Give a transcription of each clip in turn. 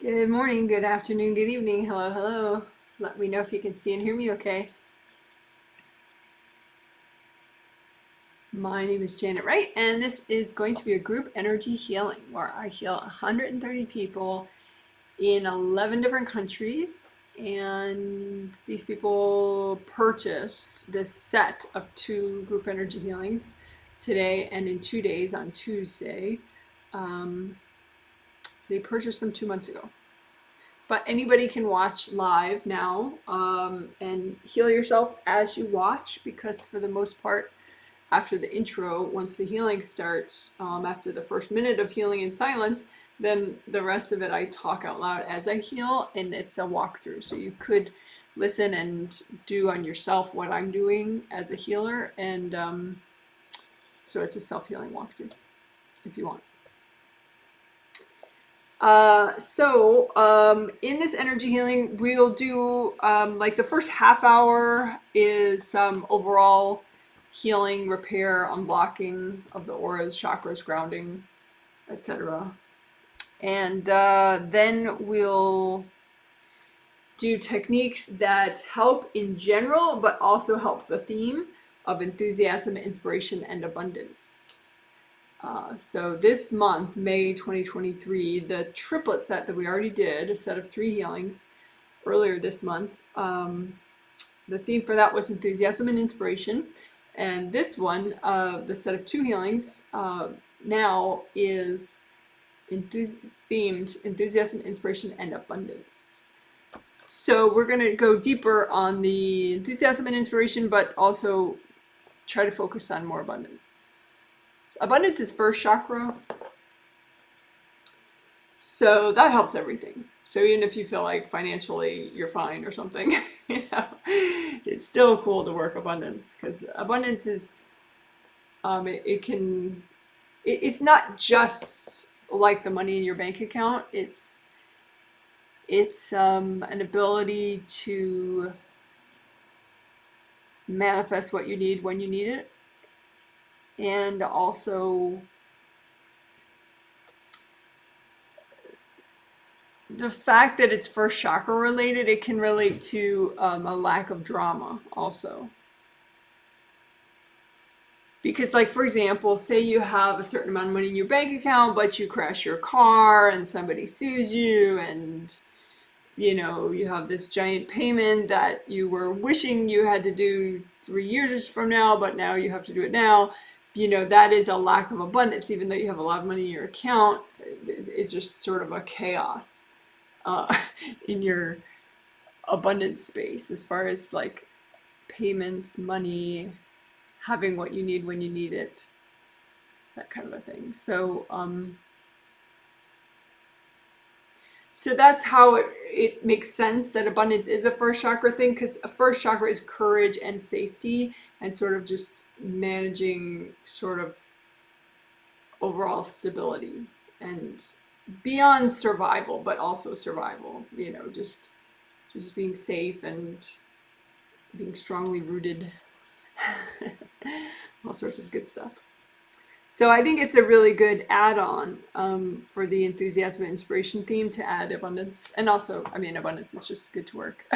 Good morning, good afternoon, good evening. Hello, hello. Let me know if you can see and hear me okay. My name is Janet Wright, and this is going to be a group energy healing where I heal 130 people in 11 different countries. And these people purchased this set of two group energy healings today and in 2 days on Tuesday. They purchased them 2 months ago. But anybody can watch live now and heal yourself as you watch, because for the most part, after the intro, once the healing starts, after the first minute of healing in silence, then the rest of it I talk out loud as I heal, and it's a walkthrough. So you could listen and do on yourself what I'm doing as a healer, and so it's a self-healing walkthrough if you want. In this energy healing, we'll do like the first half hour is some overall healing, repair, unblocking of the auras, chakras, grounding, etc. And then we'll do techniques that help in general, but also help the theme of enthusiasm, inspiration, and abundance. So this month, May 2023, the triplet set that we already did, a set of 3 healings earlier this month, the theme for that was enthusiasm and inspiration. And this one, the set of 2 healings, now is themed enthusiasm, inspiration, and abundance. So we're going to go deeper on the enthusiasm and inspiration, but also try to focus on more abundance. Abundance is first chakra, so that helps everything. So even if you feel like financially you're fine or something, it's still cool to work abundance, because abundance is, it's not just like the money in your bank account. It's an ability to manifest what you need when you need it. And also the fact that it's first chakra related, it can relate to a lack of drama also. Because, like, for example, say you have a certain amount of money in your bank account, but you crash your car and somebody sues you, and you have this giant payment that you were wishing you had to do 3 years from now, but now you have to do it now. That is a lack of abundance. Even though you have a lot of money in your account, it's just sort of a chaos in your abundance space, as far as like payments, money, having what you need when you need it, that kind of a thing. So that's how it makes sense that abundance is a first chakra thing, because a first chakra is courage and safety, and sort of just managing sort of overall stability and beyond survival, but also survival, just being safe and being strongly rooted, all sorts of good stuff. So I think it's a really good add-on for the enthusiasm and inspiration theme to add abundance. And also, abundance is just good to work.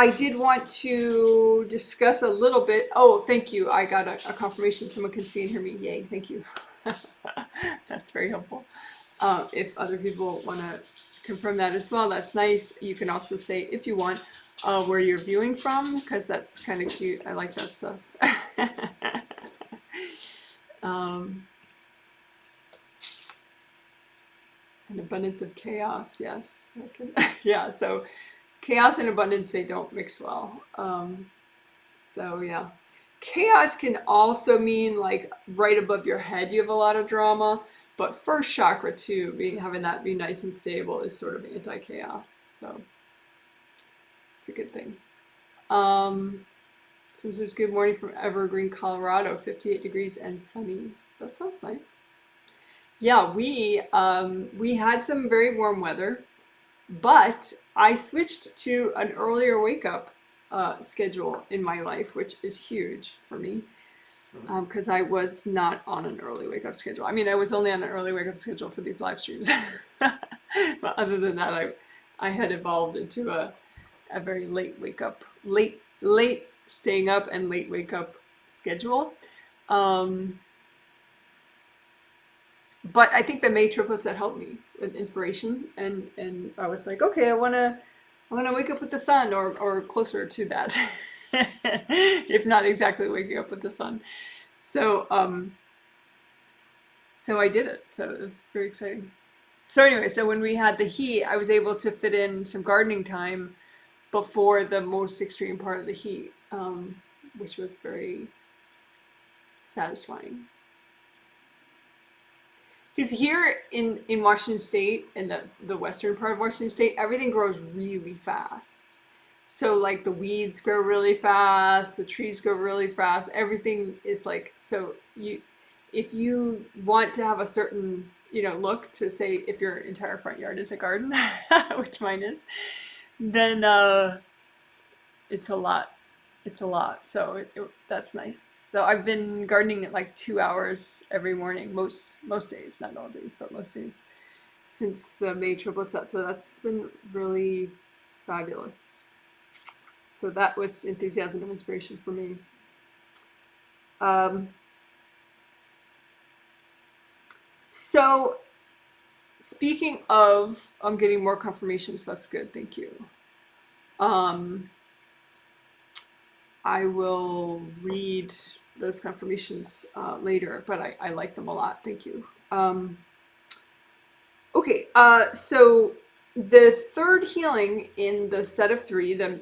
I did want to discuss a little bit. Oh, thank you. I got a confirmation someone can see and hear me. Yay, thank you. That's very helpful. If other people want to confirm that as well, that's nice. You can also say, if you want, where you're viewing from, because that's kind of cute. I like that stuff. An abundance of chaos, yes. Yeah, so chaos and abundance, they don't mix well. So yeah. Chaos can also mean like right above your head you have a lot of drama, but first chakra too, having that be nice and stable, is sort of anti-chaos. So it's a good thing. Someone says, good morning from Evergreen, Colorado, 58 degrees and sunny. That sounds nice. Yeah, we had some very warm weather, but I switched to an earlier wake up schedule in my life, which is huge for me. Because I was not on an early wake up schedule. I mean, I was only on an early wake up schedule for these live streams. But other than that, I had evolved into a very late wake up, late staying up and late wake up schedule. But I think the May triplets that helped me with inspiration, and I was like, okay, I wanna wake up with the sun, or closer to that, if not exactly waking up with the sun. So so I did it. So it was very exciting. So anyway, so when we had the heat, I was able to fit in some gardening time before the most extreme part of the heat, which was very satisfying. Because here in Washington State, in the western part of Washington State, everything grows really fast. So like the weeds grow really fast, the trees grow really fast, everything is like, so if you want to have a certain, look to say if your entire front yard is a garden, which mine is, then it's a lot. It's a lot. So that's nice. So I've been gardening at like 2 hours every morning, most days, not all days, but most days since the May triplets out. So that's been really fabulous. So that was enthusiasm and inspiration for me. So speaking of, I'm getting more confirmations. That's good. Thank you. I will read those confirmations later, but I like them a lot. Thank you. Okay, so the third healing in the set of three, the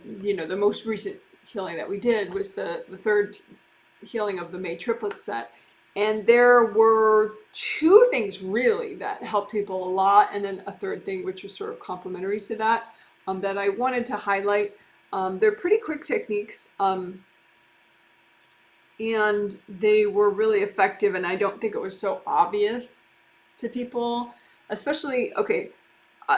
most recent healing that we did was the third healing of the May triplet set. And there were two things really that helped people a lot, and then a third thing which was sort of complementary to that, that I wanted to highlight. They're pretty quick techniques, and they were really effective, and I don't think it was so obvious to people, especially, okay,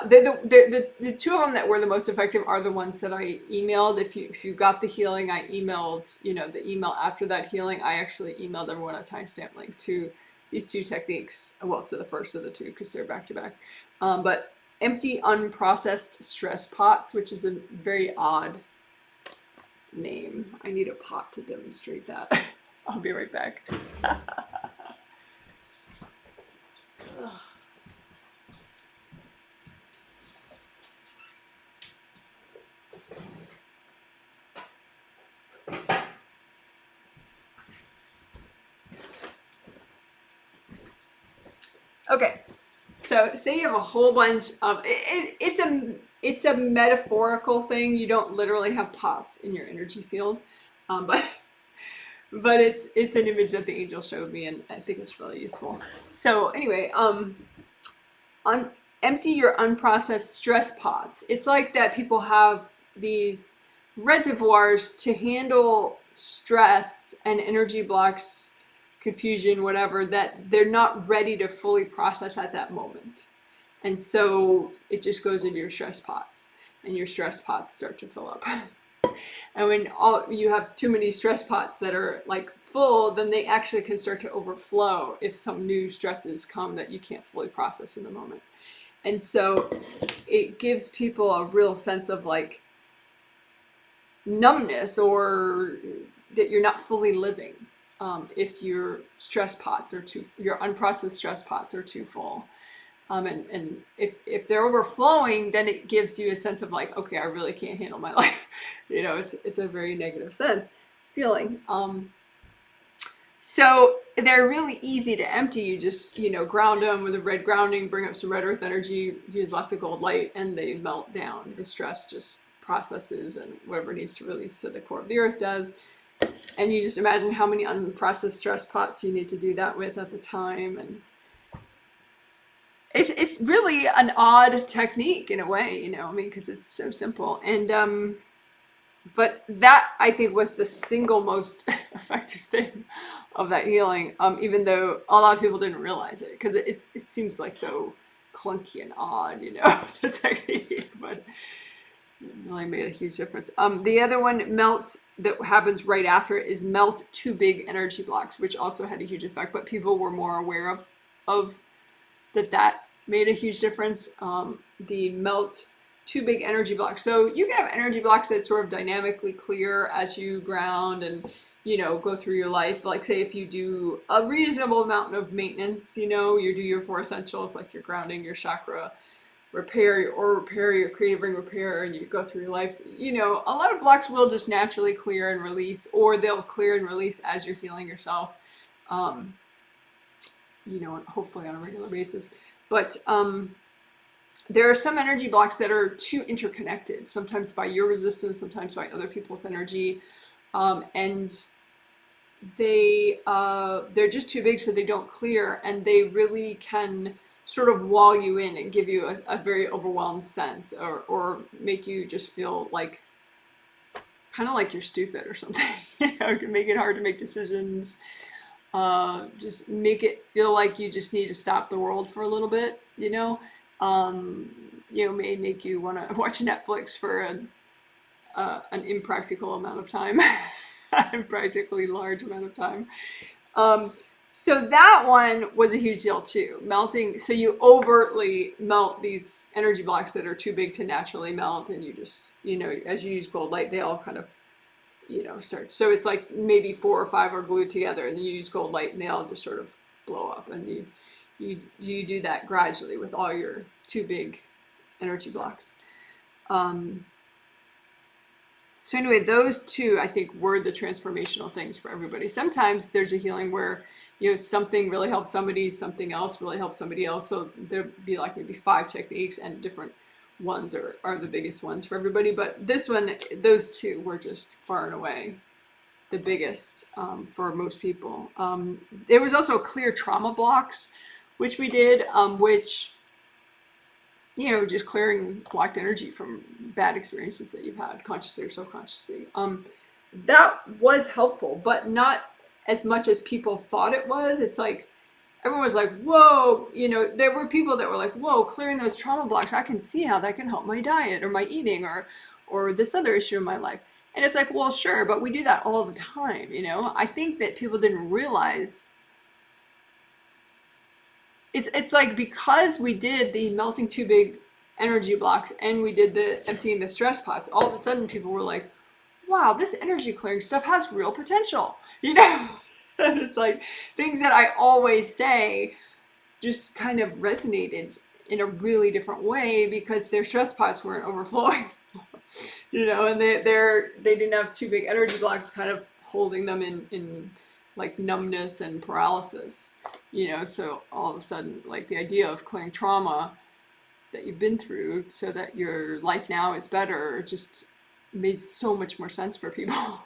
the two of them that were the most effective are the ones that I emailed. If you got the healing, I emailed, the email after that healing, I actually emailed everyone a timestamp link to these two techniques, well, to the first of the two, because they're back to back. But empty unprocessed stress pots, which is a very odd name. I need a pot to demonstrate that. I'll be right back. Okay, so say you have a whole bunch of, it's a metaphorical thing. You don't literally have pots in your energy field, but it's an image that the angel showed me, and I think it's really useful. So anyway, empty your unprocessed stress pots. It's like that people have these reservoirs to handle stress and energy blocks, confusion, whatever, that they're not ready to fully process at that moment. And so it just goes into your stress pots, and your stress pots start to fill up. And when you have too many stress pots that are like full, then they actually can start to overflow if some new stresses come that you can't fully process in the moment. And so it gives people a real sense of like numbness, or that you're not fully living. If your stress pots are your unprocessed stress pots are too full. And if they're overflowing, then it gives you a sense of like, okay, I really can't handle my life. It's a very negative feeling. So they're really easy to empty. You just, ground them with a red grounding, bring up some red earth energy, use lots of gold light, and they melt down. The stress just processes, and whatever needs to release to the core of the earth does. And you just imagine how many unprocessed stress pots you need to do that with at the time. And it's really an odd technique in a way, because it's so simple. And but that, I think, was the single most effective thing of that healing, even though a lot of people didn't realize it, because it seems like so clunky and odd, the technique. But really made a huge difference. The other one, melt, that happens right after it is melt two big energy blocks, which also had a huge effect, but people were more aware of that made a huge difference. The melt two big energy blocks. So you can have energy blocks that sort of dynamically clear as you ground and, you know, go through your life. Like say if you do a reasonable amount of maintenance, you know, you do your 4 essentials, like your grounding, your chakra repair, your creative ring repair, and you go through your life, you know, a lot of blocks will just naturally clear and release, or they'll clear and release as you're healing yourself, you know, hopefully on a regular basis. But there are some energy blocks that are too interconnected, sometimes by your resistance, sometimes by other people's energy, and they're just too big, so they don't clear, and they really can sort of wall you in and give you a very overwhelmed sense, or make you just feel like kind of like you're stupid or something. You know, it can make it hard to make decisions. Just make it feel like you just need to stop the world for a little bit, you know. You know, may make you want to watch Netflix for an impractical amount of time, impractically large amount of time. So that one was a huge deal too. Melting, so you overtly melt these energy blocks that are too big to naturally melt, and you just, you know, as you use gold light, they all kind of, you know, start. So it's like maybe 4 or 5 are glued together, and then you use gold light, and they all just sort of blow up. And you do that gradually with all your too big energy blocks. So anyway, those two, I think, were the transformational things for everybody. Sometimes there's a healing where, you know, something really helps somebody, something else really helps somebody else. So there'd be like maybe 5 techniques, and different ones are the biggest ones for everybody. But this one, those two were just far and away the biggest for most people. There was also clear trauma blocks, which we did, which, you know, just clearing blocked energy from bad experiences that you've had, consciously or subconsciously. That was helpful, but not as much as people thought it was. It's like, everyone was like, whoa, you know, there were people that were like, whoa, clearing those trauma blocks, I can see how that can help my diet or my eating or this other issue in my life. And it's like, well, sure, but we do that all the time, you know? I think that people didn't realize, it's like, because we did the melting too big energy blocks and we did the emptying the stress pots, all of a sudden people were like, wow, this energy clearing stuff has real potential, you know? And it's like, things that I always say just kind of resonated in a really different way because their stress pots weren't overflowing. You know, and they didn't have too big energy blocks kind of holding them in like numbness and paralysis, you know. So all of a sudden, like, the idea of clearing trauma that you've been through so that your life now is better just made so much more sense for people.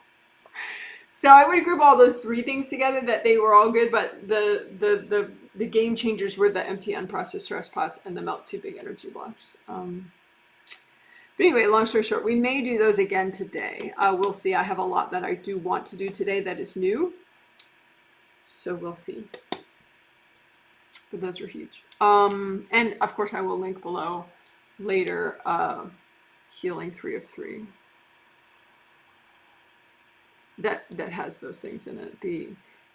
So I would group all those 3 things together, that they were all good, but the game changers were the empty unprocessed stress pots and the melt too big energy blocks. But anyway, long story short, we may do those again today. We'll see. I have a lot that I do want to do today that is new. So we'll see. But those are huge. And of course, I will link below later Healing 3 of 3. That has those things in it. The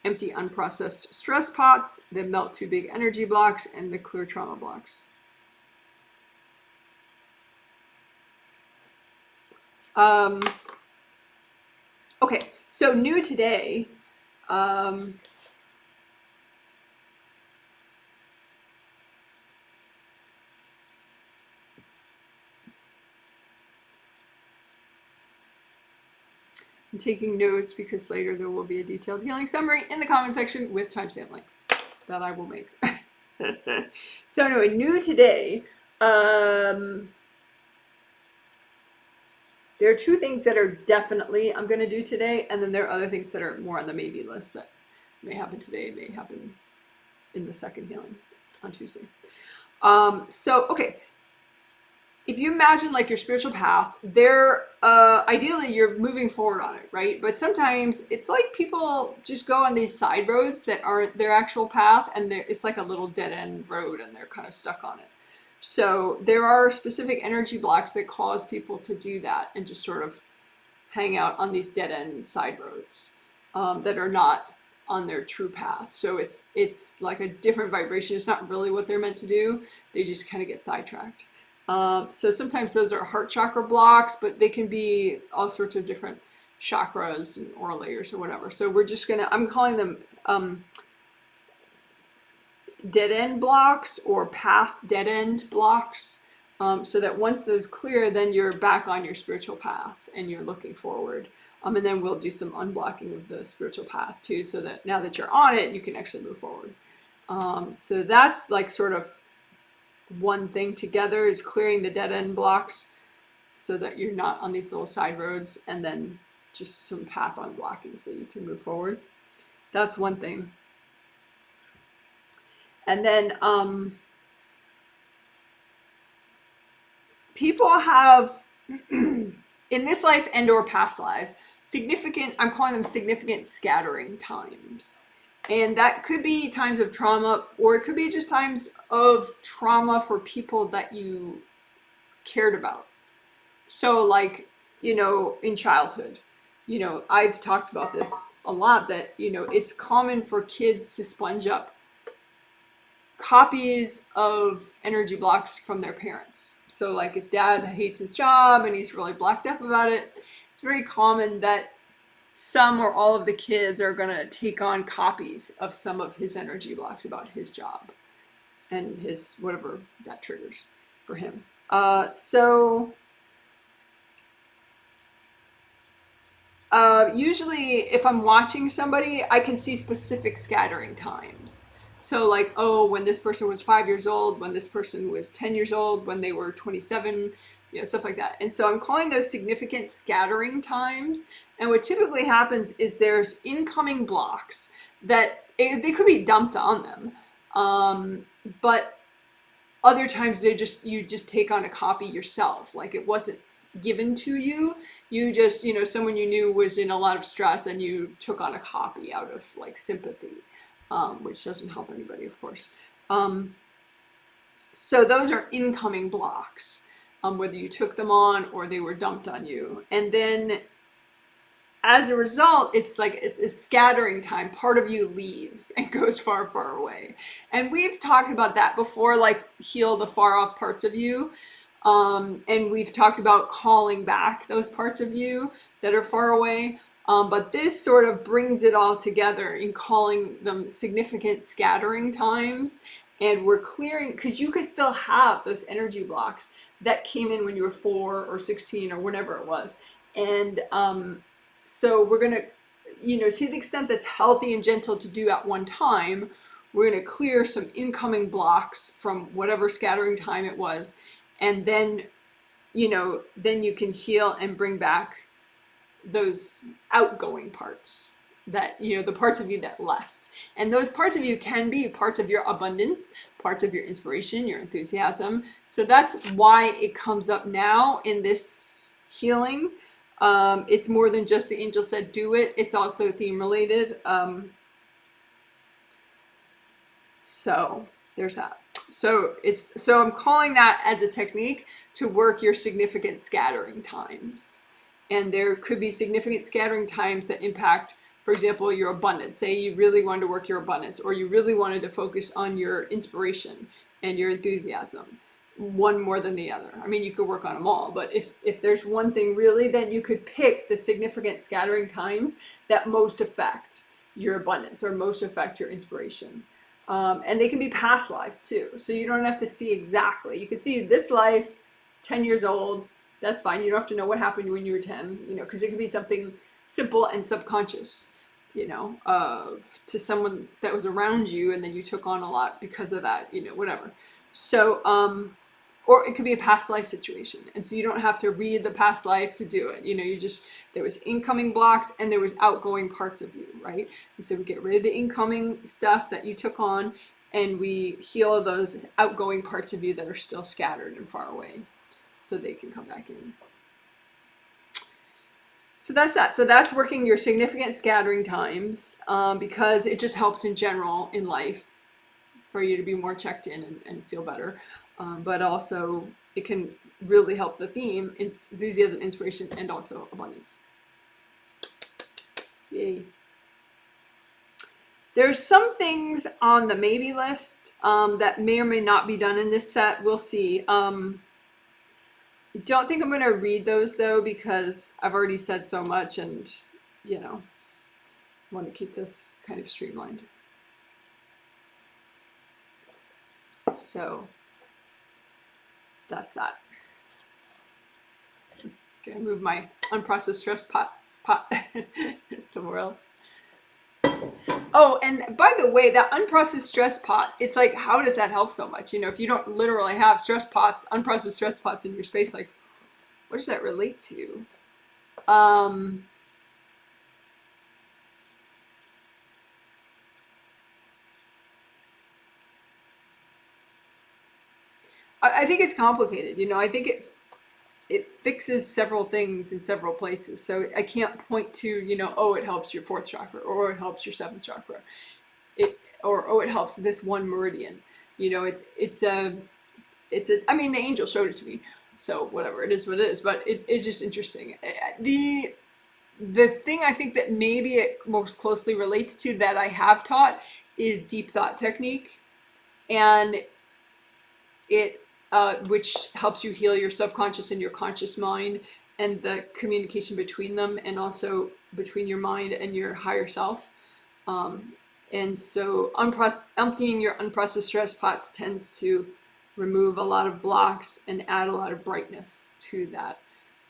empty unprocessed stress pots, the melt too big energy blocks, and the clear trauma blocks. Okay, so new today, I'm taking notes because later there will be a detailed healing summary in the comment section with timestamp links that I will make. So anyway, new today, there are 2 things that are definitely I'm going to do today, and then there are other things that are more on the maybe list that may happen today, may happen in the second healing on Tuesday. So, okay, if you imagine like your spiritual path, there, ideally you're moving forward on it, right? But sometimes it's like people just go on these side roads that aren't their actual path, and it's like a little dead end road, and they're kind of stuck on it. So there are specific energy blocks that cause people to do that and just sort of hang out on these dead end side roads that are not on their true path. So it's like a different vibration. It's not really what they're meant to do. They just kind of get sidetracked. So sometimes those are heart chakra blocks, but they can be all sorts of different chakras and aura layers or whatever. So we're just gonna, I'm calling them dead end blocks or path dead end blocks. So that once those clear, then you're back on your spiritual path and you're looking forward. And then we'll do some unblocking of the spiritual path too, so that now that you're on it, you can actually move forward. So that's like sort of one thing together, is clearing the dead end blocks so that you're not on these little side roads, and then just some path unblocking so you can move forward. That's one thing. And then people have in this life and or past lives significant, I'm calling them significant scattering times. And that could be times of trauma, or it could be just times of trauma for people that you cared about. So like, you know, in childhood, you know, I've talked about this a lot, that, you know, it's common for kids to sponge up copies of energy blocks from their parents. So like if dad hates his job and he's really blacked up about it, it's very common that some or all of the kids are going to take on copies of some of his energy blocks about his job and his whatever that triggers for him. Usually if I'm watching somebody, I can see specific scattering times. So like, oh, when this person was 5 years old, when this person was 10 years old, when they were 27, you know, stuff like that. And so I'm calling those significant scattering times. And what typically happens is there's incoming blocks that they could be dumped on them. But other times you just take on a copy yourself. Like it wasn't given to you. You just, you know, someone you knew was in a lot of stress and you took on a copy out of like sympathy. Which doesn't help anybody, of course. So those are incoming blocks, whether you took them on or they were dumped on you. And then as a result, it's like it's a scattering time. Part of you leaves and goes far, far away. And we've talked about that before, like heal the far off parts of you. And we've talked about calling back those parts of you that are far away. But this sort of brings it all together in calling them significant scattering times. And we're clearing, because you could still have those energy blocks that came in when you were 4 or 16 or whatever it was. And so we're going to, you know, to the extent that's healthy and gentle to do at one time, we're going to clear some incoming blocks from whatever scattering time it was. And then, you know, then you can heal and bring back those outgoing parts, that, you know, the parts of you that left. And those parts of you can be parts of your abundance, parts of your inspiration, your enthusiasm. So that's why it comes up now in this healing. It's more than just the angel said do it. It's also theme related. So there's that. So I'm calling that as a technique to work your significant scattering times. And there could be significant scattering times that impact, for example, your abundance. Say you really wanted to work your abundance, or you really wanted to focus on your inspiration and your enthusiasm, one more than the other. I mean, you could work on them all, but if there's one thing really, then you could pick the significant scattering times that most affect your abundance or most affect your inspiration. And they can be past lives too. So you don't have to see exactly. You can see this life, 10 years old, that's fine. You don't have to know what happened when you were 10, you know, because it could be something simple and subconscious, you know, to someone that was around you, and then you took on a lot because of that, you know, whatever. So, or it could be a past life situation. And so you don't have to read the past life to do it. You know, there was incoming blocks and there was outgoing parts of you, right? And so we get rid of the incoming stuff that you took on, and we heal those outgoing parts of you that are still scattered and far away, so they can come back in. So that's that. So that's working your significant scattering times, because it just helps in general in life for you to be more checked in and feel better. but also it can really help the theme, enthusiasm, inspiration, and also abundance. Yay. There's some things on the maybe list that may or may not be done in this set. We'll see. I don't think I'm going to read those though, because I've already said so much, and you know, want to keep this kind of streamlined. So that's that. Gonna move my unprocessed stress pot somewhere else. Oh, and by the way, that unprocessed stress pot, it's like, how does that help so much? You know, if you don't literally have stress pots, unprocessed stress pots in your space, like, what does that relate to? I think it's complicated. You know, I think it fixes several things in several places. So I can't point to, you know, oh, it helps your fourth chakra, or it helps your seventh chakra, or oh, it helps this one meridian. You know, it's a. I mean, the angel showed it to me, so whatever, it is what it is. But it's just interesting. The thing I think that maybe it most closely relates to that I have taught is deep thought technique, and it which helps you heal your subconscious and your conscious mind, and the communication between them, and also between your mind and your higher self. And so emptying your unprocessed stress pots tends to remove a lot of blocks and add a lot of brightness to that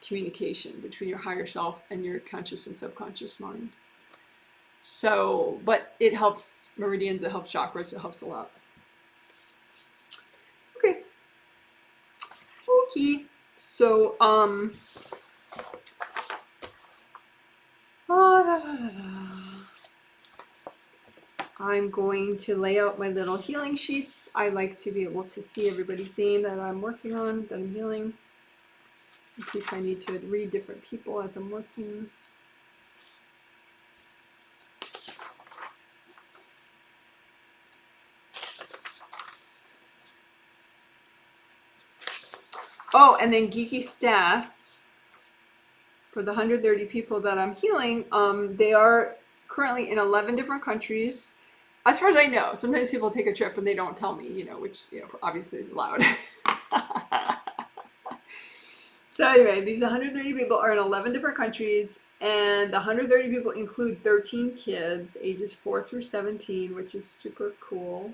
communication between your higher self and your conscious and subconscious mind. So, but it helps meridians, it helps chakras, it helps a lot. Okay. Okay. So, I'm going to lay out my little healing sheets. I like to be able to see everybody's name that I'm working on, that I'm healing, in case I need to read different people as I'm working. Oh, and then geeky stats for the 130 people that I'm healing. They are currently in 11 different countries. As far as I know, sometimes people take a trip and they don't tell me, you know, which, you know, obviously is allowed. So anyway, these 130 people are in 11 different countries, and the 130 people include 13 kids, ages 4 through 17, which is super cool.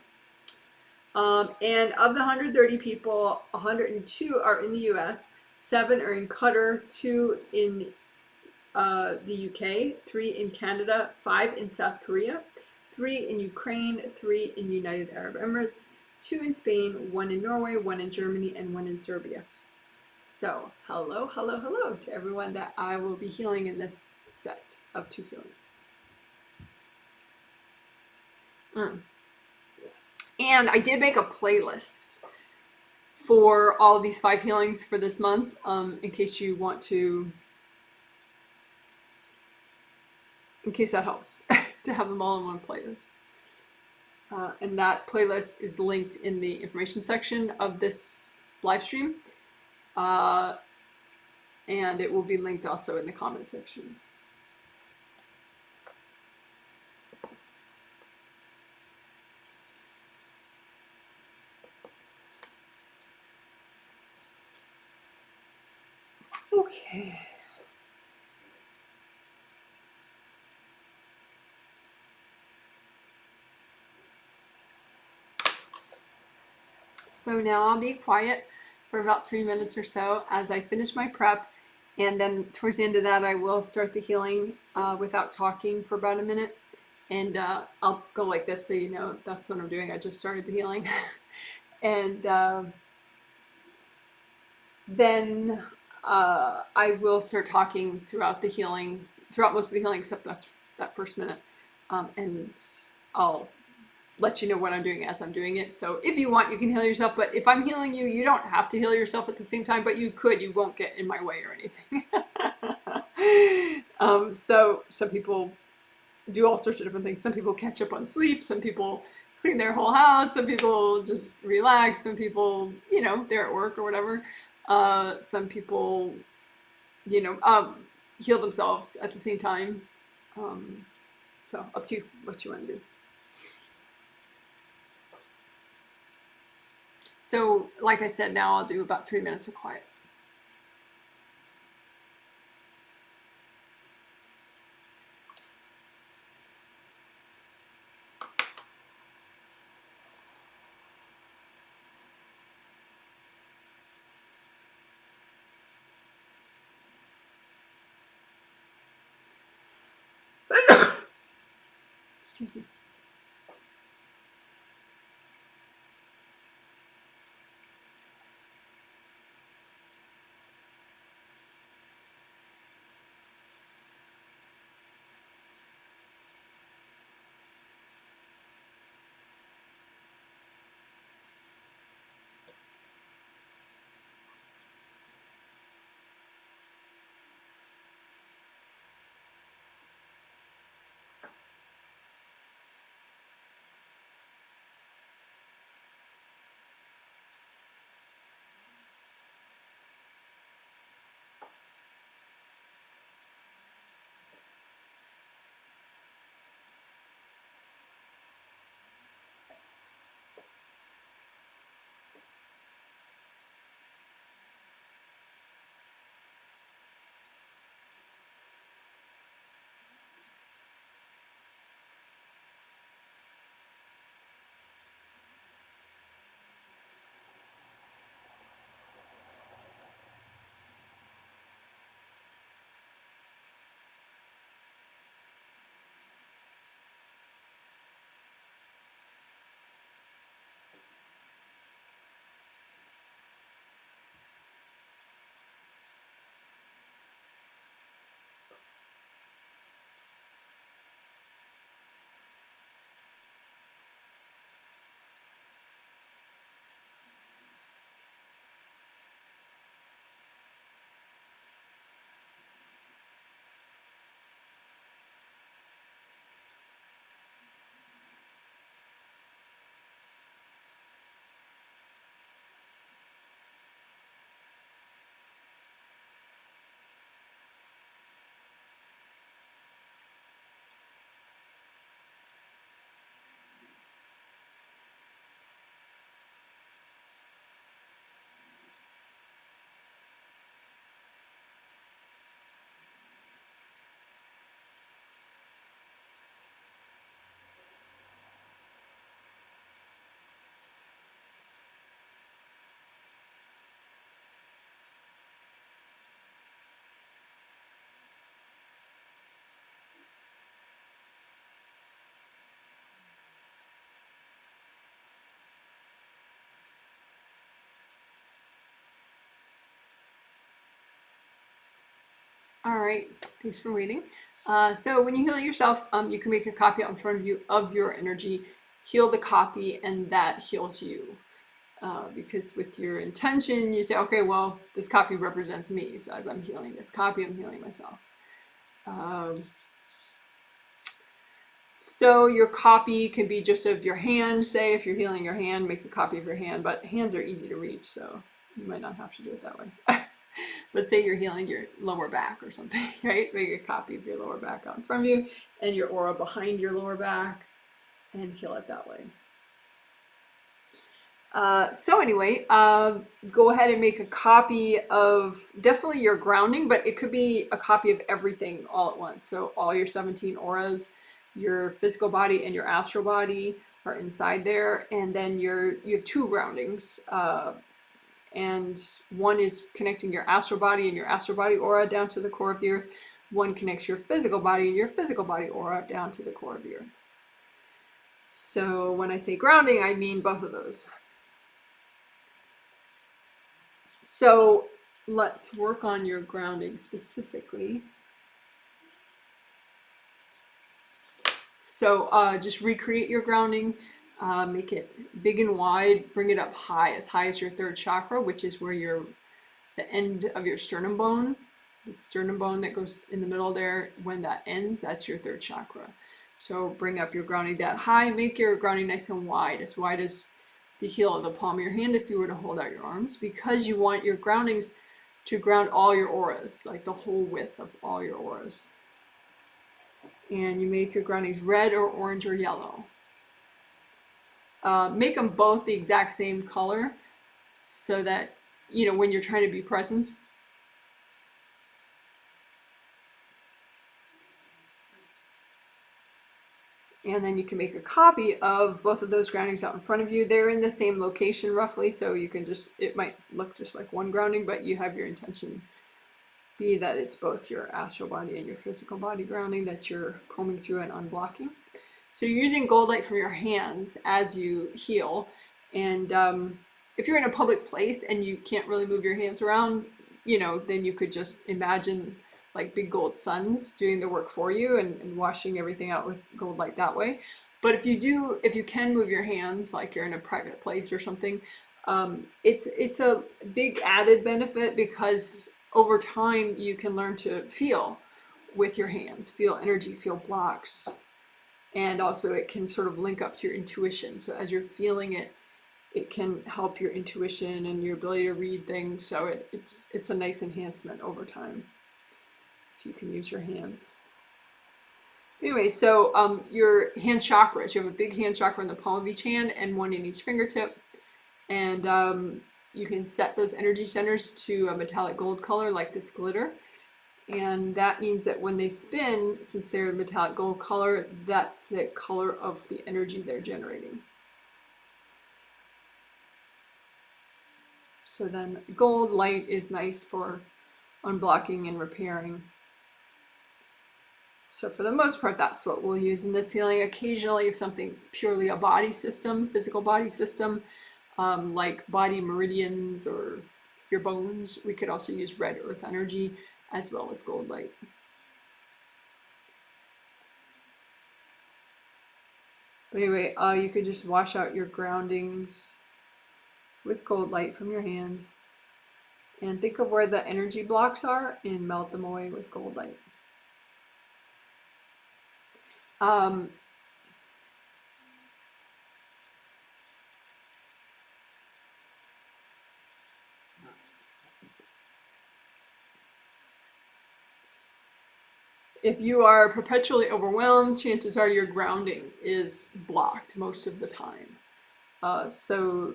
And of the 130 people, 102 are in the US, 7 are in Qatar, 2 in the UK, 3 in Canada, 5 in South Korea, 3 in Ukraine, 3 in United Arab Emirates, 2 in Spain, 1 in Norway, 1 in Germany, and 1 in Serbia. So, hello, hello, hello to everyone that I will be healing in this set of 2 healings. And I did make a playlist for all these 5 healings for this month, in case you want to, in case that helps, to have them all in one playlist. And that playlist is linked in the information section of this live stream. And it will be linked also in the comment section. Okay. So now I'll be quiet for about 3 minutes or so as I finish my prep, and then towards the end of that I will start the healing without talking for about a minute, and I'll go like this so you know that's what I'm doing. I just started the healing. And then I will start talking throughout the healing, throughout most of the healing except that first minute, and I'll let you know what I'm doing as I'm doing it. So if you want, you can heal yourself, but if I'm healing you, you don't have to heal yourself at the same time, but you could. You won't get in my way or anything. So some people do all sorts of different things. Some people catch up on sleep. Some people clean their whole house. Some people just relax. Some people, they're at work or whatever. Some people, you know, heal themselves at the same time. Um, so up to you what you want to do. So, like I said, now I'll do about 3 minutes of quiet. Excuse me. All right, thanks for waiting. So when you heal yourself, you can make a copy out in front of you of your energy, heal the copy, and that heals you. Because with your intention, you say, okay, well, this copy represents me. So as I'm healing this copy, I'm healing myself. So your copy can be just of your hand. Say if you're healing your hand, make a copy of your hand, but hands are easy to reach, so you might not have to do it that way. But say you're healing your lower back or something, right? Make a copy of your lower back out in front of you and your aura behind your lower back and heal it that way. So anyway, go ahead and make a copy of definitely your grounding, but it could be a copy of everything all at once. So all your 17 auras, your physical body and your astral body are inside there, and then you have two groundings, and one is connecting your astral body and your astral body aura down to the core of the earth. One connects your physical body and your physical body aura down to the core of the earth. So when I say grounding, I mean both of those. So let's work on your grounding specifically. So just recreate your grounding, make it big and wide, bring it up high as your third chakra, which is where the end of your sternum bone, the sternum bone that goes in the middle there, when that ends, that's your third chakra. So bring up your grounding that high, make your grounding nice and wide as the heel of the palm of your hand if you were to hold out your arms, because you want your groundings to ground all your auras, like the whole width of all your auras. And you make your groundings red or orange or yellow. Make them both the exact same color so that, you know, when you're trying to be present. And then you can make a copy of both of those groundings out in front of you. They're in the same location roughly, so you can just, it might look just like one grounding, but you have your intention be that it's both your astral body and your physical body grounding that you're combing through and unblocking. So you're using gold light from your hands as you heal. And if you're in a public place and you can't really move your hands around, you know, then you could just imagine like big gold suns doing the work for you and washing everything out with gold light that way. But if you can move your hands, like you're in a private place or something, it's a big added benefit, because over time you can learn to feel with your hands, feel energy, feel blocks. And also it can sort of link up to your intuition. So as you're feeling it, it can help your intuition and your ability to read things. So it's a nice enhancement over time if you can use your hands. Anyway, so your hand chakras, you have a big hand chakra in the palm of each hand and one in each fingertip. And you can set those energy centers to a metallic gold color like this glitter. And that means that when they spin, since they're metallic gold color, that's the color of the energy they're generating. So then gold light is nice for unblocking and repairing. So for the most part, that's what we'll use in this healing. Occasionally, if something's purely a body system, physical body system, like body meridians or your bones, we could also use red earth energy as well as gold light. But anyway, you could just wash out your groundings with gold light from your hands and think of where the energy blocks are and melt them away with gold light. If you are perpetually overwhelmed, chances are your grounding is blocked most of the time. So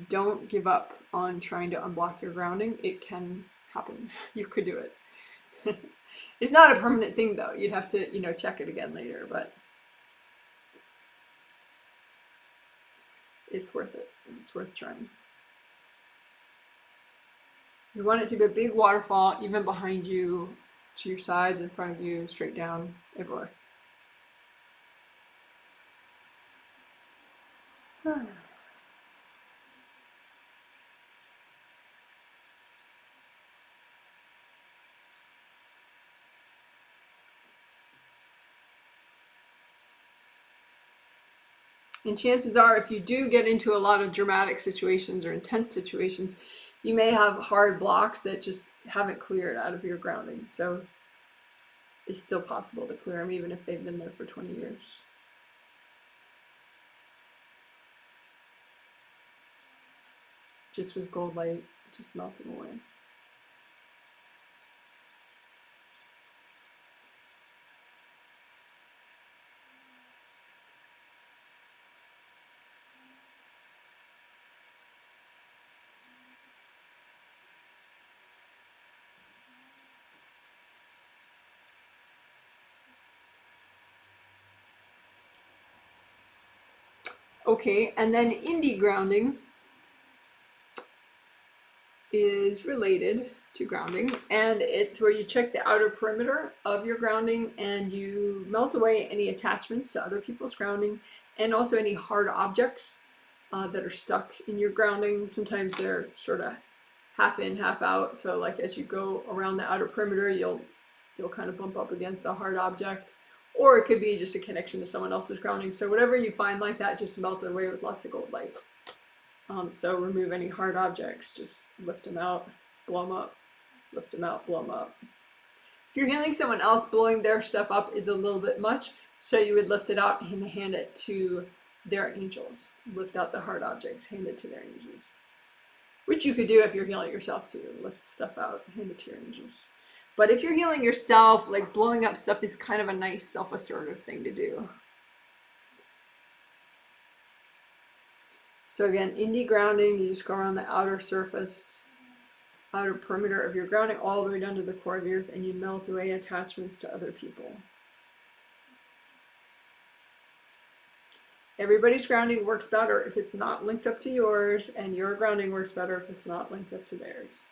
don't give up on trying to unblock your grounding. It can happen. You could do it. It's not a permanent thing though. You'd have to, you know, check it again later, but it's worth it. It's worth trying. You want it to be a big waterfall, even behind you, to your sides, in front of you, straight down, everywhere. And chances are, if you do get into a lot of dramatic situations or intense situations, you may have hard blocks that just haven't cleared out of your grounding. So it's still possible to clear them, even if they've been there for 20 years. Just with gold light, just melting away. Okay, and then indie grounding is related to grounding, and it's where you check the outer perimeter of your grounding and you melt away any attachments to other people's grounding and also any hard objects that are stuck in your grounding. Sometimes they're sort of half in, half out, so like as you go around the outer perimeter, you'll kind of bump up against a hard object. Or it could be just a connection to someone else's grounding. So whatever you find like that, just melt it away with lots of gold light. So remove any hard objects, just lift them out, blow them up, lift them out, blow them up. If If you're healing someone else, blowing their stuff up is a little bit much, so you would lift it out and hand it to their angels. Lift out the hard objects, hand it to their angels. Which you could do if you're healing yourself too. Lift stuff out, hand it to your angels. But if you're healing yourself, like blowing up stuff is kind of a nice self-assertive thing to do. So again, indie grounding, you just go around the outer surface, outer perimeter of your grounding all the way down to the core of the earth, and you melt away attachments to other people. Everybody's grounding works better if it's not linked up to yours, and your grounding works better if it's not linked up to theirs.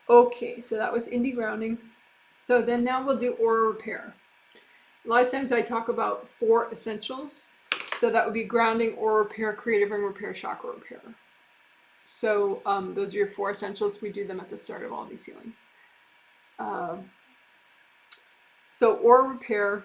Okay, so that was indie grounding. So then now we'll do aura repair. A lot of times I talk about 4 essentials. So that would be grounding, aura repair, creative ring repair, chakra repair. So those are your 4 essentials. We do them at the start of all these healings. So aura repair,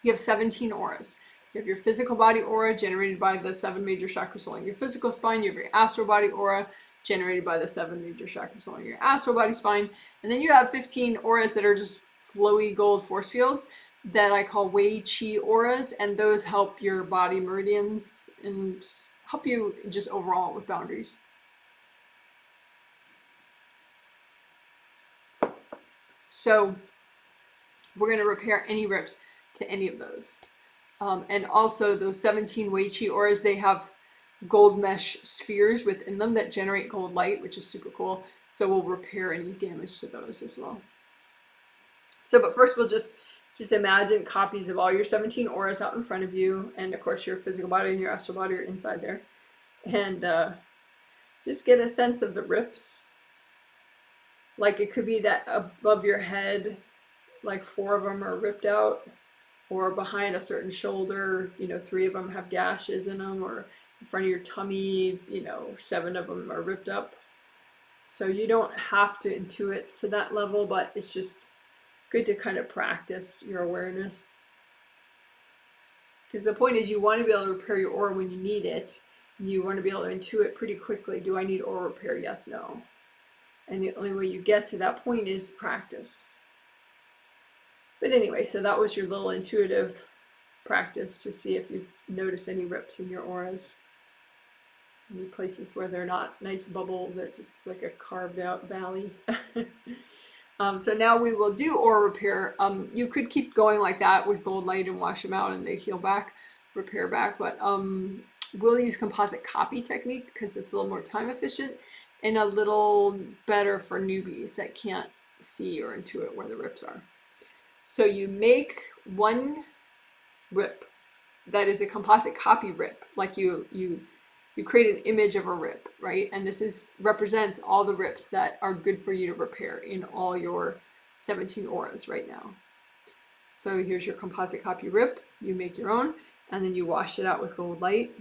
you have 17 auras. You have your physical body aura generated by the 7 major chakras along your physical spine. You have your astral body aura generated by the 7 major chakras along your astral body spine. And then you have 15 auras that are just flowy gold force fields that I call Wei Qi auras, and those help your body meridians and help you just overall with boundaries. So we're going to repair any rips to any of those. And also those 17 Wei Qi auras, they have gold mesh spheres within them that generate gold light, which is super cool. So we'll repair any damage to those as well. So, but first we'll just imagine copies of all your 17 auras out in front of you, and of course your physical body and your astral body are inside there. And just get a sense of the rips. Like it could be that above your head, like 4 of them are ripped out, or behind a certain shoulder, 3 of them have gashes in them, or in front of your tummy, 7 of them are ripped up. So you don't have to intuit to that level, but it's just good to kind of practice your awareness. Because the point is you want to be able to repair your aura when you need it. And you want to be able to intuit pretty quickly, do I need aura repair? Yes, no. And the only way you get to that point is practice. But anyway, so that was your little intuitive practice to see if you notice any rips in your auras. Any places where they're not nice bubble, that just like a carved out valley. So now we will do aura repair. You could keep going like that with gold light and wash them out and they heal back, repair back, but we'll use composite copy technique because it's a little more time efficient and a little better for newbies that can't see or intuit where the rips are. So you make one rip that is a composite copy rip, like you create an image of a rip, right? And this represents all the rips that are good for you to repair in all your 17 auras right now. So here's your composite copy rip. You make your own, and then you wash it out with gold light.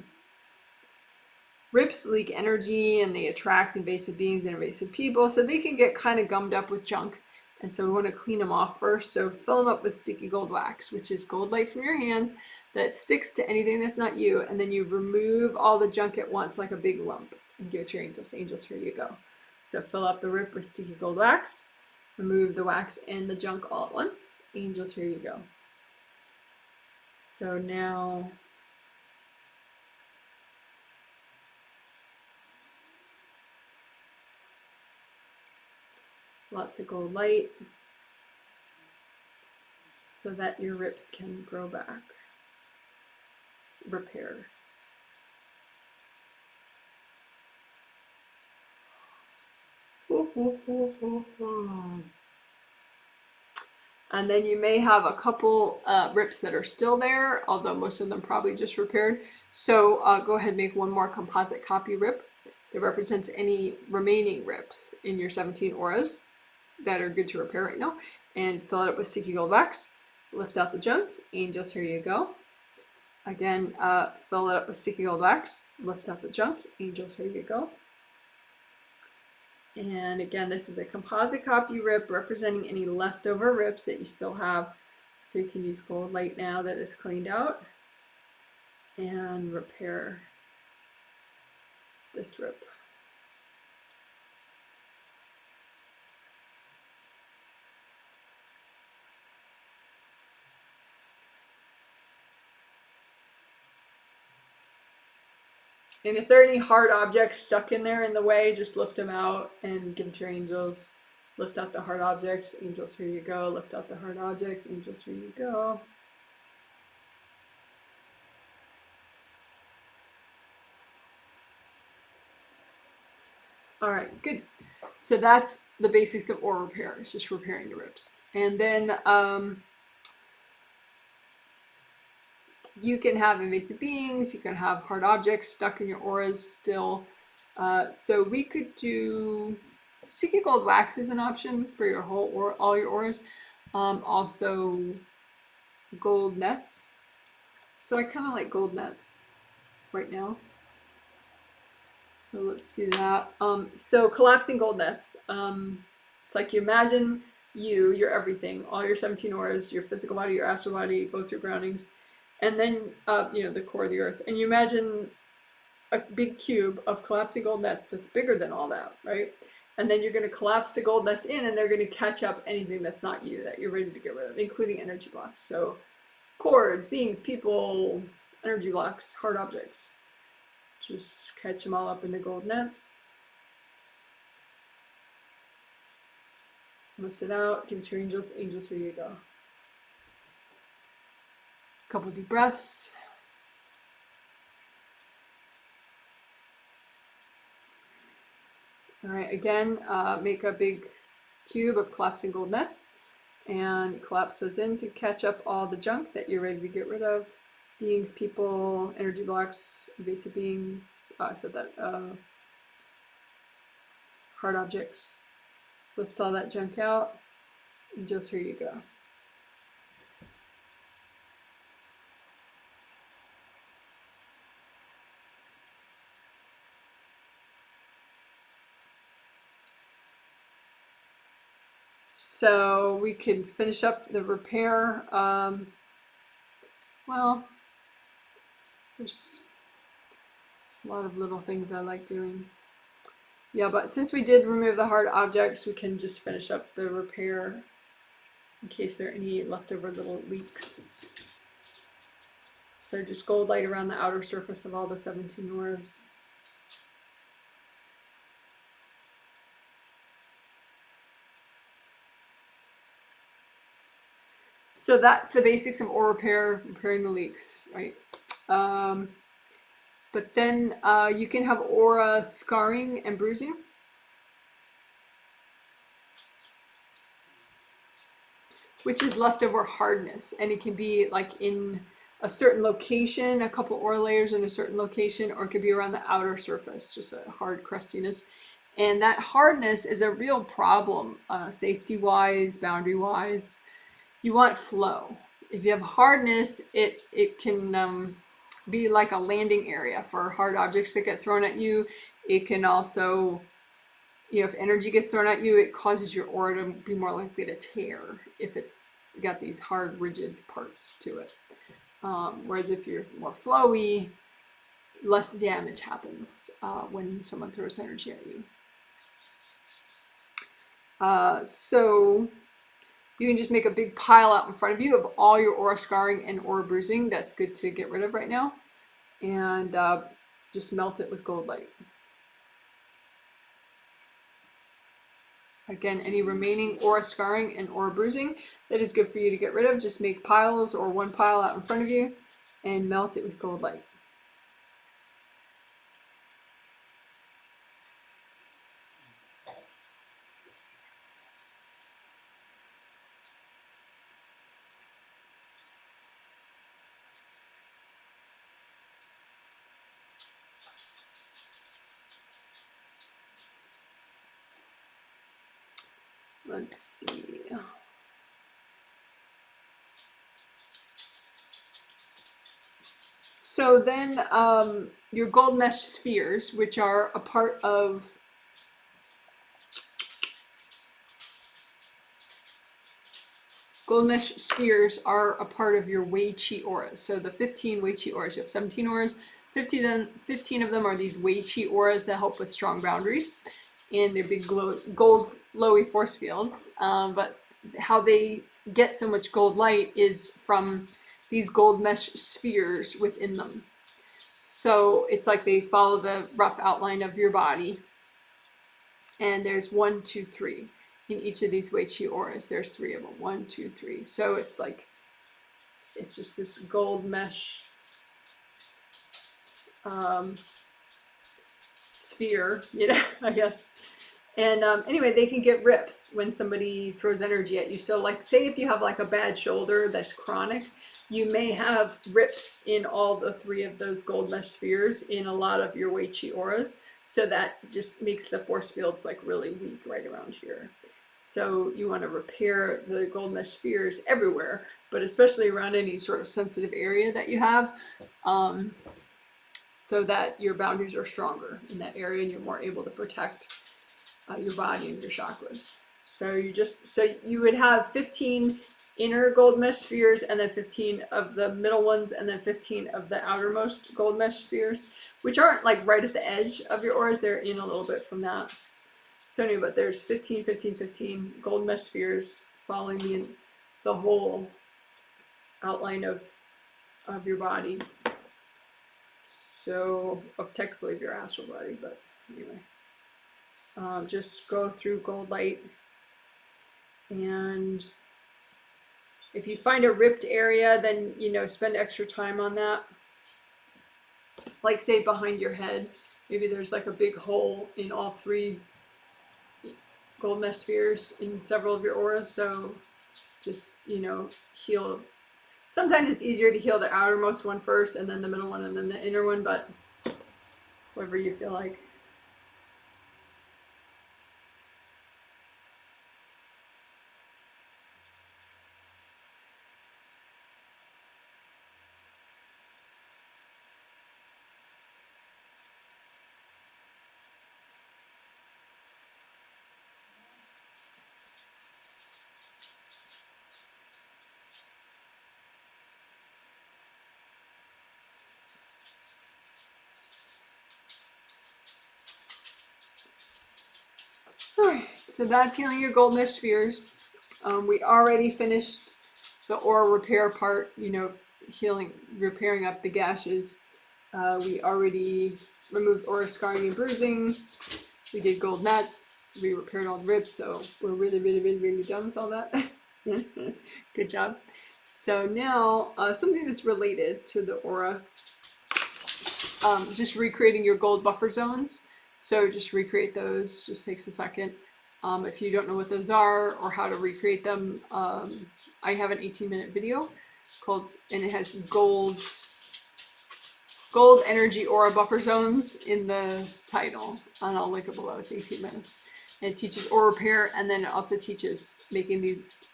Rips leak energy, and they attract invasive beings and invasive people, so they can get kind of gummed up with junk. And so we want to clean them off first. So fill them up with sticky gold wax, which is gold light from your hands that sticks to anything that's not you, and then you remove all the junk at once like a big lump and give it to your angels. Angels, here you go. So fill up the rip with sticky gold wax, remove the wax and the junk all at once. Angels, here you go. So now lots of gold light so that your rips can grow back. Repair. And then you may have a couple rips that are still there, although most of them probably just repaired. So go ahead and make one more composite copy rip that represents any remaining rips in your 17 auras that are good to repair right now, and fill it up with sticky gold wax. Lift out the junk. Angels, here you go. Again, fill it up with sticky gold wax, lift out the junk. Angels, here you go. And again, this is a composite copy rip representing any leftover rips that you still have. So you can use gold light now that it's cleaned out and repair this rip. And if there are any hard objects stuck in there in the way, just lift them out and give them to your angels. Lift out the hard objects, angels, here you go. Lift out the hard objects, angels, here you go. All right, good. So that's the basics of aura repair. It's just repairing the rips. And then you can have invasive beings, you can have hard objects stuck in your auras still. So we could do sticky gold wax is an option for your whole or all your auras. Also gold nets. So I kind of like gold nets right now. So let's do that. So collapsing gold nets. It's like you imagine you're everything, all your 17 auras, your physical body, your astral body, both your groundings, and then the core of the earth. And you imagine a big cube of collapsing gold nets that's bigger than all that, right? And then you're going to collapse the gold nets in, and they're going to catch up anything that's not you that you're ready to get rid of, including energy blocks. So cords, beings, people, energy blocks, hard objects. Just catch them all up in the gold nets. Lift it out. Give it to your angels. Angels, here you go. Couple deep breaths. All right, again, make a big cube of collapsing gold nets and collapse those in to catch up all the junk that you're ready to get rid of. Beings, people, energy blocks, invasive beings, hard objects. Lift all that junk out, and just here you go. So we can finish up the repair. Well, there's a lot of little things I like doing. Yeah, but since we did remove the hard objects, we can just finish up the repair in case there are any leftover little leaks. So just gold light around the outer surface of all the 17 auras. So that's the basics of aura repair, repairing the leaks, right? But then you can have aura scarring and bruising. Which is leftover hardness, and it can be like in a certain location, a couple aura layers in a certain location, or it could be around the outer surface, just a hard crustiness. And that hardness is a real problem, safety-wise, boundary-wise. You want flow. If you have hardness, it can be like a landing area for hard objects that get thrown at you. It can also, if energy gets thrown at you, it causes your aura to be more likely to tear if it's got these hard, rigid parts to it. Whereas if you're more flowy, less damage happens when someone throws energy at you. So you can just make a big pile out in front of you of all your aura scarring and aura bruising. That's good to get rid of right now. And just melt it with gold light. Again, any remaining aura scarring and aura bruising that is good for you to get rid of, just make piles or one pile out in front of you and melt it with gold light. Let's see. So then your gold mesh spheres, which are a part of Gold mesh spheres are a part of your Wei Qi auras. So the 15 Wei Qi auras, you have 17 auras. 15 of them are these Wei Qi auras that help with strong boundaries. And they're big gold flowy force fields. But how they get so much gold light is from these gold mesh spheres within them. So it's like they follow the rough outline of your body. And there's 1, 2, 3 in each of these Wei Qi auras. There's 3 of them. 1, 2, 3. So it's like, it's just this gold mesh sphere, you know, I guess. And anyway, they can get rips when somebody throws energy at you. So like, say if you have like a bad shoulder that's chronic, you may have rips in all the 3 of those gold mesh spheres in a lot of your Wei Qi auras. So that just makes the force fields like really weak right around here. So you want to repair the gold mesh spheres everywhere, but especially around any sort of sensitive area that you have, so that your boundaries are stronger in that area and you're more able to protect your body and your chakras. So you would have 15 inner gold mesh spheres, and then 15 of the middle ones, and then 15 of the outermost gold mesh spheres, which aren't like right at the edge of your auras. They're in a little bit from that. So anyway, but there's 15, 15, 15 gold mesh spheres following the whole outline of your body. So, technically of your astral body, but anyway. Just go through gold light, and if you find a ripped area, then, you know, spend extra time on that. Like say behind your head, maybe there's like a big hole in all 3 gold mesh spheres in several of your auras. So just, you know, heal. Sometimes it's easier to heal the outermost one first, and then the middle one, and then the inner one, but whatever you feel like. Alright, so that's healing your gold mesh spheres. We already finished the aura repair part, you know, repairing up the gashes. We already removed aura scarring and bruising. We did gold nets. We repaired all the rips, so we're really, really, really, really done with all that. Good job. So now, something that's related to the aura, just recreating your gold buffer zones. So just recreate those, just takes a second. If you don't know what those are or how to recreate them, I have an 18-minute video and it has gold energy aura buffer zones in the title, and I'll link it below. It's 18 minutes. And it teaches aura repair, and then it also teaches making these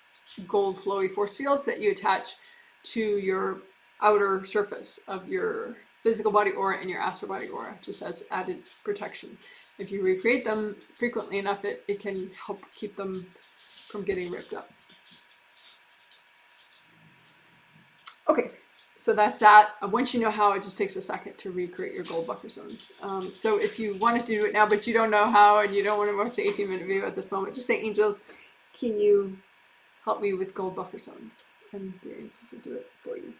gold flowy force fields that you attach to your outer surface of your physical body aura and your astral body aura, just as added protection. If you recreate them frequently enough, it can help keep them from getting ripped up. Okay, so that's that. Once you know how, it just takes a second to recreate your gold buffer zones. So if you wanted to do it now, but you don't know how, and you don't want to watch the 18-minute video at this moment, just say, angels, can you help me with gold buffer zones? And the angels will do it for you.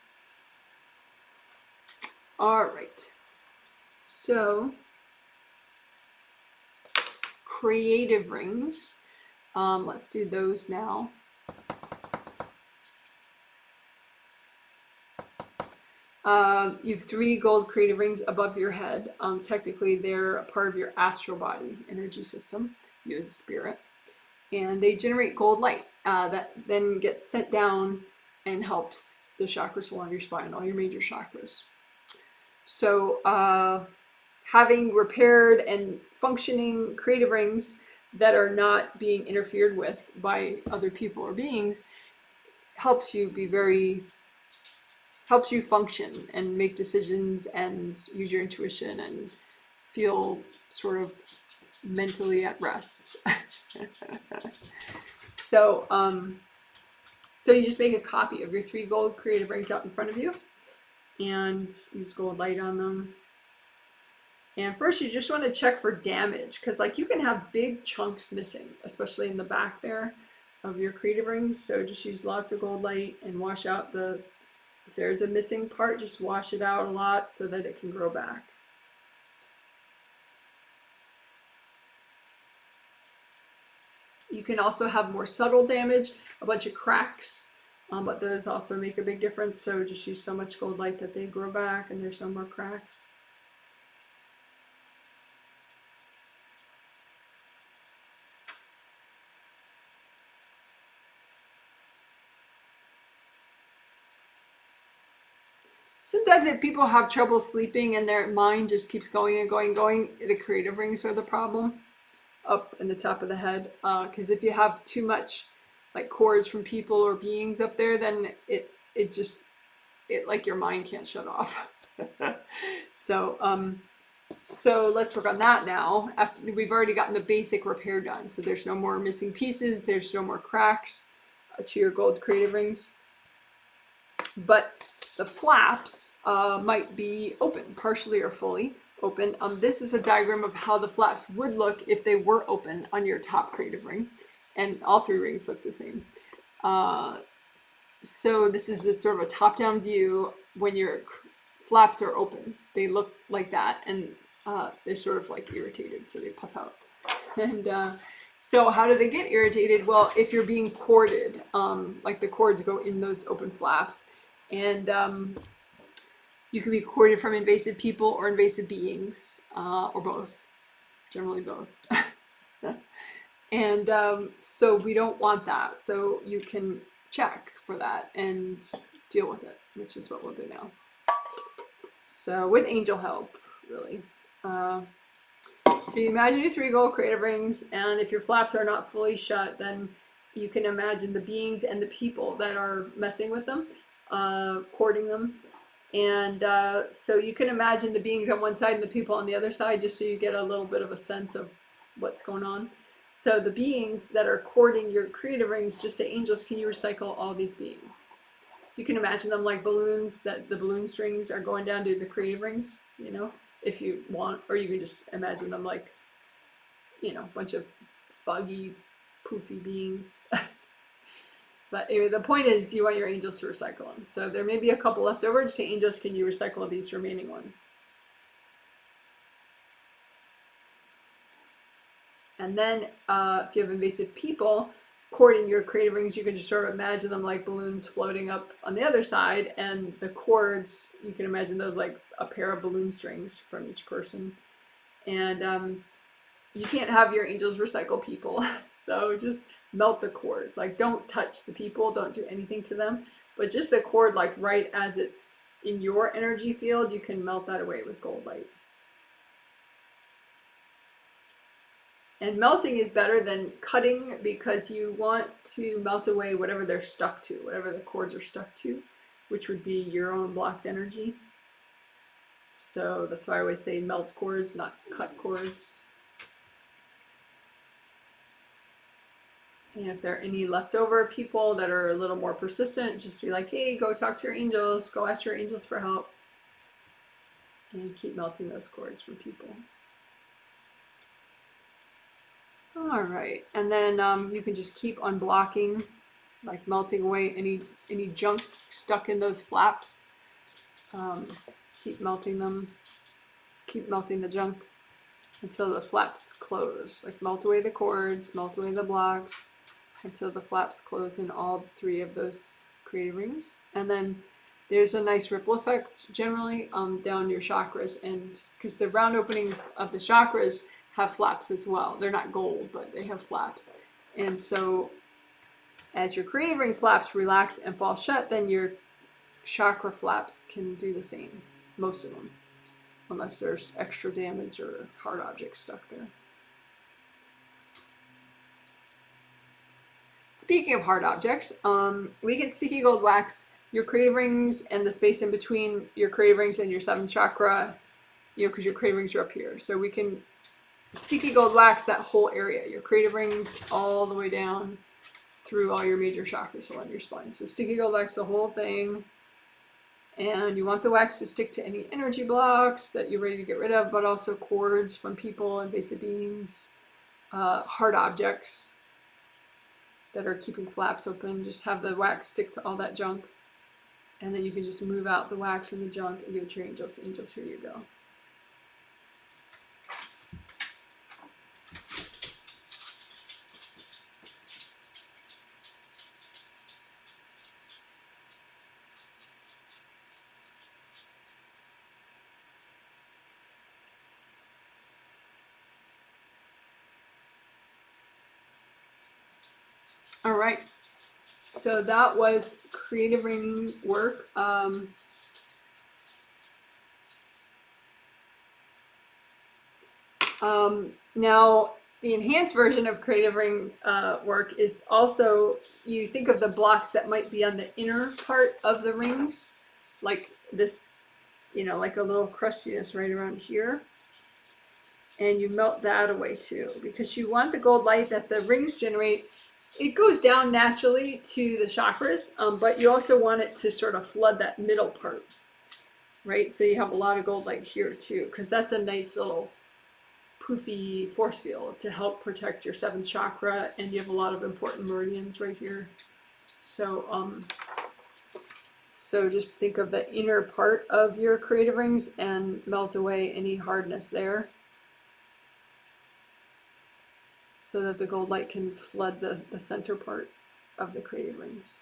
All right, so creative rings, let's do those now. You have 3 gold creative rings above your head. Technically, they're a part of your astral body energy system, you as a spirit, and they generate gold light that then gets sent down and helps the chakras along your spine, all your major chakras. So having repaired and functioning creative rings that are not being interfered with by other people or beings helps you function and make decisions and use your intuition and feel sort of mentally at rest. So So you just make a copy of your 3 gold creative rings out in front of you and use gold light on them. And first you just want to check for damage, because like you can have big chunks missing, especially in the back there of your creative rings. So just use lots of gold light and wash out if there's a missing part, just wash it out a lot so that it can grow back. You can also have more subtle damage, a bunch of cracks, but those also make a big difference. So just use so much gold light that they grow back and there's no more cracks. Sometimes if people have trouble sleeping and their mind just keeps going and going and going, the creative rings are the problem up in the top of the head. Because if you have too much like cords from people or beings up there, then it like your mind can't shut off. So let's work on that now. After we've already gotten the basic repair done, so there's no more missing pieces, there's no more cracks to your gold creative rings. But the flaps might be open, partially or fully open. This is a diagram of how the flaps would look if they were open on your top creative ring, and all 3 rings look the same. So this is this sort of a top-down view when your flaps are open. They look like that, and they're sort of like irritated, so they puff out. And so how do they get irritated? Well, if you're being corded, like the cords go in those open flaps, and you can be corded from invasive people or invasive beings, or both, generally both. And so we don't want that. So you can check for that and deal with it, which is what we'll do now. So with angel help, really. So you imagine your 3 gold creative rings, and if your flaps are not fully shut, then you can imagine the beings and the people that are messing with them, cording them. And so you can imagine the beings on one side and the people on the other side, just so you get a little bit of a sense of what's going on. So the beings that are cording your creative rings, just say, angels, can you recycle all these beings? You can imagine them like balloons, that the balloon strings are going down to the creative rings, you know, if you want, or you can just imagine them like, you know, a bunch of foggy, poofy beings. But anyway, the point is you want your angels to recycle them. So there may be a couple left over. Just say, angels, can you recycle these remaining ones? And then if you have invasive people cording your creative rings, you can just sort of imagine them like balloons floating up on the other side, and the cords, you can imagine those like a pair of balloon strings from each person. And you can't have your angels recycle people, so just melt the cords. Like, don't touch the people, don't do anything to them, but just the cord, like right as it's in your energy field, you can melt that away with gold light. And melting is better than cutting, because you want to melt away whatever they're stuck to, whatever the cords are stuck to, which would be your own blocked energy. So that's why I always say melt cords, not cut cords. And if there are any leftover people that are a little more persistent, just be like, hey, go talk to your angels, go ask your angels for help. And keep melting those cords from people. All right, and then you can just keep unblocking, like melting away any junk stuck in those flaps. Keep melting them, keep melting the junk until the flaps close. Like melt away the cords, melt away the blocks until the flaps close in all 3 of those creative rings. And then there's a nice ripple effect generally down your chakras, and because the round openings of the chakras have flaps as well. They're not gold, but they have flaps. And so as your creative ring flaps relax and fall shut, then your chakra flaps can do the same, most of them, unless there's extra damage or hard objects stuck there. Speaking of hard objects, we can sticky gold wax your creative rings and the space in between your creative rings and your 7th chakra, you know, because your creative rings are up here. So we can sticky gold wax that whole area, your creative rings all the way down through all your major chakras along your spine. So sticky gold wax the whole thing. And you want the wax to stick to any energy blocks that you're ready to get rid of, but also cords from people, invasive beings, hard objects that are keeping flaps open. Just have the wax stick to all that junk. And then you can just move out the wax and the junk and give it to your angels. Angels, here you go. All right. So that was creative ring work. Now, the enhanced version of creative ring work is also, you think of the blocks that might be on the inner part of the rings, like this, you know, like a little crustiness right around here. And you melt that away too, because you want the gold light that the rings generate. It goes down naturally to the chakras, but you also want it to sort of flood that middle part, right? So you have a lot of gold light here too, because that's a nice little poofy force field to help protect your seventh chakra, and you have a lot of important meridians right here. So so just think of the inner part of your creative rings and melt away any hardness there, so that the gold light can flood the center part of the creative rings.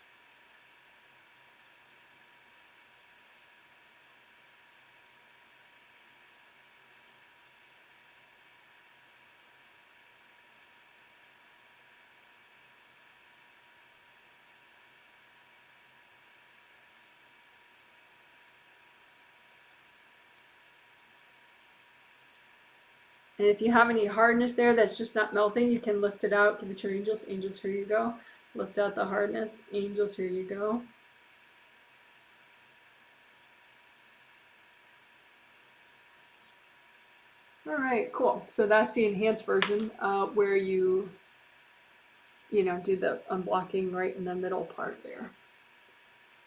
And if you have any hardness there that's just not melting, you can lift it out, give it to your angels. Angels, here you go. Lift out the hardness. Angels, here you go. All right, cool. So that's the enhanced version where you know, do the unblocking right in the middle part there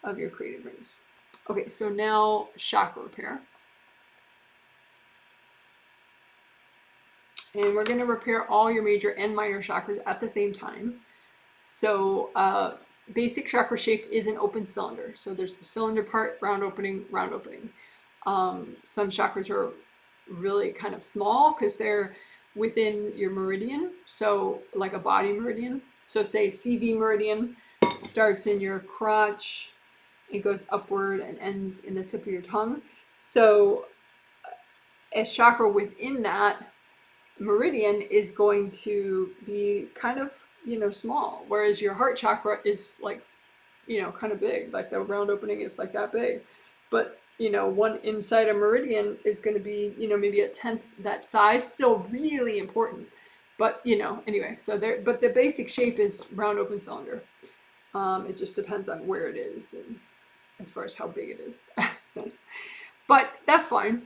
of your creative rings. Okay, so now chakra repair. And we're going to repair all your major and minor chakras at the same time. So basic chakra shape is an open cylinder. So there's the cylinder part, round opening, round opening. Some chakras are really kind of small because they're within your meridian. So like a body meridian. So say CV meridian starts in your crotch, it goes upward and ends in the tip of your tongue. So a chakra within that meridian is going to be kind of, you know, small, whereas your heart chakra is like, you know, kind of big, like the round opening is like that big. But, you know, one inside a meridian is going to be, you know, maybe a tenth that size. Still really important, but, you know, anyway, so there, but the basic shape is round open cylinder. It just depends on where it is and as far as how big it is. But that's fine.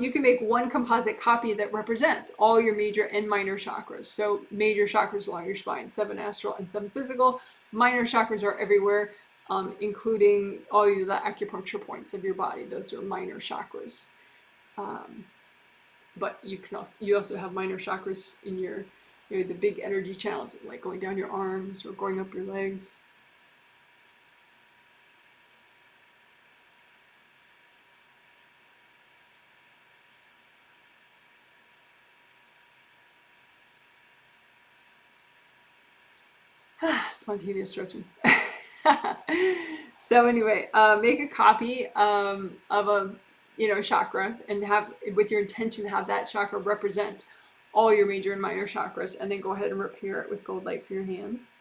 You can make one composite copy that represents all your major and minor chakras. So major chakras along your spine, 7 astral and 7 physical. Minor chakras are everywhere, including all the acupuncture points of your body. Those are minor chakras. But you also have minor chakras in your, you know, the big energy channels, like going down your arms or going up your legs. Spontaneous stretching. So anyway, make a copy of a, you know, chakra, and have, with your intention, have that chakra represent all your major and minor chakras, and then go ahead and repair it with gold light for your hands.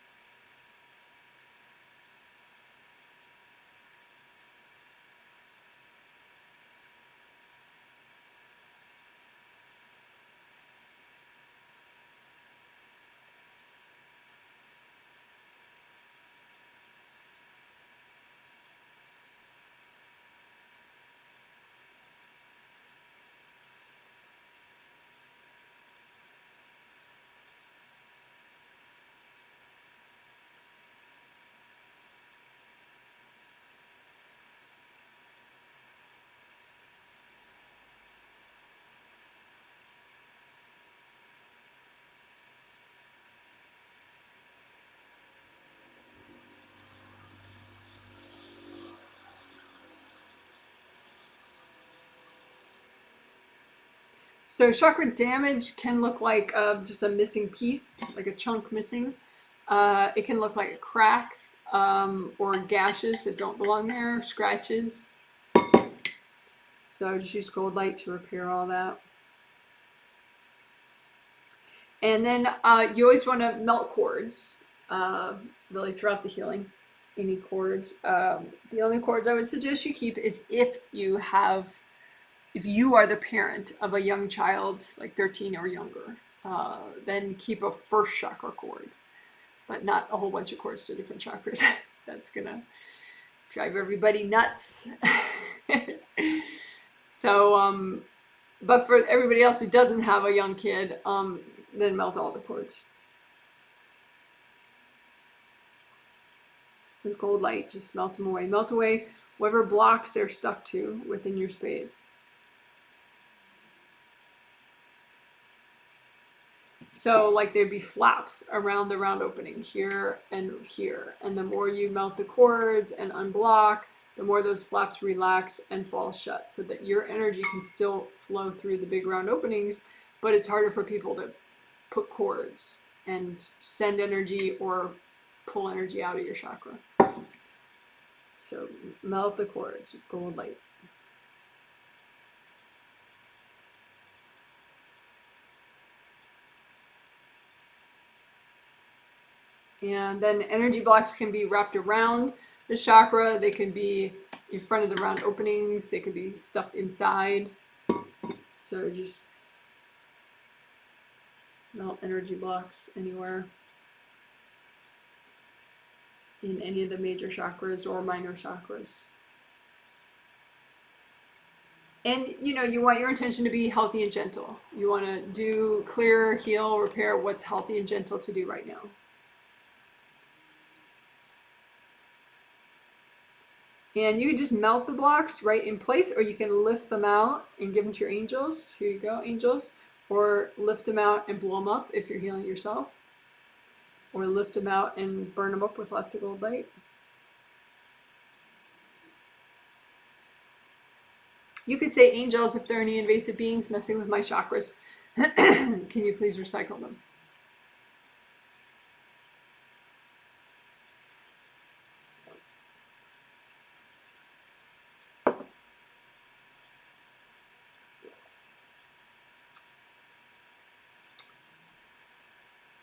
So chakra damage can look like just a missing piece, like a chunk missing. It can look like a crack or gashes that don't belong there, scratches. So just use gold light to repair all that. And then you always want to melt cords, really throughout the healing. Any cords. The only cords I would suggest you keep is if you are the parent of a young child, like 13 or younger, then keep a first chakra cord, but not a whole bunch of cords to different chakras. That's gonna drive everybody nuts. So, but for everybody else who doesn't have a young kid, then melt all the cords. With gold light, just melt them away. Melt away whatever blocks they're stuck to within your space. So like there'd be flaps around the round opening here and here. And the more you melt the cords and unblock, the more those flaps relax and fall shut so that your energy can still flow through the big round openings, but it's harder for people to put cords and send energy or pull energy out of your chakra. So melt the cords with gold light. And then energy blocks can be wrapped around the chakra. They can be in front of the round openings. They can be stuffed inside. So just melt energy blocks anywhere in any of the major chakras or minor chakras. And you want your intention to be healthy and gentle. You want to do clear, heal, repair what's healthy and gentle to do right now. And you can just melt the blocks right in place, or you can lift them out and give them to your angels. Here you go, angels. Or lift them out and blow them up if you're healing yourself. Or lift them out and burn them up with lots of gold light. You could say, angels, if there are any invasive beings messing with my chakras, can you please recycle them?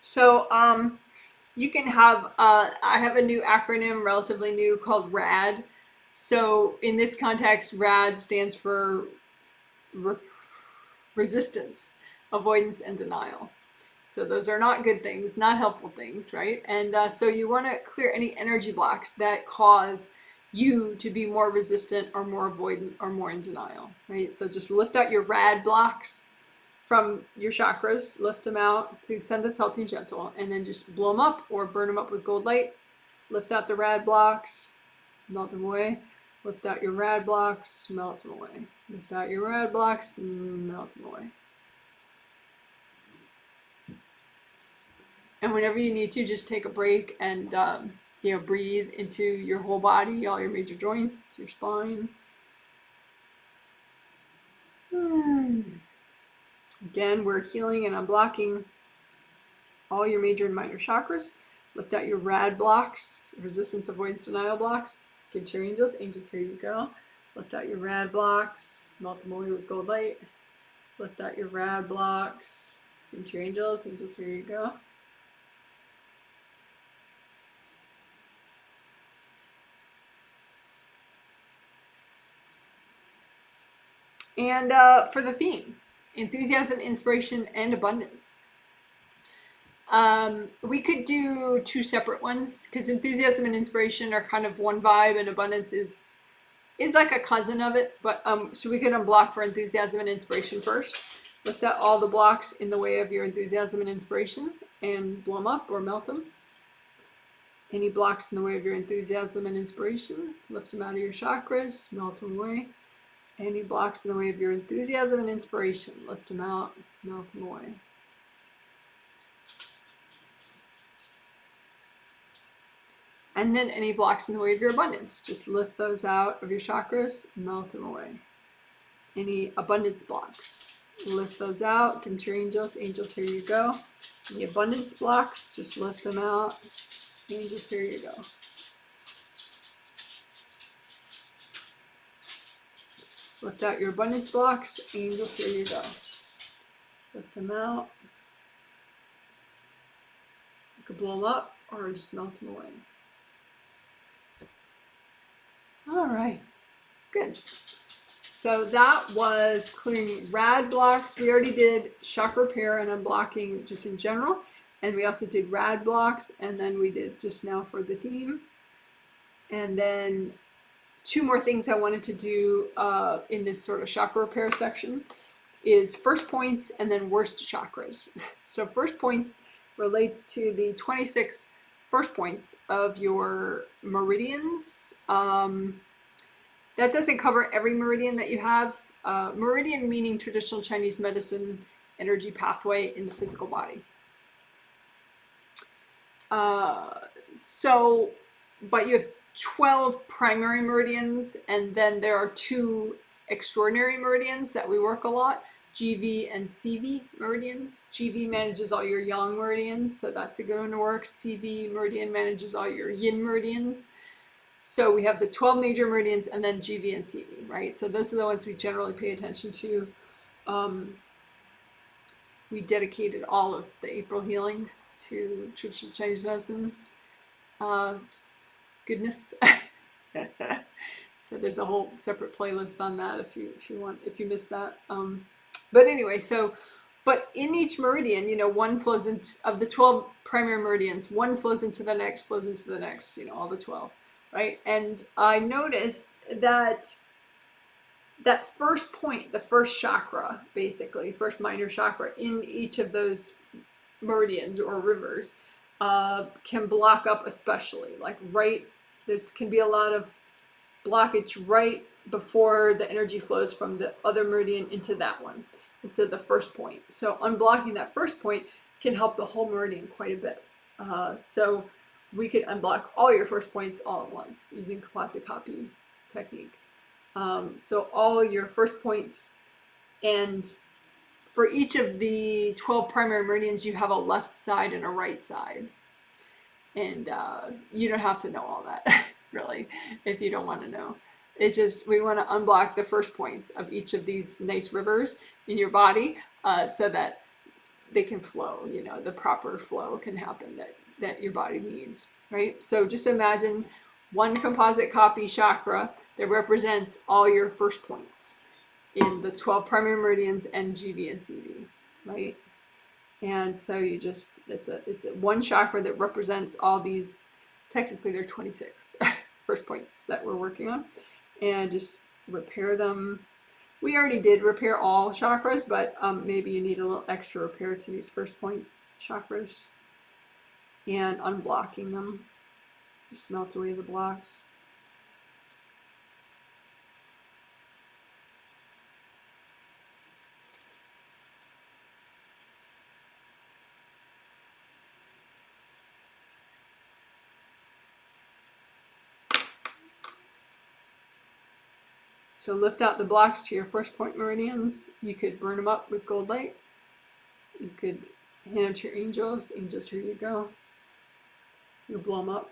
So you can have, I have a new acronym, relatively new, called RAD. So in this context, RAD stands for resistance, avoidance, and denial. So those are not good things, not helpful things, right? And so you want to clear any energy blocks that cause you to be more resistant or more avoidant or more in denial, right? So just lift out your RAD blocks from your chakras, lift them out to send this healthy and gentle, and then just blow them up or burn them up with gold light. Lift out the RAD blocks, melt them away. Lift out your RAD blocks, melt them away. Lift out your RAD blocks, melt them away. And whenever you need to, just take a break and breathe into your whole body, all your major joints, your spine. Again, we're healing and unblocking all your major and minor chakras. Lift out your RAD blocks, resistance, avoidance, denial blocks. Give to your angels. Angels, here you go. Lift out your RAD blocks, melt them away with gold light. Lift out your RAD blocks. Give to your angels. Angels, here you go. And for the theme, enthusiasm, inspiration, and abundance. We could do two separate ones because enthusiasm and inspiration are kind of one vibe, and abundance is like a cousin of it. But so we could unblock for enthusiasm and inspiration first. Lift out all the blocks in the way of your enthusiasm and inspiration and blow them up or melt them. Any blocks in the way of your enthusiasm and inspiration, lift them out of your chakras, melt them away. Any blocks in the way of your enthusiasm and inspiration, lift them out, melt them away. And then any blocks in the way of your abundance, just lift those out of your chakras, melt them away. Any abundance blocks, lift those out. Give them to your angels. Angels, here you go. And the abundance blocks, just lift them out. Angels, here you go. Lift out your abundance blocks. Angels, here you go. Lift them out. You could blow them up or just melt them away. All right, good. So that was clearing rad blocks. We already did chakra repair and unblocking just in general. And we also did rad blocks, and then we did just now for the theme. And then 2 more things I wanted to do in this sort of chakra repair section is first points and then worst chakras. So first points relates to the 26 first points of your meridians. That doesn't cover every meridian that you have. Meridian meaning traditional Chinese medicine energy pathway in the physical body. But you have 12 primary meridians, and then there are 2 extraordinary meridians that we work a lot, GV and CV meridians. GV manages all your yang meridians, so that's a good one to work. CV meridian manages all your yin meridians. So we have the 12 major meridians and then GV and CV, right? So those are the ones we generally pay attention to. We dedicated all of the April healings to traditional Chinese medicine. Goodness. So there's a whole separate playlist on that if you missed that. But anyway, but in each meridian, one flows into, of the 12 primary meridians, one flows into the next, all the 12, right? And I noticed that first point, the first chakra, basically, first minor chakra in each of those meridians or rivers can block up, especially like there can be a lot of blockage right before the energy flows from the other meridian into that one. And so the first point. So unblocking that first point can help the whole meridian quite a bit. So we could unblock all your first points all at once using composite copy technique. So all your first points, and for each of the 12 primary meridians, you have a left side and a right side. And you don't have to know all that, really, if you don't want to know. It's just, we want to unblock the first points of each of these nice rivers in your body so that they can flow, the proper flow can happen that your body needs, right? So just imagine one composite copy chakra that represents all your first points in the 12 primary meridians and GV and CV, right? And so it's one chakra that represents all these, technically there are 26 first points that we're working on, and just repair them. We already did repair all chakras, but maybe you need a little extra repair to these first point chakras, and unblocking them. Just melt away the blocks. So lift out the blocks to your first point meridians. You could burn them up with gold light. You could hand them to your angels. Angels, here you go. You'll blow them up.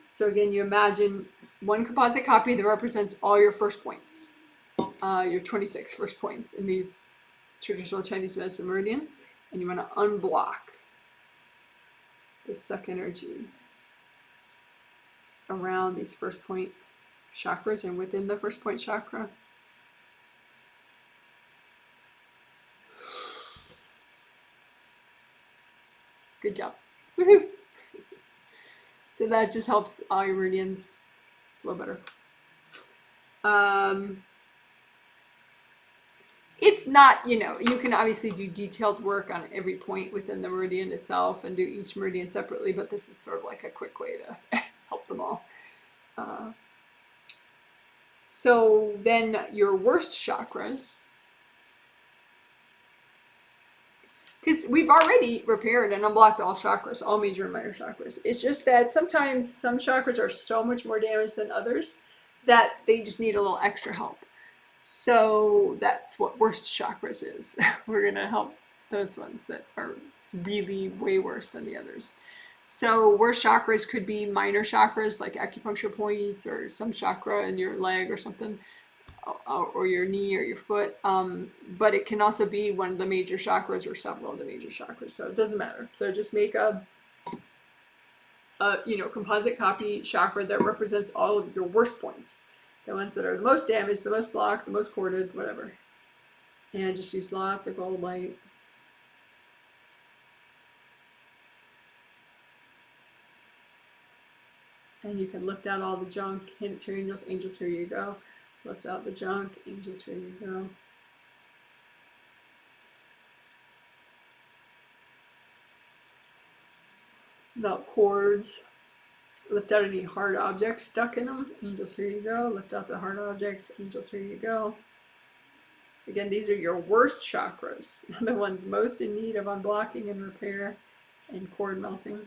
So again, you imagine one composite copy that represents all your first points, your 26 first points in these traditional Chinese medicine meridians, and you want to unblock the suck energy around these first point chakras and within the first point chakra. Good job. Woohoo! So that just helps all your meridians flow better. It's not, you can obviously do detailed work on every point within the meridian itself and do each meridian separately, but this is sort of like a quick way to help them all. So then your worst chakras, because we've already repaired and unblocked all chakras, all major and minor chakras. It's just that sometimes some chakras are so much more damaged than others that they just need a little extra help. So that's what worst chakras is. We're going to help those ones that are really way worse than the others. So worst chakras could be minor chakras like acupuncture points or some chakra in your leg or something, or your knee or your foot. But it can also be one of the major chakras or several of the major chakras. So it doesn't matter. So just make a composite copy chakra that represents all of your worst points, the ones that are the most damaged, the most blocked, the most corded, whatever. And just use lots of gold light. And you can lift out all the junk. Hint to your angels, angels, here you go. Lift out the junk, angels, here you go. Without cords. Lift out any hard objects stuck in them. Angels, here you go. Lift out the hard objects. Angels, here you go. Again, these are your worst chakras, the ones most in need of unblocking and repair and cord melting.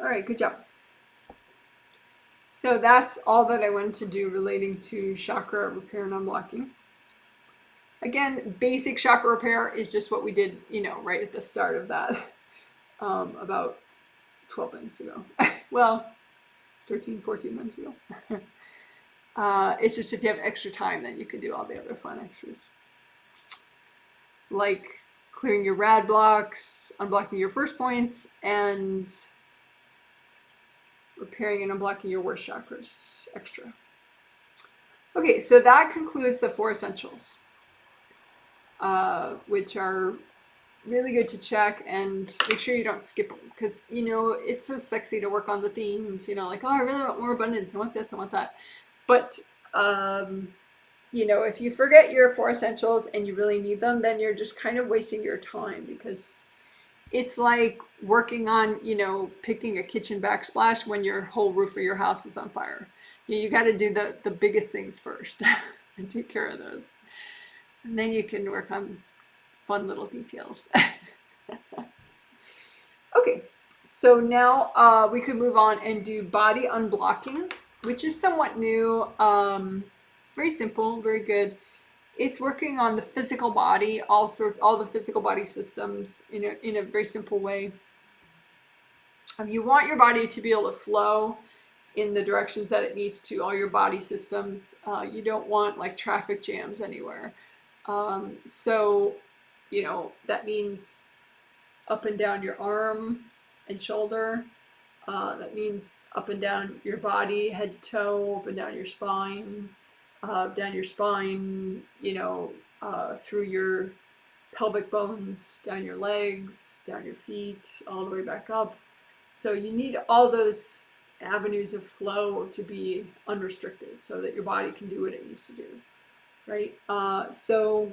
All right, good job. So that's all that I wanted to do relating to chakra repair and unblocking. Again, basic chakra repair is just what we did, right at the start of that, about 12 minutes ago. Well, 13, 14 months ago. It's just if you have extra time, then you can do all the other fun extras. Like clearing your rad blocks, unblocking your first points, and repairing and unblocking your worst chakras extra. Okay, so that concludes the 4 essentials, which are really good to check, and make sure you don't skip them, because it's so sexy to work on the themes, like, oh, I really want more abundance, I want this, I want that. But if you forget your 4 essentials and you really need them, then you're just kind of wasting your time, because it's like working on, picking a kitchen backsplash when your whole roof of your house is on fire. You got to do the biggest things first and take care of those. And then you can work on fun little details. Okay, so now we could move on and do body unblocking, which is somewhat new. Very simple, very good. It's working on the physical body, all the physical body systems in a very simple way. You want your body to be able to flow in the directions that it needs to, all your body systems. You don't want like traffic jams anywhere. So that means up and down your arm and shoulder. That means up and down your body, head to toe, up and down your spine. Down your spine, through your pelvic bones, down your legs, down your feet, all the way back up. So you need all those avenues of flow to be unrestricted so that your body can do what it needs to do, right? So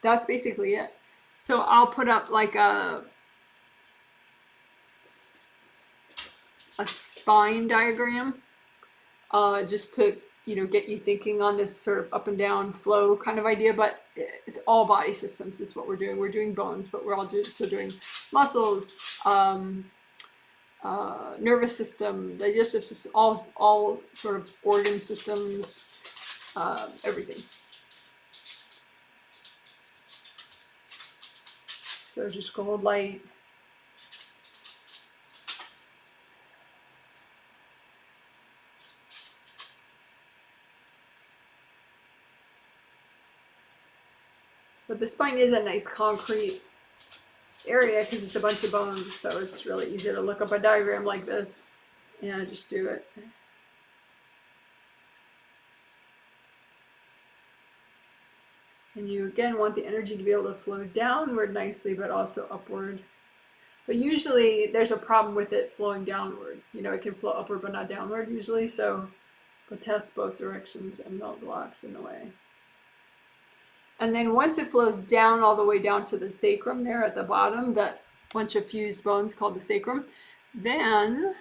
that's basically it. So I'll put up like a spine diagram, just to get you thinking on this sort of up and down flow kind of idea, but it's all body systems is what we're doing. We're doing bones, but we're also doing muscles, nervous system, digestive system, all sort of organ systems, everything. So just gold light. But the spine is a nice concrete area because it's a bunch of bones, so it's really easy to look up a diagram like this and just do it. And you again want the energy to be able to flow downward nicely, but also upward. But usually there's a problem with it flowing downward. It can flow upward but not downward usually, but test both directions and melt blocks in the way. And then once it flows down all the way down to the sacrum there at the bottom, that bunch of fused bones called the sacrum, then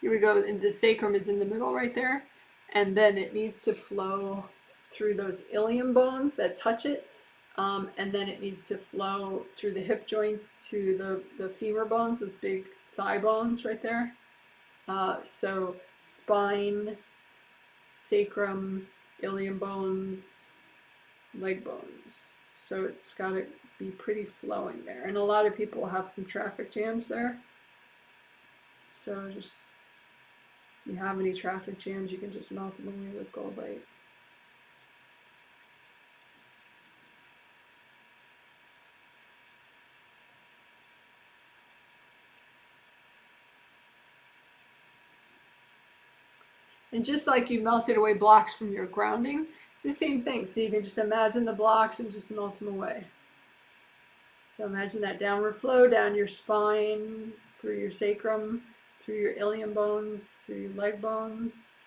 here we go, and the sacrum is in the middle right there, and then it needs to flow through those ilium bones that touch it, And then it needs to flow through the hip joints to the femur bones, those big thigh bones right there. So spine, sacrum, ilium bones, leg bones. So it's got to be pretty flowing there. And a lot of people have some traffic jams there. So just, if you have any traffic jams, you can just melt them away with gold light. And just like you melted away blocks from your grounding, it's the same thing. So you can just imagine the blocks and just melt them away. So imagine that downward flow down your spine, through your sacrum, through your ilium bones, through your leg bones.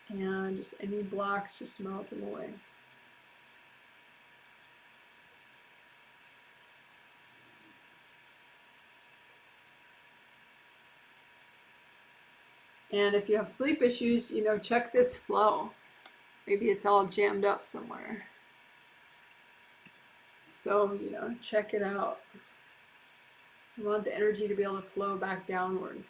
And just any blocks, just melt them away. And if you have sleep issues, check this flow. Maybe it's all jammed up somewhere. So, check it out. You want the energy to be able to flow back downward.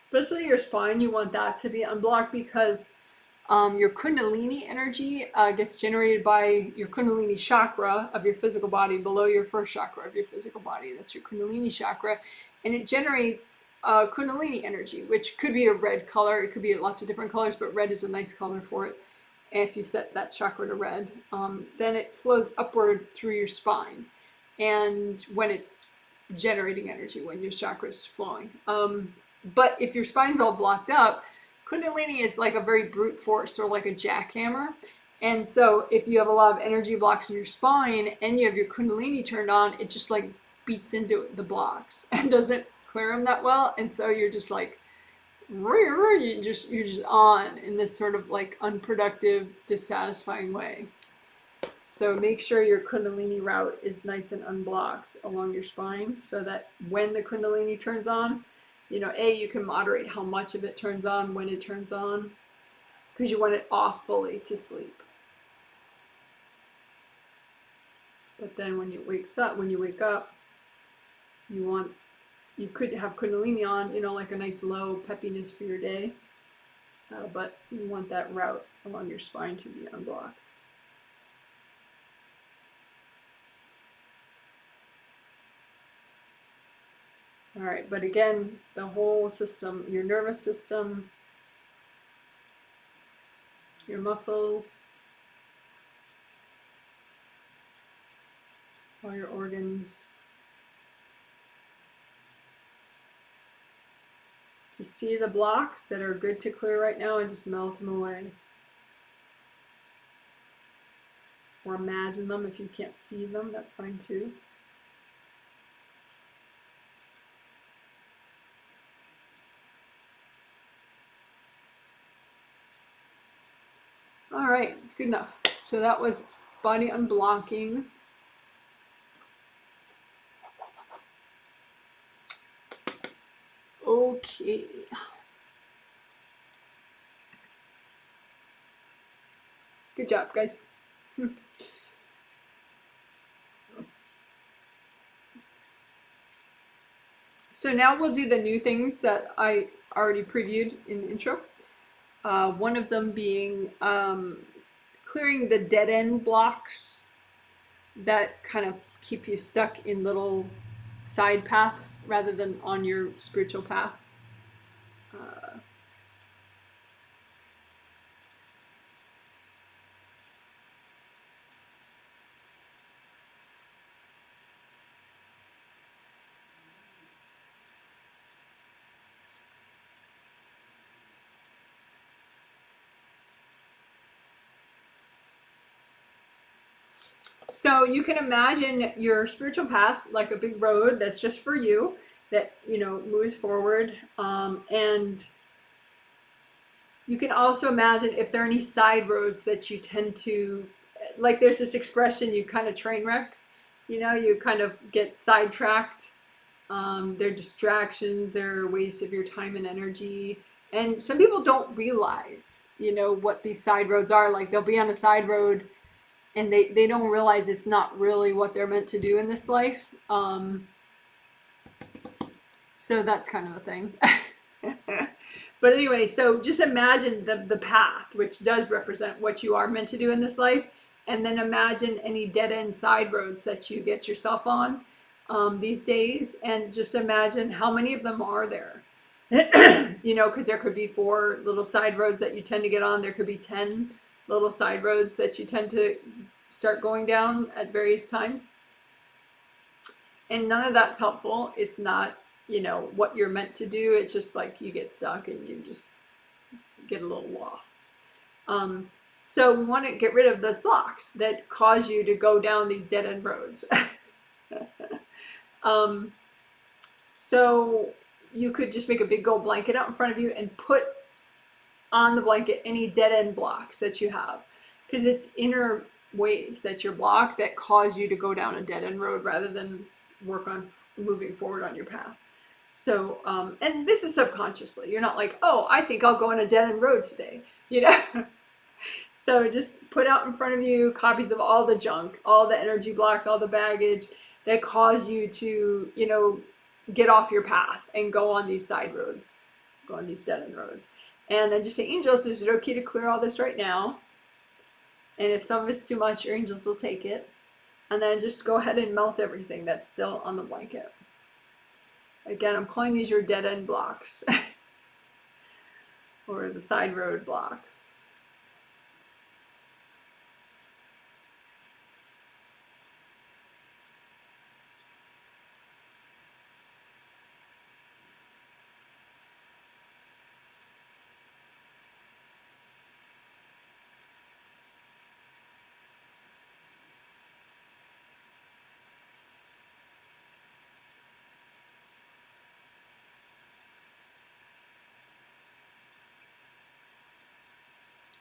Especially your spine, you want that to be unblocked because your kundalini energy gets generated by your kundalini chakra of your physical body below your first chakra of your physical body. That's your kundalini chakra. And it generates kundalini energy, which could be a red color. It could be lots of different colors, but red is a nice color for it. And if you set that chakra to red, then it flows upward through your spine. And when it's generating energy, when your chakra is flowing. But if your spine's all blocked up, Kundalini is like a very brute force, or like a jackhammer. And so if you have a lot of energy blocks in your spine and you have your Kundalini turned on, it just like beats into the blocks and doesn't clear them that well. And so you're just like, you're just on in this sort of like unproductive, dissatisfying way. So make sure your Kundalini route is nice and unblocked along your spine so that when the Kundalini turns on, you can moderate how much of it turns on when it turns on, because you want it off fully to sleep. But then when you wake up, you could have Kundalini on, like a nice low peppiness for your day, but you want that route along your spine to be unblocked. All right, but again, the whole system, your nervous system, your muscles, all your organs. Just see the blocks that are good to clear right now and just melt them away. Or imagine them. If you can't see them, that's fine too. All right, good enough. So that was body unblocking. Okay. Good job, guys. So now we'll do the new things that I already previewed in the intro. One of them being clearing the dead end blocks that kind of keep you stuck in little side paths rather than on your spiritual path. So you can imagine your spiritual path like a big road that's just for you, that moves forward, and you can also imagine if there are any side roads that you tend to like there's this expression, you kind of train wreck, you kind of get sidetracked. They're distractions, they're waste of your time and energy. And some people don't realize, what these side roads are. Like they'll be on a side road and they don't realize it's not really what they're meant to do in this life. So that's kind of a thing. But anyway, so just imagine the path, which does represent what you are meant to do in this life. And then imagine any dead end side roads that you get yourself on these days. And just imagine how many of them are there. Because there could be 4 little side roads that you tend to get on. There could be 10 little side roads that you tend to start going down at various times. And none of that's helpful. It's not what you're meant to do. It's just like you get stuck and you just get a little lost. So we want to get rid of those blocks that cause you to go down these dead end roads. So you could just make a big gold blanket out in front of you and put on the blanket any dead end blocks that you have, because it's inner ways that you're blocked that cause you to go down a dead end road rather than work on moving forward on your path. So, and this is subconsciously. You're not like, oh, I think I'll go on a dead end road today, So just put out in front of you copies of all the junk, all the energy blocks, all the baggage that cause you to, get off your path and go on these side roads, go on these dead end roads. And then just say, angels, is it okay to clear all this right now? And if some of it's too much, your angels will take it. And then just go ahead and melt everything that's still on the blanket. Again, I'm calling these your dead end blocks or the side road blocks.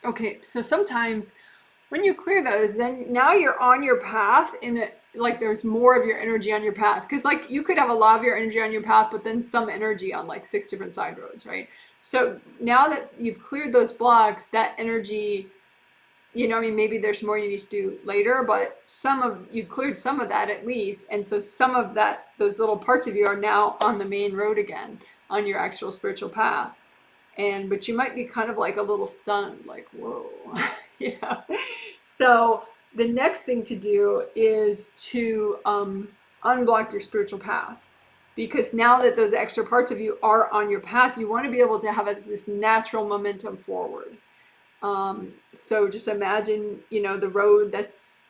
Okay, so sometimes when you clear those, then now you're on your path like there's more of your energy on your path. Because like you could have a lot of your energy on your path, but then some energy on like 6 different side roads, right? So now that you've cleared those blocks, that energy, maybe there's more you need to do later, but you've cleared some of that at least. And so some of those little parts of you are now on the main road again, on your actual spiritual path. But you might be kind of like a little stunned, like, whoa, So the next thing to do is to unblock your spiritual path. Because now that those extra parts of you are on your path, you want to be able to have this natural momentum forward. So just imagine, the road that's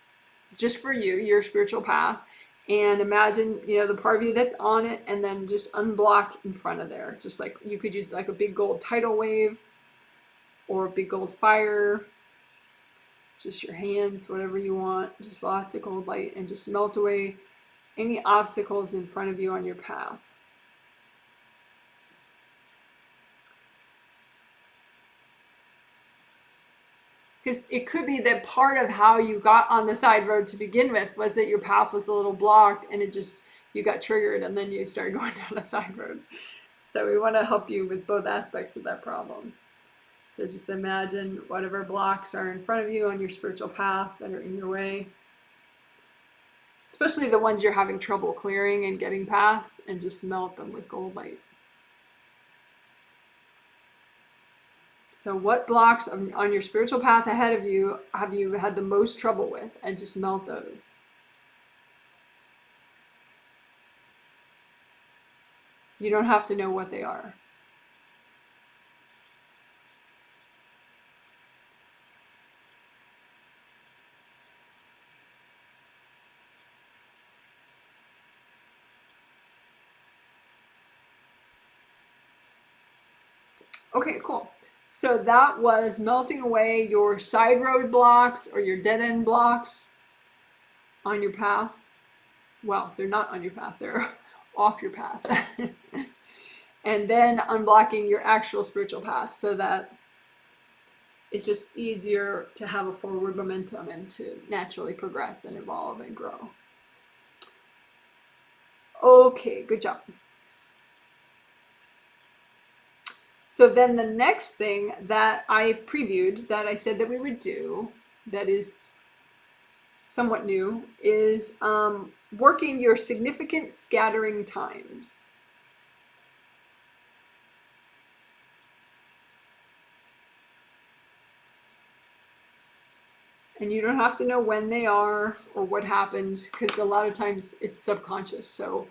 just for you, your spiritual path. And imagine, the part of you that's on it, and then just unblock in front of there. Just like you could use like a big gold tidal wave or a big gold fire. Just your hands, whatever you want. Just lots of gold light, and just melt away any obstacles in front of you on your path. Because it could be that part of how you got on the side road to begin with was that your path was a little blocked, and you got triggered, and then you started going down a side road. So we want to help you with both aspects of that problem. So just imagine whatever blocks are in front of you on your spiritual path that are in your way, especially the ones you're having trouble clearing and getting past, and just melt them with gold light. So what blocks on your spiritual path ahead of you have you had the most trouble with? And just melt those. You don't have to know what they are. Okay, cool. So that was melting away your side road blocks or your dead end blocks on your path. Well, they're not on your path, they're off your path. And then unblocking your actual spiritual path so that It's just easier to have a forward momentum and to naturally progress and evolve and grow. Okay, good job. So then the next thing that I previewed, that I said that we would do, that is somewhat new, is working your significant scattering times. And you don't have to know when they are or what happened, because a lot of times it's subconscious. So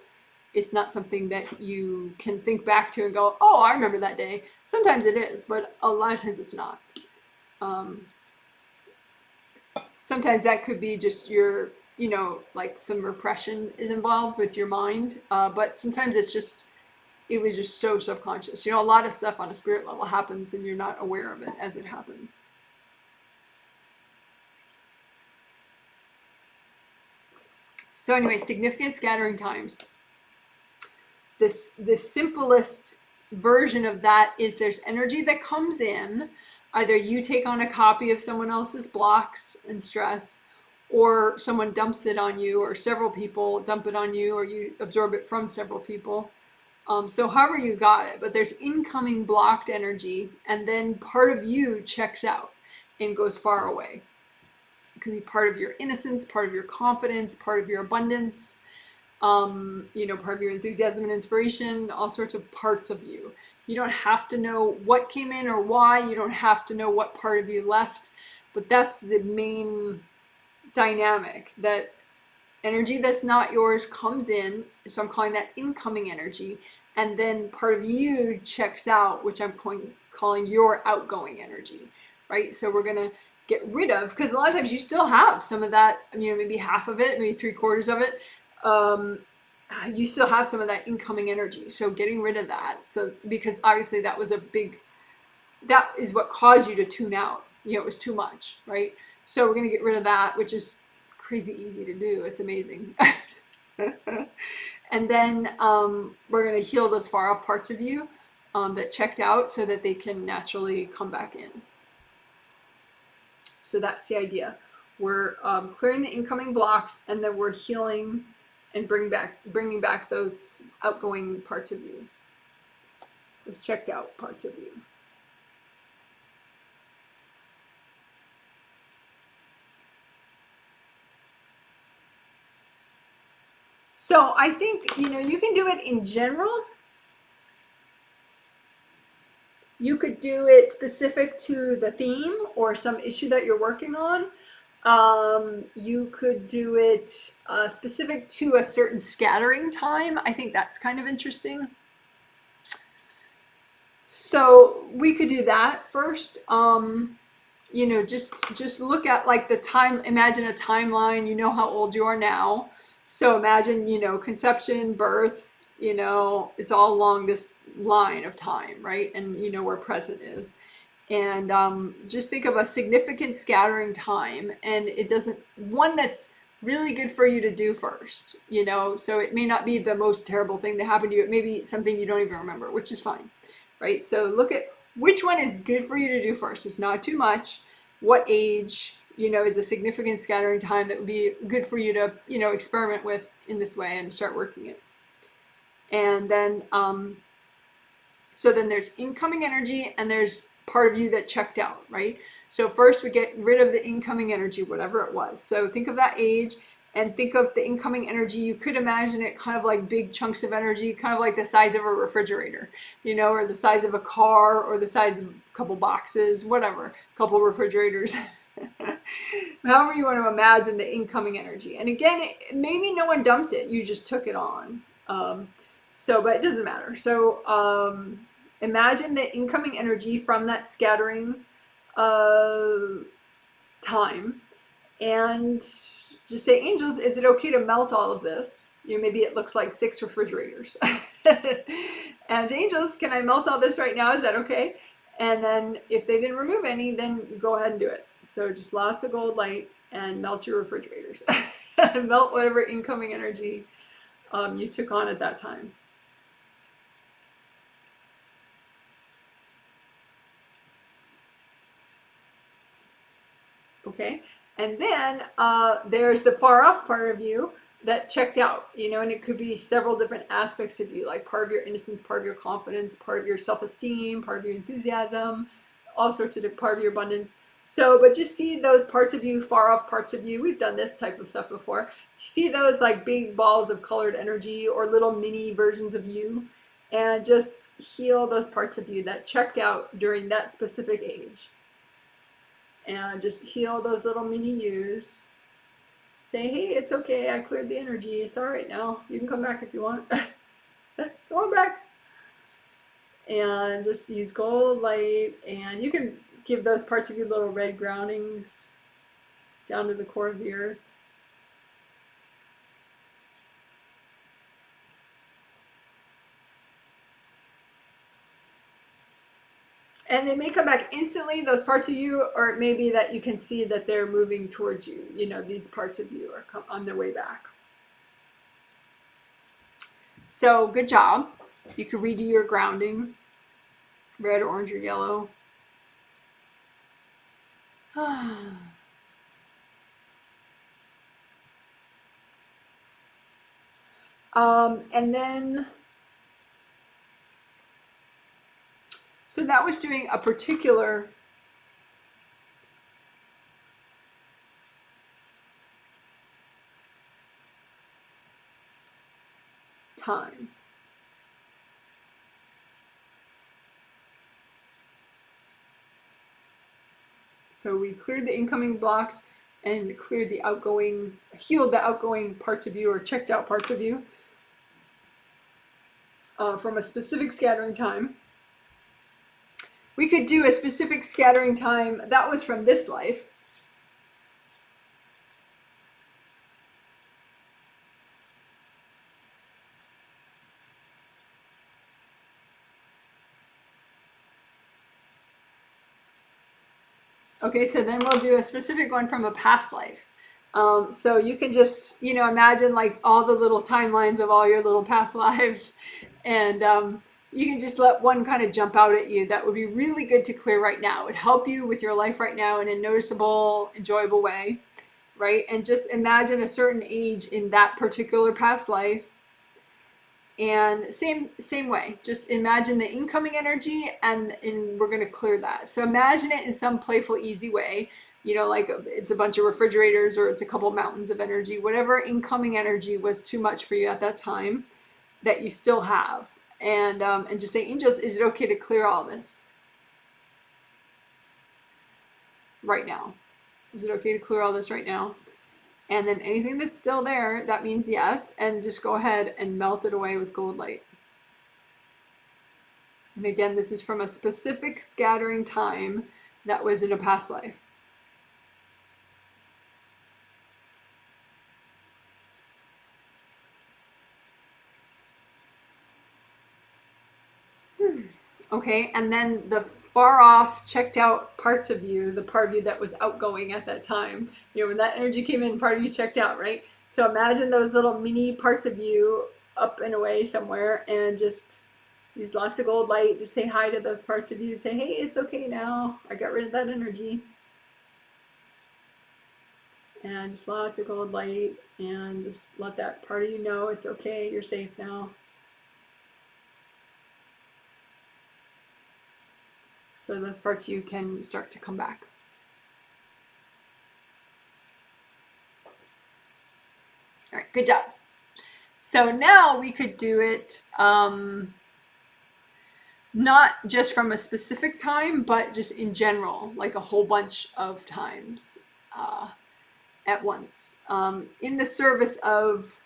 it's not something that you can think back to and go, oh, I remember that day. Sometimes it is, but a lot of times it's not. Sometimes that could be just your, like some repression is involved with your mind. But sometimes it was just so subconscious. A lot of stuff on a spirit level happens and you're not aware of it as it happens. So anyway, significant scattering times. The simplest version of that is there's energy that comes in. Either you take on a copy of someone else's blocks and stress, or someone dumps it on you, or several people dump it on you, or you absorb it from several people. So however you got it, but there's incoming blocked energy, and then part of you checks out and goes far away. It could be part of your innocence, part of your confidence, part of your abundance, part of your enthusiasm and inspiration, all sorts of parts of you. You don't have to know what came in or why. You don't have to know what part of you left, but that's the main dynamic, that energy that's not yours comes in. So I'm calling that incoming energy. And then part of you checks out, which I'm calling your outgoing energy, right? So we're going to get rid of, because a lot of times you still have some of that, maybe half of it, maybe 3/4 of it. You still have some of that incoming energy. So getting rid of that. So, because obviously that is what caused you to tune out. It was too much, right? So we're going to get rid of that, which is crazy easy to do. It's amazing. And then we're going to heal those far off parts of you that checked out, so that they can naturally come back in. So that's the idea. We're clearing the incoming blocks, and then we're healing and bringing back those outgoing parts of you, those checked out parts of you. So I think, you can do it in general. You could do it specific to the theme or some issue that you're working on. You could do it specific to a certain scattering time. I think that's kind of interesting. So we could do that first. Just look at like the time. Imagine a timeline. You know how old you are now. So imagine, conception, birth, it's all along this line of time, right? And where present is. And just think of a significant scattering time, and one that's really good for you to do first, so it may not be the most terrible thing that happened to you. It may be something you don't even remember, which is fine, right? So look at which one is good for you to do first. It's not too much. What age, is a significant scattering time that would be good for you to, experiment with in this way and start working it. And then, so then there's incoming energy, and there's part of you that checked out, right? So first we get rid of the incoming energy, whatever it was. So think of that age and think of the incoming energy. You could imagine it kind of like big chunks of energy, kind of like the size of a refrigerator, or the size of a car, or the size of a couple boxes, whatever, a couple refrigerators. However you want to imagine the incoming energy. And again, maybe no one dumped it, you just took it on. But it doesn't matter. So imagine the incoming energy from that scattering time, and just say, angels, is it okay to melt all of this? Maybe it looks like 6 refrigerators. And angels, can I melt all this right now? Is that okay? And then if they didn't remove any, then you go ahead and do it. So just lots of gold light and melt your refrigerators. Melt whatever incoming energy you took on at that time. Okay, and then there's the far off part of you that checked out, you know, and it could be several different aspects of you, like part of your innocence, part of your confidence, part of your self-esteem, part of your enthusiasm, all sorts of part of your abundance. So, but just see those parts of you, far off parts of you. We've done this type of stuff before. See those like big balls of colored energy or little mini versions of you, and just heal those parts of you that checked out during that specific age. And just heal those little mini yous. Say, hey, it's okay. I cleared the energy. It's all right now. You can come back if you want. Go on back. And just use gold light. And you can give those parts of you little red groundings down to the core of the earth. And they may come back instantly, those parts of you, or it may be that you can see that they're moving towards you. You know, these parts of you are on their way back. So good job. You can redo your grounding, red, orange, or yellow. And then, so that was doing a particular time. So we cleared the incoming blocks and cleared the outgoing, healed the outgoing parts of you or checked out parts of you from a specific scattering time. We could do a specific scattering time that was from this life. Okay, so then we'll do a specific one from a past life. So you can just, you know, imagine like all the little timelines of all your little past lives, and you can just let one kind of jump out at you. That would be really good to clear right now. It would help you with your life right now in a noticeable, enjoyable way, right? And just imagine a certain age in that particular past life. And same way, just imagine the incoming energy and we're going to clear that. So imagine it in some playful, easy way, you know, like it's a bunch of refrigerators or it's a couple mountains of energy, whatever incoming energy was too much for you at that time that you still have. And just say, angels, is it okay to clear all this right now? Is it okay to clear all this right now? And then anything that's still there, that means yes. And just go ahead and melt it away with gold light. And again, this is from a specific scattering time that was in a past life. Okay, and then the far off, checked out parts of you, the part of you that was outgoing at that time, you know, when that energy came in, part of you checked out, right? So imagine those little mini parts of you up and away somewhere, and just use lots of gold light. Just say hi to those parts of you. Say, hey, it's okay now. I got rid of that energy. And just lots of gold light, and just let that part of you know it's okay, you're safe now. So those parts of you can start to come back. All right, good job. So now we could do it not just from a specific time, but just in general, like a whole bunch of times at once, in the service of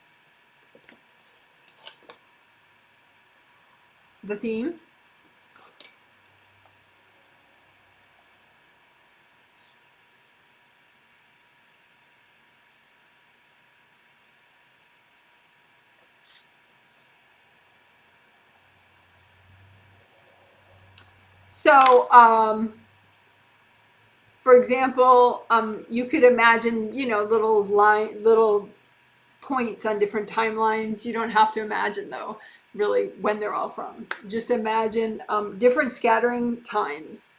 the theme. So, for example, you could imagine, you know, little points on different timelines. You don't have to imagine, though, really, when they're all from. Just imagine different scattering times.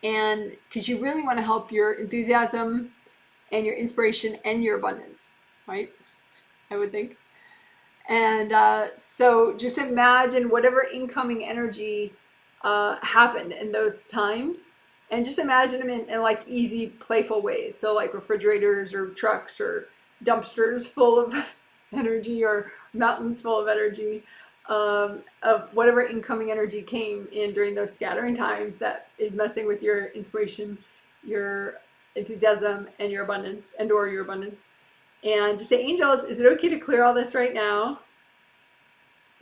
And because you really want to help your enthusiasm and your inspiration and your abundance, right? I would think. And so just imagine whatever incoming energy happened in those times. And just imagine them in like easy, playful ways. So like refrigerators or trucks or dumpsters full of energy or mountains full of energy, of whatever incoming energy came in during those scattering times that is messing with your inspiration, your enthusiasm, and your abundance, and or your abundance. And just say, angels, is it okay to clear all this right now?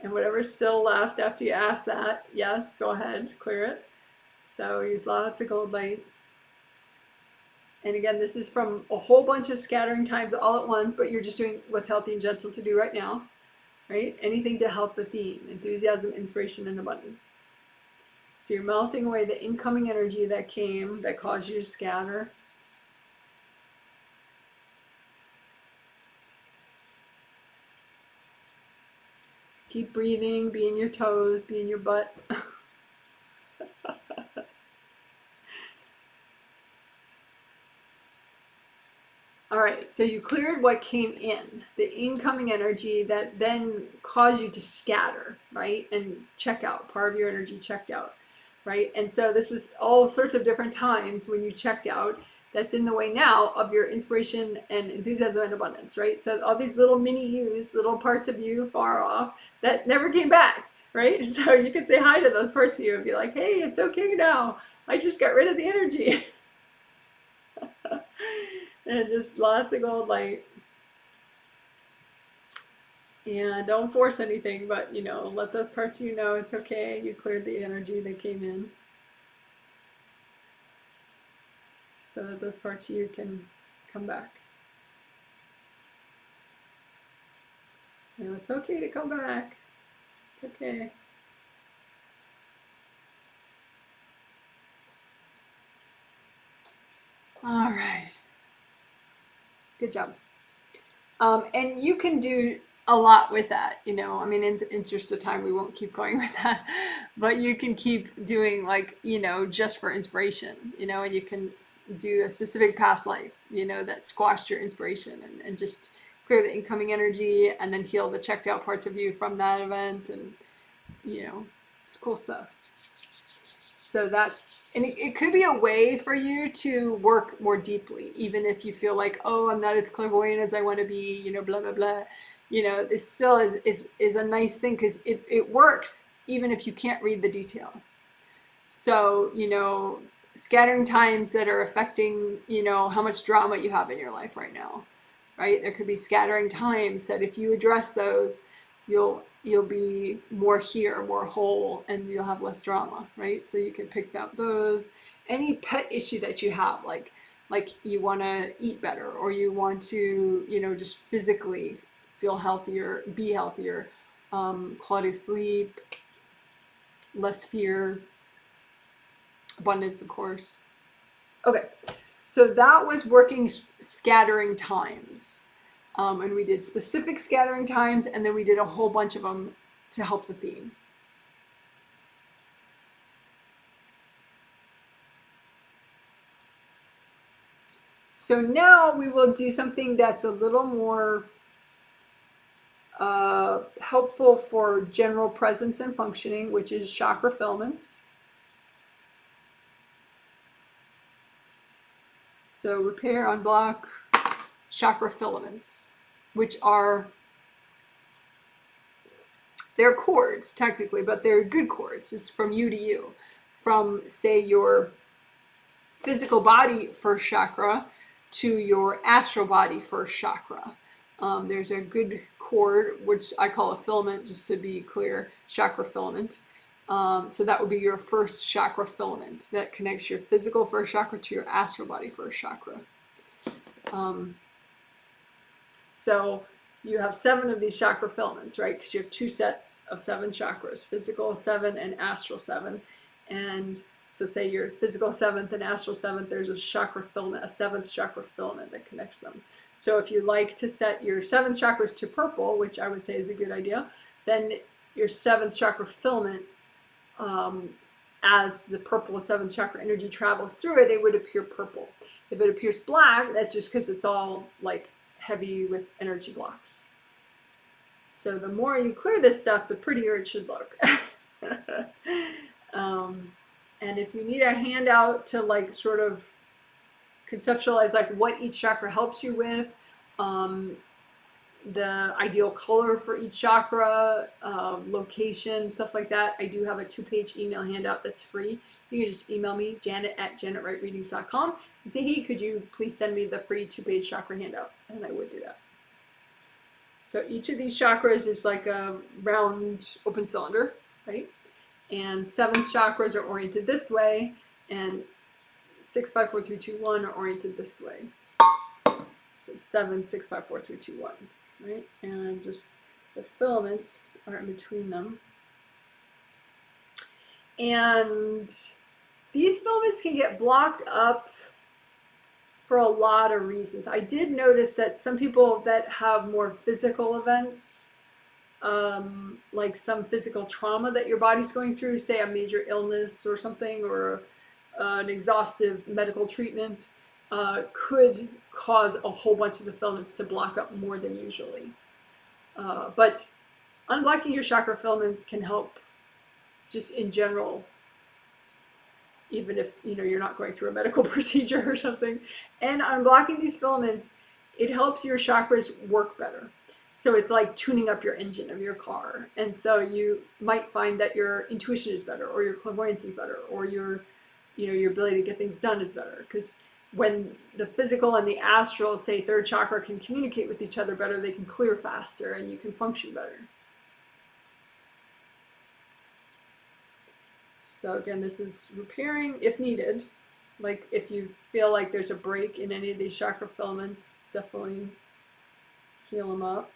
And whatever's still left after you ask that, yes, go ahead, clear it. So use lots of gold light. And again, this is from a whole bunch of scattering times all at once, but you're just doing what's healthy and gentle to do right now, right? Anything to help the theme, enthusiasm, inspiration, and abundance. So you're melting away the incoming energy that came, that caused you to scatter. Keep breathing, be in your toes, be in your butt. All right, so you cleared what came in, the incoming energy that then caused you to scatter, right? And check out, part of your energy checked out, right? And so this was all sorts of different times when you checked out that's in the way now of your inspiration and enthusiasm and abundance, right? So all these little mini yous, little parts of you far off that never came back, right? So you can say hi to those parts of you and be like, hey, it's okay now. I just got rid of the energy. And just lots of gold light. And don't force anything, but let those parts of you know it's okay. You cleared the energy that came in. So that those parts of you can come back. It's okay to come back. It's okay. All right. Good job. And you can do a lot with that, I mean, in interest of time, we won't keep going with that, but you can keep doing like, just for inspiration, and you can do a specific past life, that squashed your inspiration and just clear the incoming energy and then heal the checked out parts of you from that event. And, it's cool stuff. So and it could be a way for you to work more deeply, even if you feel like, oh, I'm not as clairvoyant as I want to be, blah, blah, blah. This still is a nice thing because it works even if you can't read the details. So, scattering times that are affecting, how much drama you have in your life right now, right? There could be scattering times that if you address those, you'll be more here, more whole, and you'll have less drama, right? So you can pick out those. Any pet issue that you have, like you want to eat better, or you want to, just physically feel healthier, be healthier, quality of sleep, less fear, abundance, of course. Okay, so that was working scattering times. And we did specific scattering times, and then we did a whole bunch of them to help the theme. So now we will do something that's a little more helpful for general presence and functioning, which is chakra filaments. So repair, unblock chakra filaments, which they're cords technically, but they're good cords. It's from you to you, from say your physical body first chakra to your astral body first chakra. There's a good cord, which I call a filament, just to be clear, chakra filament. So that would be your first chakra filament that connects your physical first chakra to your astral body first chakra. So you have 7 of these chakra filaments, right? Because you have 2 sets of 7 chakras, physical 7 and astral 7. And so say your physical 7th and astral 7th, there's a chakra filament, a 7th chakra filament that connects them. So if you like to set your 7th chakras to purple, which I would say is a good idea, then your 7th chakra filament, as the purple 7th chakra energy travels through it, it would appear purple. If it appears black, that's just because it's all like heavy with energy blocks. So the more you clear this stuff, the prettier it should look. And if you need a handout to like sort of conceptualize like what each chakra helps you with, the ideal color for each chakra, location, stuff like that, I do have a 2-page email handout that's free. You can just email me, janet@janetwrightreadings.com, and say, hey, could you please send me the free 2-page chakra handout? And I would do that. So each of these chakras is like a round open cylinder, right? And 7 chakras are oriented this way, and 6, 5, 4, 3, 2, 1 are oriented this way. So 7, 6, 5, 4, 3, 2, 1, right? And just the filaments are in between them. And these filaments can get blocked up for a lot of reasons. I did notice that some people that have more physical events, like some physical trauma that your body's going through, say a major illness or something, or an exhaustive medical treatment, could cause a whole bunch of the filaments to block up more than usually. But unblocking your chakra filaments can help just in general, even if you're not going through a medical procedure or something. And unblocking these filaments, it helps your chakras work better. So it's like tuning up your engine of your car. And so you might find that your intuition is better, or your clairvoyance is better, or your ability to get things done is better. Because when the physical and the astral, say 3rd chakra, can communicate with each other better, they can clear faster and you can function better. So again, this is repairing if needed. Like if you feel like there's a break in any of these chakra filaments, definitely heal them up,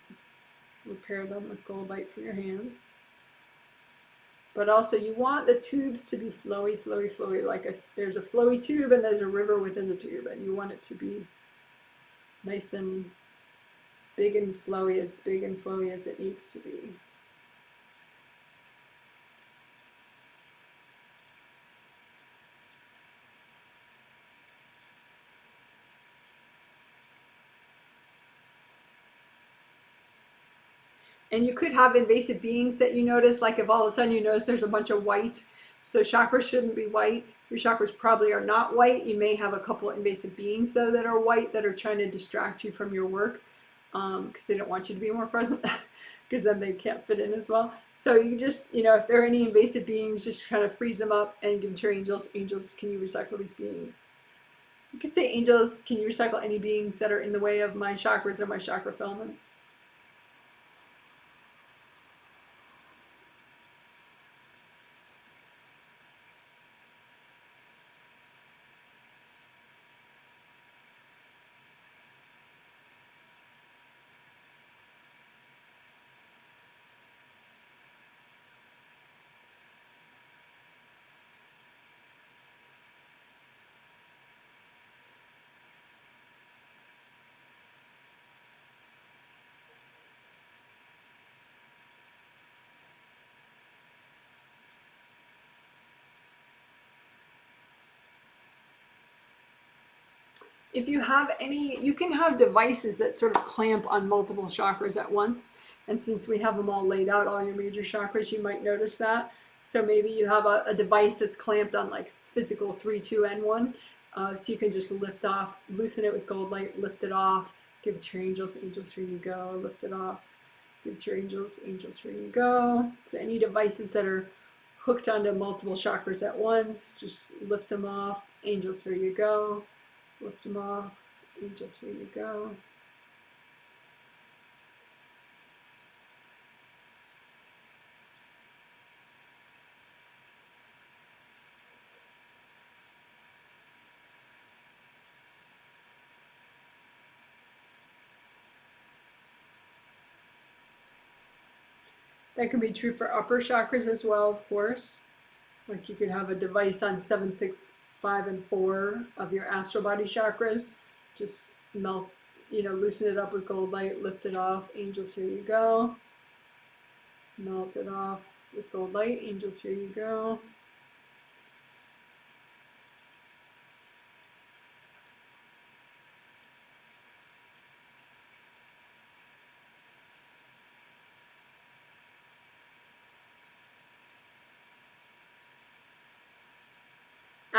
repair them with gold light from your hands. But also you want the tubes to be flowy, flowy, flowy. Like there's a flowy tube and there's a river within the tube, and you want it to be nice and big and flowy as it needs to be. And you could have invasive beings that you notice, like if all of a sudden you notice there's a bunch of white, so chakras shouldn't be white. Your chakras probably are not white. You may have a couple of invasive beings though that are white that are trying to distract you from your work, because they don't want you to be more present, because then they can't fit in as well. So you just, if there are any invasive beings, just kind of freeze them up and give them to your angels. Angels, can you recycle these beings? You could say, angels, can you recycle any beings that are in the way of my chakras or my chakra filaments? If you have any, you can have devices that sort of clamp on multiple chakras at once. And since we have them all laid out, all your major chakras, you might notice that. So maybe you have a device that's clamped on like physical 3, 2, and 1. So you can just lift off, loosen it with gold light, lift it off, give it to your angels, angels, here you go, lift it off, give it to your angels, angels, here you go. So any devices that are hooked onto multiple chakras at once, just lift them off, angels, here you go. Lift them off, angels, here you go. That can be true for upper chakras as well, of course. Like you could have a device on 7, 6, 5, and 4 of your astral body chakras. Just melt, loosen it up with gold light, lift it off, angels, here you go. Melt it off with gold light, angels, here you go.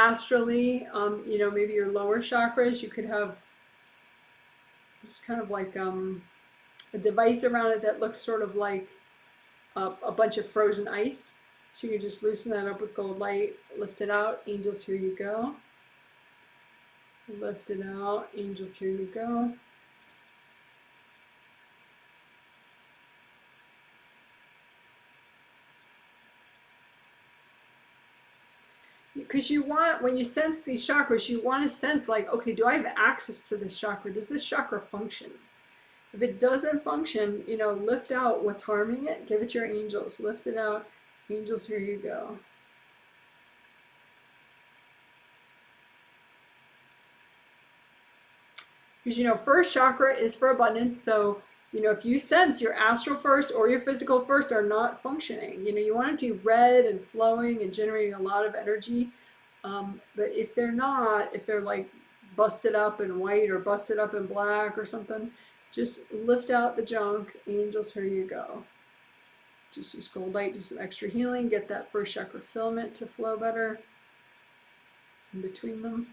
astrally, maybe your lower chakras, you could have just kind of like a device around it that looks sort of like a bunch of frozen ice. So you just loosen that up with gold light, lift it out, angels, here you go. Lift it out, angels, here you go. Because you want, when you sense these chakras, you want to sense like, okay, do I have access to this chakra? Does this chakra function? If it doesn't function, lift out what's harming it. Give it to your angels. Lift it out. Angels, here you go. Because, first chakra is for abundance. So, if you sense your astral first or your physical first are not functioning, you want it to be red and flowing and generating a lot of energy. But if they're not, if they're like busted up in white or busted up in black or something, just lift out the junk. Angels, here you go. Just use gold light, do some extra healing, get that first chakra filament to flow better in between them.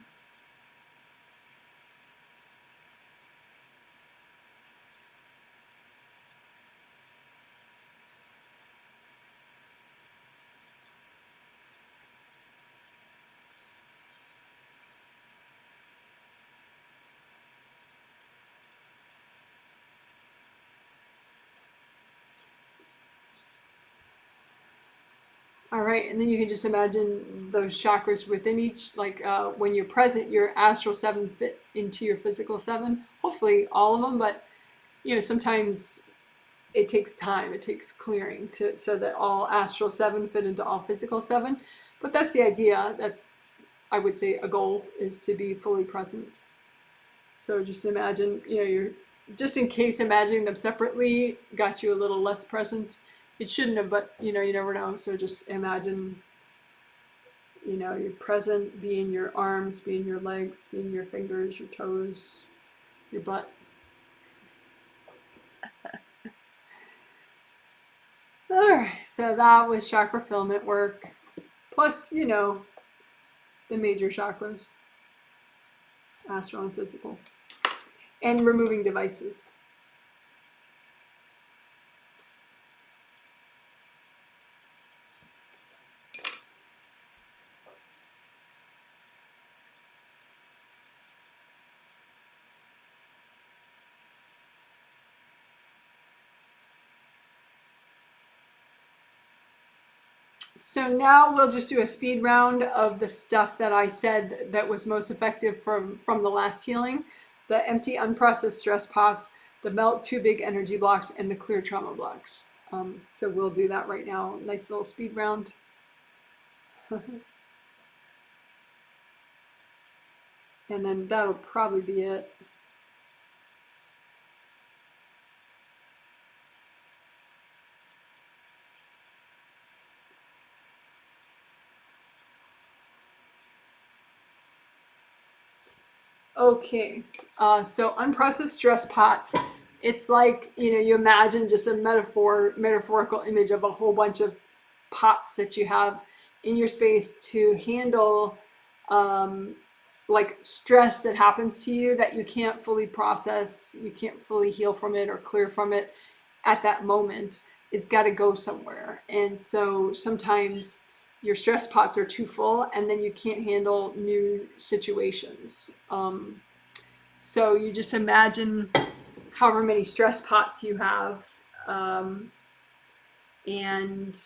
All right, and then you can just imagine those chakras within each, like when you're present, your astral 7 fit into your physical 7. Hopefully all of them, but sometimes it takes time, it takes clearing so that all astral 7 fit into all physical 7. But that's the idea. That's, I would say, a goal is to be fully present. So just imagine, you're just in case imagining them separately got you a little less present. It shouldn't have, but you never know. So just imagine, you're present, be in your arms, be in your legs, be in your fingers, your toes, your butt. All right, so that was chakra filament work, plus, the major chakras, astral and physical, and removing devices. So now we'll just do a speed round of the stuff that I said that was most effective from the last healing. The empty unprocessed stress pots, the melt 2 big energy blocks, and the clear trauma blocks. So we'll do that right now. Nice little speed round. And then that'll probably be it. Okay, so unprocessed stress pots. It's like, you imagine just a metaphorical image of a whole bunch of pots that you have in your space to handle like stress that happens to you that you can't fully process, you can't fully heal from it or clear from it at that moment. It's got to go somewhere. And so sometimes your stress pots are too full and then you can't handle new situations. So you just imagine however many stress pots you have and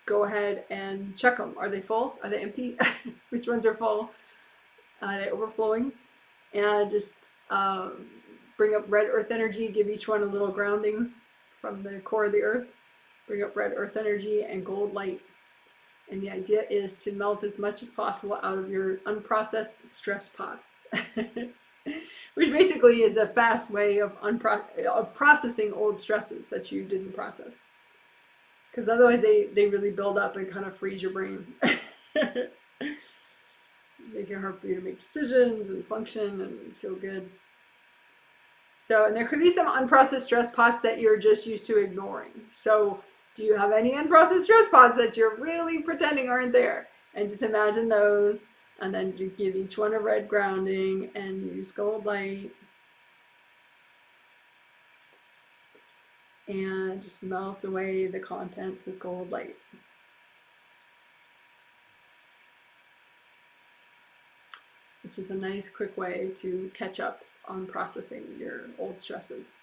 go ahead and check them. Are they full? Are they empty? Which ones are full? Are they overflowing? And just bring up red earth energy, give each one a little grounding from the core of the earth. Bring up red earth energy and gold light. And the idea is to melt as much as possible out of your unprocessed stress pots, which basically is a fast way of processing old stresses that you didn't process. Because otherwise they really build up and kind of freeze your brain. Making it hard for you to make decisions and function and feel good. So, and there could be some unprocessed stress pots that you're just used to ignoring. So, do you have any unprocessed stress pots that you're really pretending aren't there? And just imagine those And then to give each one a red grounding and use gold light. And just melt away the contents with gold light. Which is a nice quick way to catch up on processing your old stresses.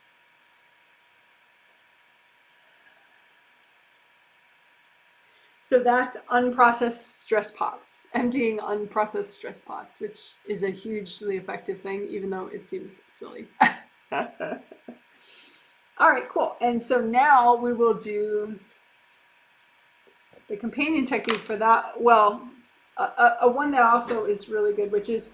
So that's unprocessed stress pots, emptying unprocessed stress pots, which is a hugely effective thing, even though it seems silly. All right, cool. And so now we will do the companion technique for that. Well, a one that also is really good, which is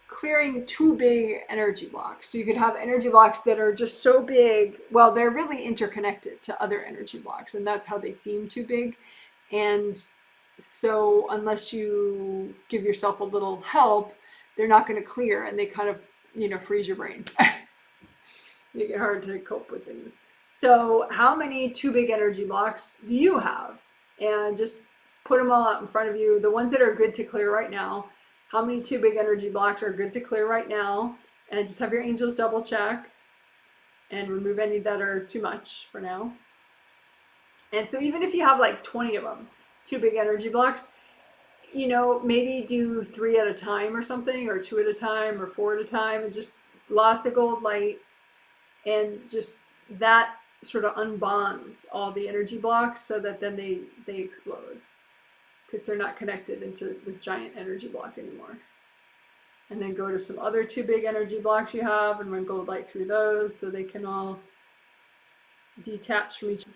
clearing two big energy blocks. So you could have energy blocks that are just so big, well, they're really interconnected to other energy blocks, and that's how they seem too big. And so unless you give yourself a little help, they're not going to clear, and they kind of, freeze your brain. Make it hard to cope with things. So how many two big energy blocks do you have? And just put them all out in front of you. The ones that are good to clear right now. How many two big energy blocks are good to clear right now? And just have your angels double check and remove any that are too much for now. And so even if you have like 20 of them, two big energy blocks, maybe do 3 at a time or something, or 2 at a time, or 4 at a time, and just lots of gold light. And just that sort of unbonds all the energy blocks so that then they explode, because they're not connected into the giant energy block anymore. And then go to some other two big energy blocks you have and run gold light through those so they can all detach from each other.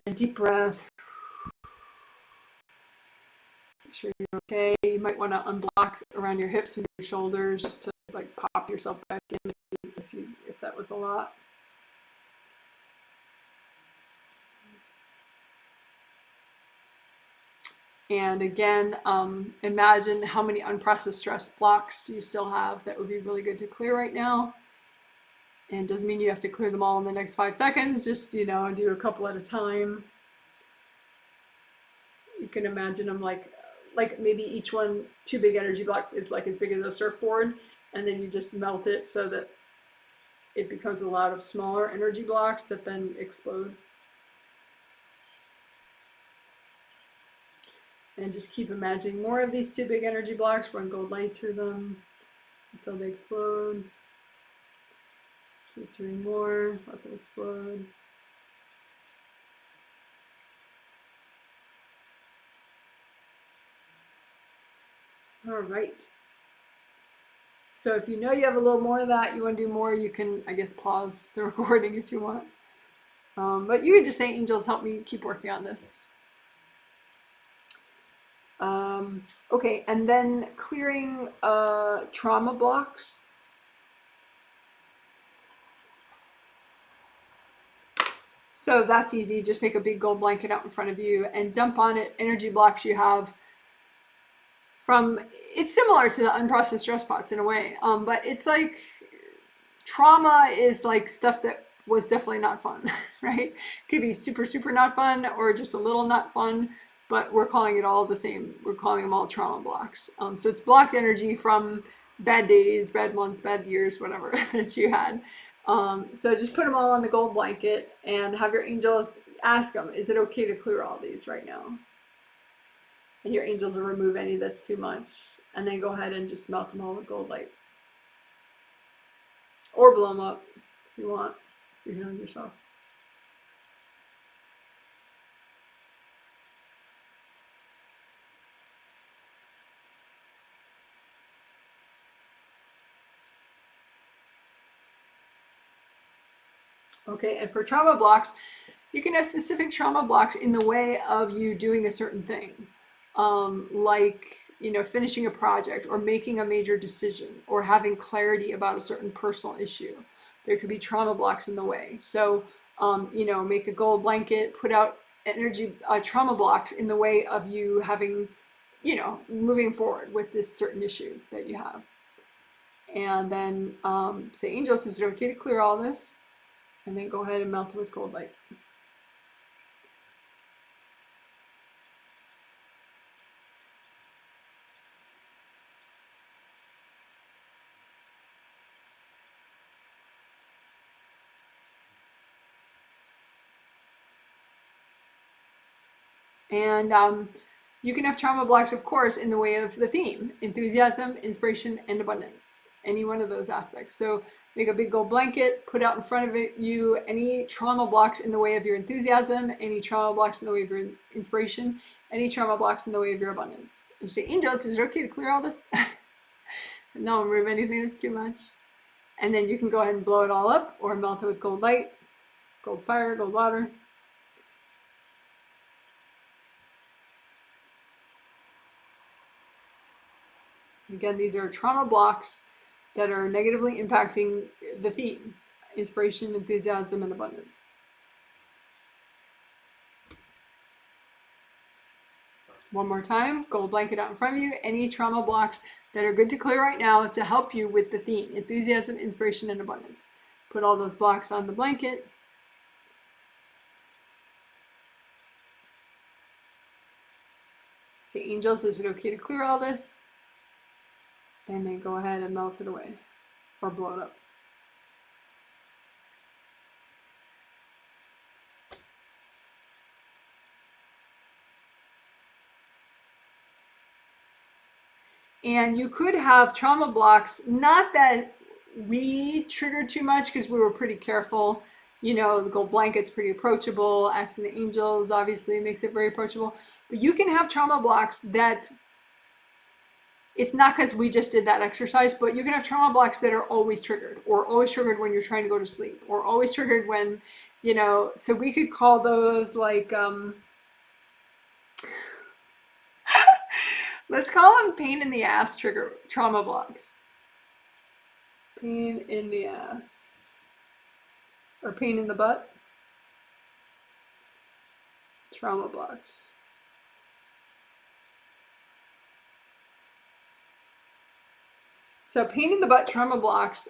And deep breath. Make sure you're okay. You might want to unblock around your hips and your shoulders just to like pop yourself back in if that was a lot. And again, imagine how many unprocessed stress blocks do you still have that would be really good to clear right now. And doesn't mean you have to clear them all in the next 5 seconds, just, do a couple at a time. You can imagine them like maybe each one, two big energy block is like as big as a surfboard, and then you just melt it so that it becomes a lot of smaller energy blocks that then explode. And just keep imagining more of these two big energy blocks, run gold light through them until they explode. Keep doing more, let them explode. All right. So if you know you have a little more of that, you want to do more, you can, I guess, pause the recording if you want. But you can just say, angels, help me keep working on this. Okay, and then clearing trauma blocks. So that's easy. Just make a big gold blanket out in front of you and dump on it energy blocks you have from, it's similar to the unprocessed stress pots in a way, but it's like trauma is like stuff that was definitely not fun, right? Could be super, super not fun or just a little not fun, but we're calling it all the same. We're calling them all trauma blocks. So it's blocked energy from bad days, bad months, bad years, whatever that you had. So just put them all on the gold blanket and have your angels ask them, is it okay to clear all these right now? And your angels will remove any that's too much, and then go ahead and just melt them all with gold light. Or blow them up if you want, if you're healing yourself. Okay, and for trauma blocks, you can have specific trauma blocks in the way of you doing a certain thing, like finishing a project or making a major decision or having clarity about a certain personal issue. There could be trauma blocks in the way. So make a gold blanket, put out energy trauma blocks in the way of you having you know, moving forward with this certain issue that you have. And then say, angels, is it okay to clear all this? And then go ahead and melt it with gold light. And you can have trauma blocks, of course, in the way of the theme: enthusiasm, inspiration, and abundance. Any one of those aspects. So make a big gold blanket, put out in front of you any trauma blocks in the way of your enthusiasm, any trauma blocks in the way of your inspiration, any trauma blocks in the way of your abundance. And say, angels, is it okay to clear all this? No, remove anything that's too much. And then you can go ahead and blow it all up or melt it with gold light, gold fire, gold water. Again, these are trauma blocks that are negatively impacting the theme: inspiration, enthusiasm, and abundance. One more time, gold blanket out in front of you. Any trauma blocks that are good to clear right now to help you with the theme: enthusiasm, inspiration, and abundance. Put all those blocks on the blanket. Say, angels, is it okay to clear all this? And then go ahead and melt it away or blow it up. And you could have trauma blocks, not that we triggered too much because we were pretty careful. You know, the gold blanket's pretty approachable. Asking the angels obviously makes it very approachable. But you can have trauma blocks that it's not because we just did that exercise, but you can have trauma blocks that are always triggered, or always triggered when you're trying to go to sleep, or always triggered when, you know, so we could call those like, let's call them pain in the ass trigger trauma blocks. Pain in the ass. Or pain in the butt. Trauma blocks. So pain in the butt trauma blocks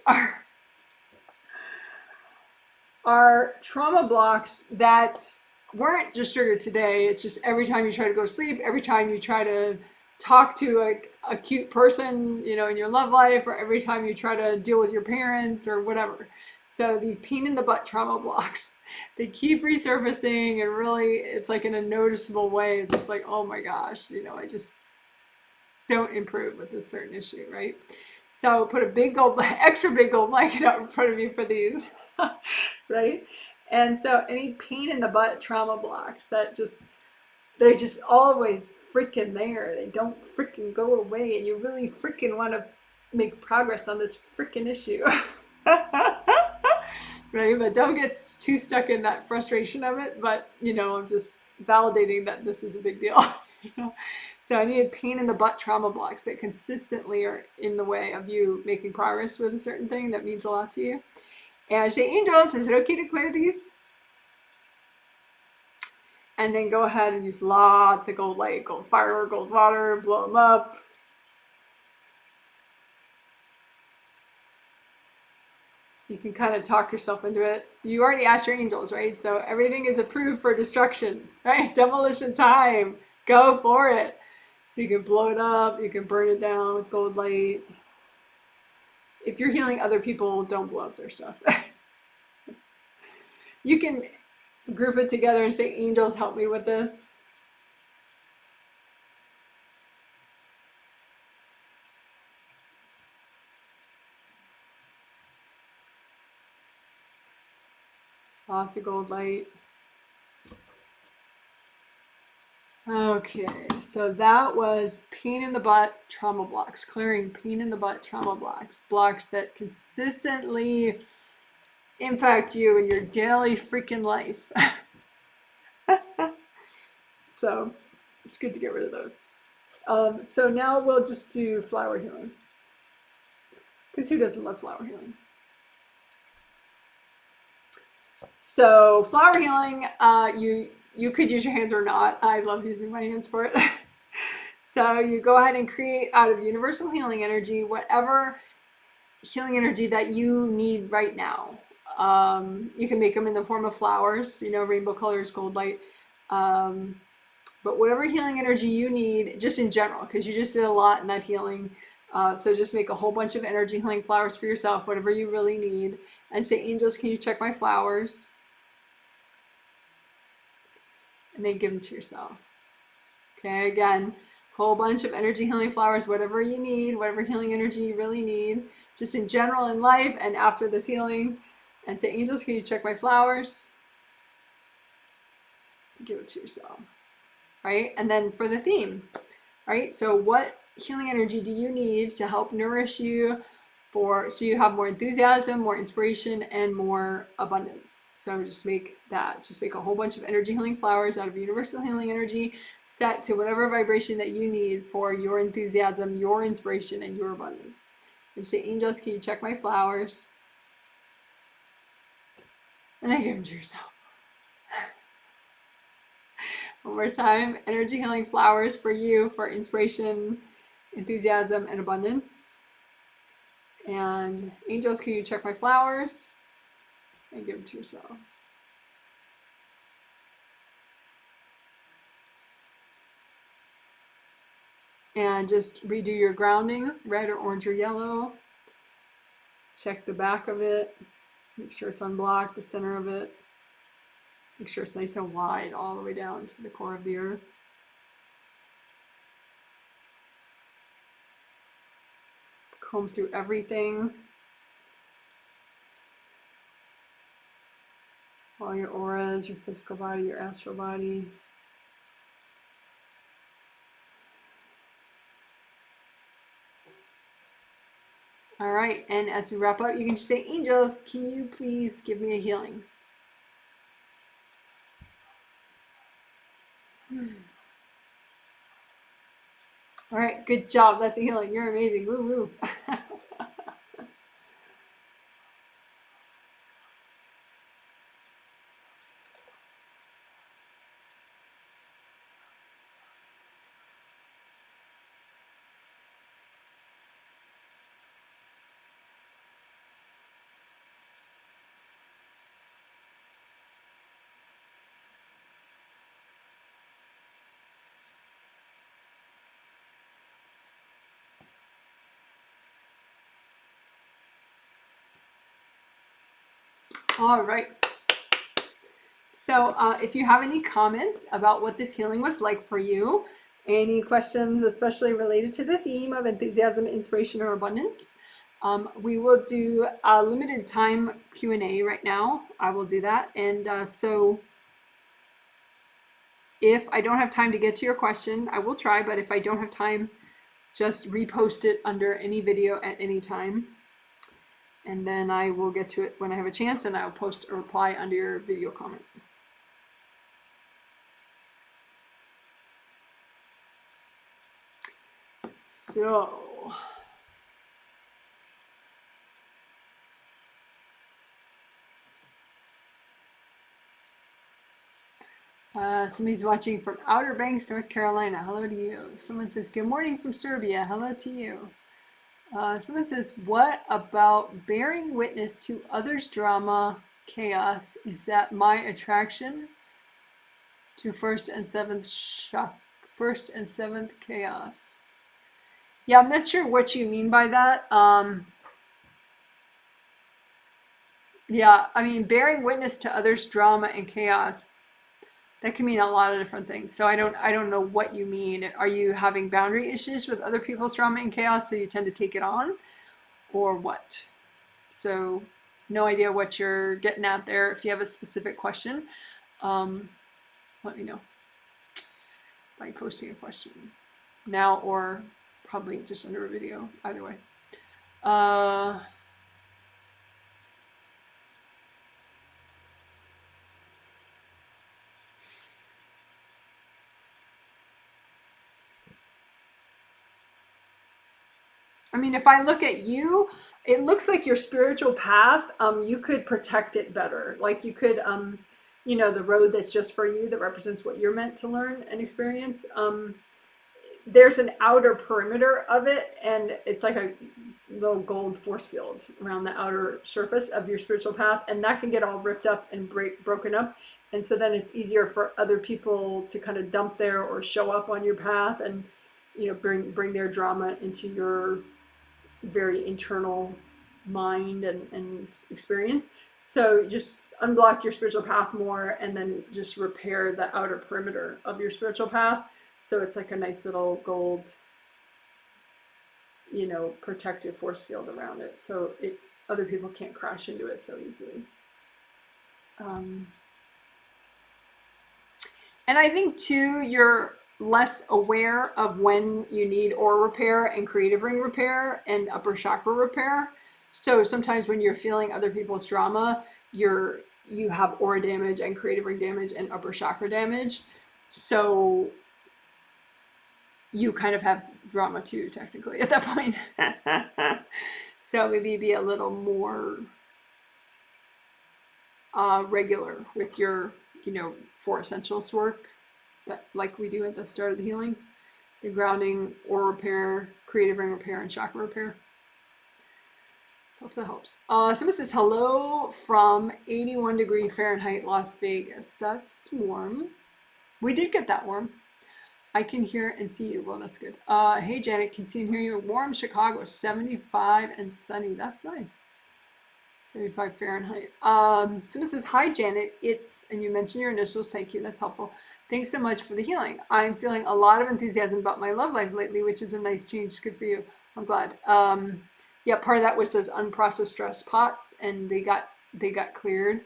are trauma blocks that weren't just triggered today. It's just every time you try to go to sleep, every time you try to talk to a cute person, you know, in your love life, or every time you try to deal with your parents or whatever. So these pain in the butt trauma blocks, they keep resurfacing, and really it's like in a noticeable way. It's just like, oh my gosh, you know, I just don't improve with this certain issue, right? So put a big gold, extra big gold blanket out in front of you for these, right? And so any pain in the butt trauma blocks that they're just always freaking there. They don't freaking go away, and you really freaking want to make progress on this freaking issue. Right? But don't get too stuck in that frustration of it. But, you know, I'm just validating that this is a big deal. You know? So I need pain in the butt trauma blocks that consistently are in the way of you making progress with a certain thing that means a lot to you. And I say, angels, is it okay to clear these? And then go ahead and use lots of gold light, gold fire, gold water, blow them up. You can kind of talk yourself into it. You already asked your angels, right? So everything is approved for destruction, right? Demolition time. Go for it. So you can blow it up, you can burn it down with gold light. If you're healing other people, don't blow up their stuff. You can group it together and say, angels, help me with this. Lots of gold light. Okay, so that was pain in the butt trauma blocks, clearing pain in the butt trauma blocks, blocks that consistently impact you in your daily freaking life. So it's good to get rid of those. So now we'll just do flower healing, because who doesn't love flower healing? So flower healing, you could use your hands or not. I love using my hands for it. So you go ahead and create out of universal healing energy whatever healing energy that you need right now. You can make them in the form of flowers, rainbow colors, gold light. But whatever healing energy you need, just in general, because you just did a lot in that healing. So just make a whole bunch of energy healing flowers for yourself, whatever you really need. And say, angels, can you check my flowers? And then give them to yourself. Okay, again, whole bunch of energy healing flowers, whatever you need, whatever healing energy you really need, just in general in life and after this healing. And say, angels, can you check my flowers? Give it to yourself. Right? And then for the theme, right? So what healing energy do you need to help nourish you so you have more enthusiasm, more inspiration, and more abundance? So just make a whole bunch of energy healing flowers out of universal healing energy set to whatever vibration that you need for your enthusiasm, your inspiration, and your abundance. And say, angels, can you check my flowers? And then give them to yourself. One more time, energy healing flowers for you for inspiration, enthusiasm, and abundance. And angels, can you check my flowers? And give them to yourself. And just redo your grounding, red or orange or yellow. Check the back of it. Make sure it's unblocked, the center of it. Make sure it's nice and wide all the way down to the core of the earth. Comb through everything. All your auras, your physical body, your astral body. All right, and as we wrap up, you can just say, angels, can you please give me a healing? All right, good job. That's a healing. You're amazing. Woo woo. All right. So if you have any comments about what this healing was like for you, any questions especially related to the theme of enthusiasm, inspiration, or abundance, we will do a limited time Q&A right now. I will do that. And so if I don't have time to get to your question, I will try, but if I don't have time, just repost it under any video at any time. And then I will get to it when I have a chance, and I will post a reply under your video comment. So, somebody's watching from Outer Banks, North Carolina. Hello to you. Someone says, good morning from Serbia. Hello to you. Someone says, what about bearing witness to others' drama, chaos? Is that my attraction to first and seventh chaos? Yeah, I'm not sure what you mean by that. Yeah, I mean, bearing witness to others' drama and chaos, that can mean a lot of different things. So I don't know what you mean. Are you having boundary issues with other people's drama and chaos, so you tend to take it on, or what? So no idea what you're getting at there. If you have a specific question, let me know by posting a question now or probably just under a video, either way. I mean, if I look at you, it looks like your spiritual path, you could protect it better. Like you could, the road that's just for you, that represents what you're meant to learn and experience. there's an outer perimeter of it, and it's like a little gold force field around the outer surface of your spiritual path, and that can get all ripped up and broken up. And so then it's easier for other people to kind of dump there or show up on your path, and bring their drama into your very internal mind and experience. So just unblock your spiritual path more, and then just repair the outer perimeter of your spiritual path, so it's like a nice little gold, protective force field around it, so other people can't crash into it so easily. And I think too, you're less aware of when you need aura repair and creative ring repair and upper chakra repair. So sometimes when you're feeling other people's drama, you have aura damage and creative ring damage and upper chakra damage. So you kind of have drama too, technically, at that point. So maybe be a little more regular with your, 4 essentials work, like we do at the start of the healing. The grounding, aura repair, creative ring repair, and chakra repair. So hope that helps. Someone says, hello from 81 degree Fahrenheit, Las Vegas. That's warm. We did get that warm. I can hear and see you. Well, that's good. Hey, Janet, can see and hear you. Warm Chicago, 75 and sunny. That's nice. 75 Fahrenheit. Someone says, hi, Janet. And you mentioned your initials. Thank you. That's helpful. Thanks so much for the healing. I'm feeling a lot of enthusiasm about my love life lately, which is a nice change. Good for you. I'm glad. Yeah, part of that was those unprocessed stress pots, and they got cleared,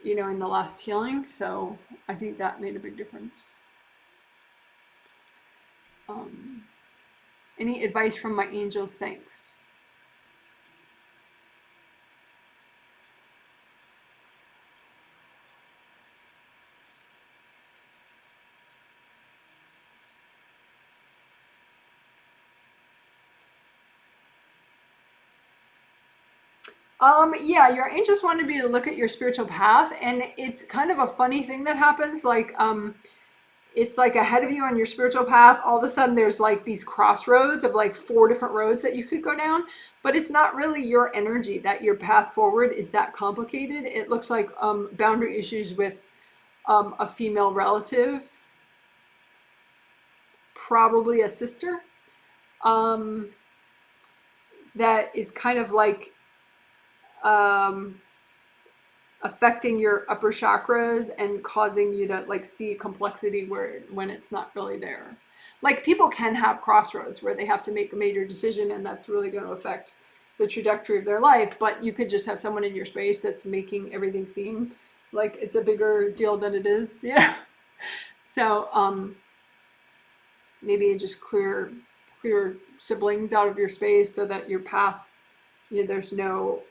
in the last healing. So I think that made a big difference. Any advice from my angels? Thanks. Yeah, your angels wanted me to look at your spiritual path, and it's kind of a funny thing that happens. Like, it's like ahead of you on your spiritual path, all of a sudden there's like these crossroads of like 4 different roads that you could go down, but it's not really your energy that your path forward is that complicated. It looks like boundary issues with a female relative, probably a sister, that is kind of like affecting your upper chakras and causing you to like see complexity when it's not really there. Like, people can have crossroads where they have to make a major decision, and that's really going to affect the trajectory of their life, but you could just have someone in your space that's making everything seem like it's a bigger deal than it is. So maybe just clear siblings out of your space so that your path, there's no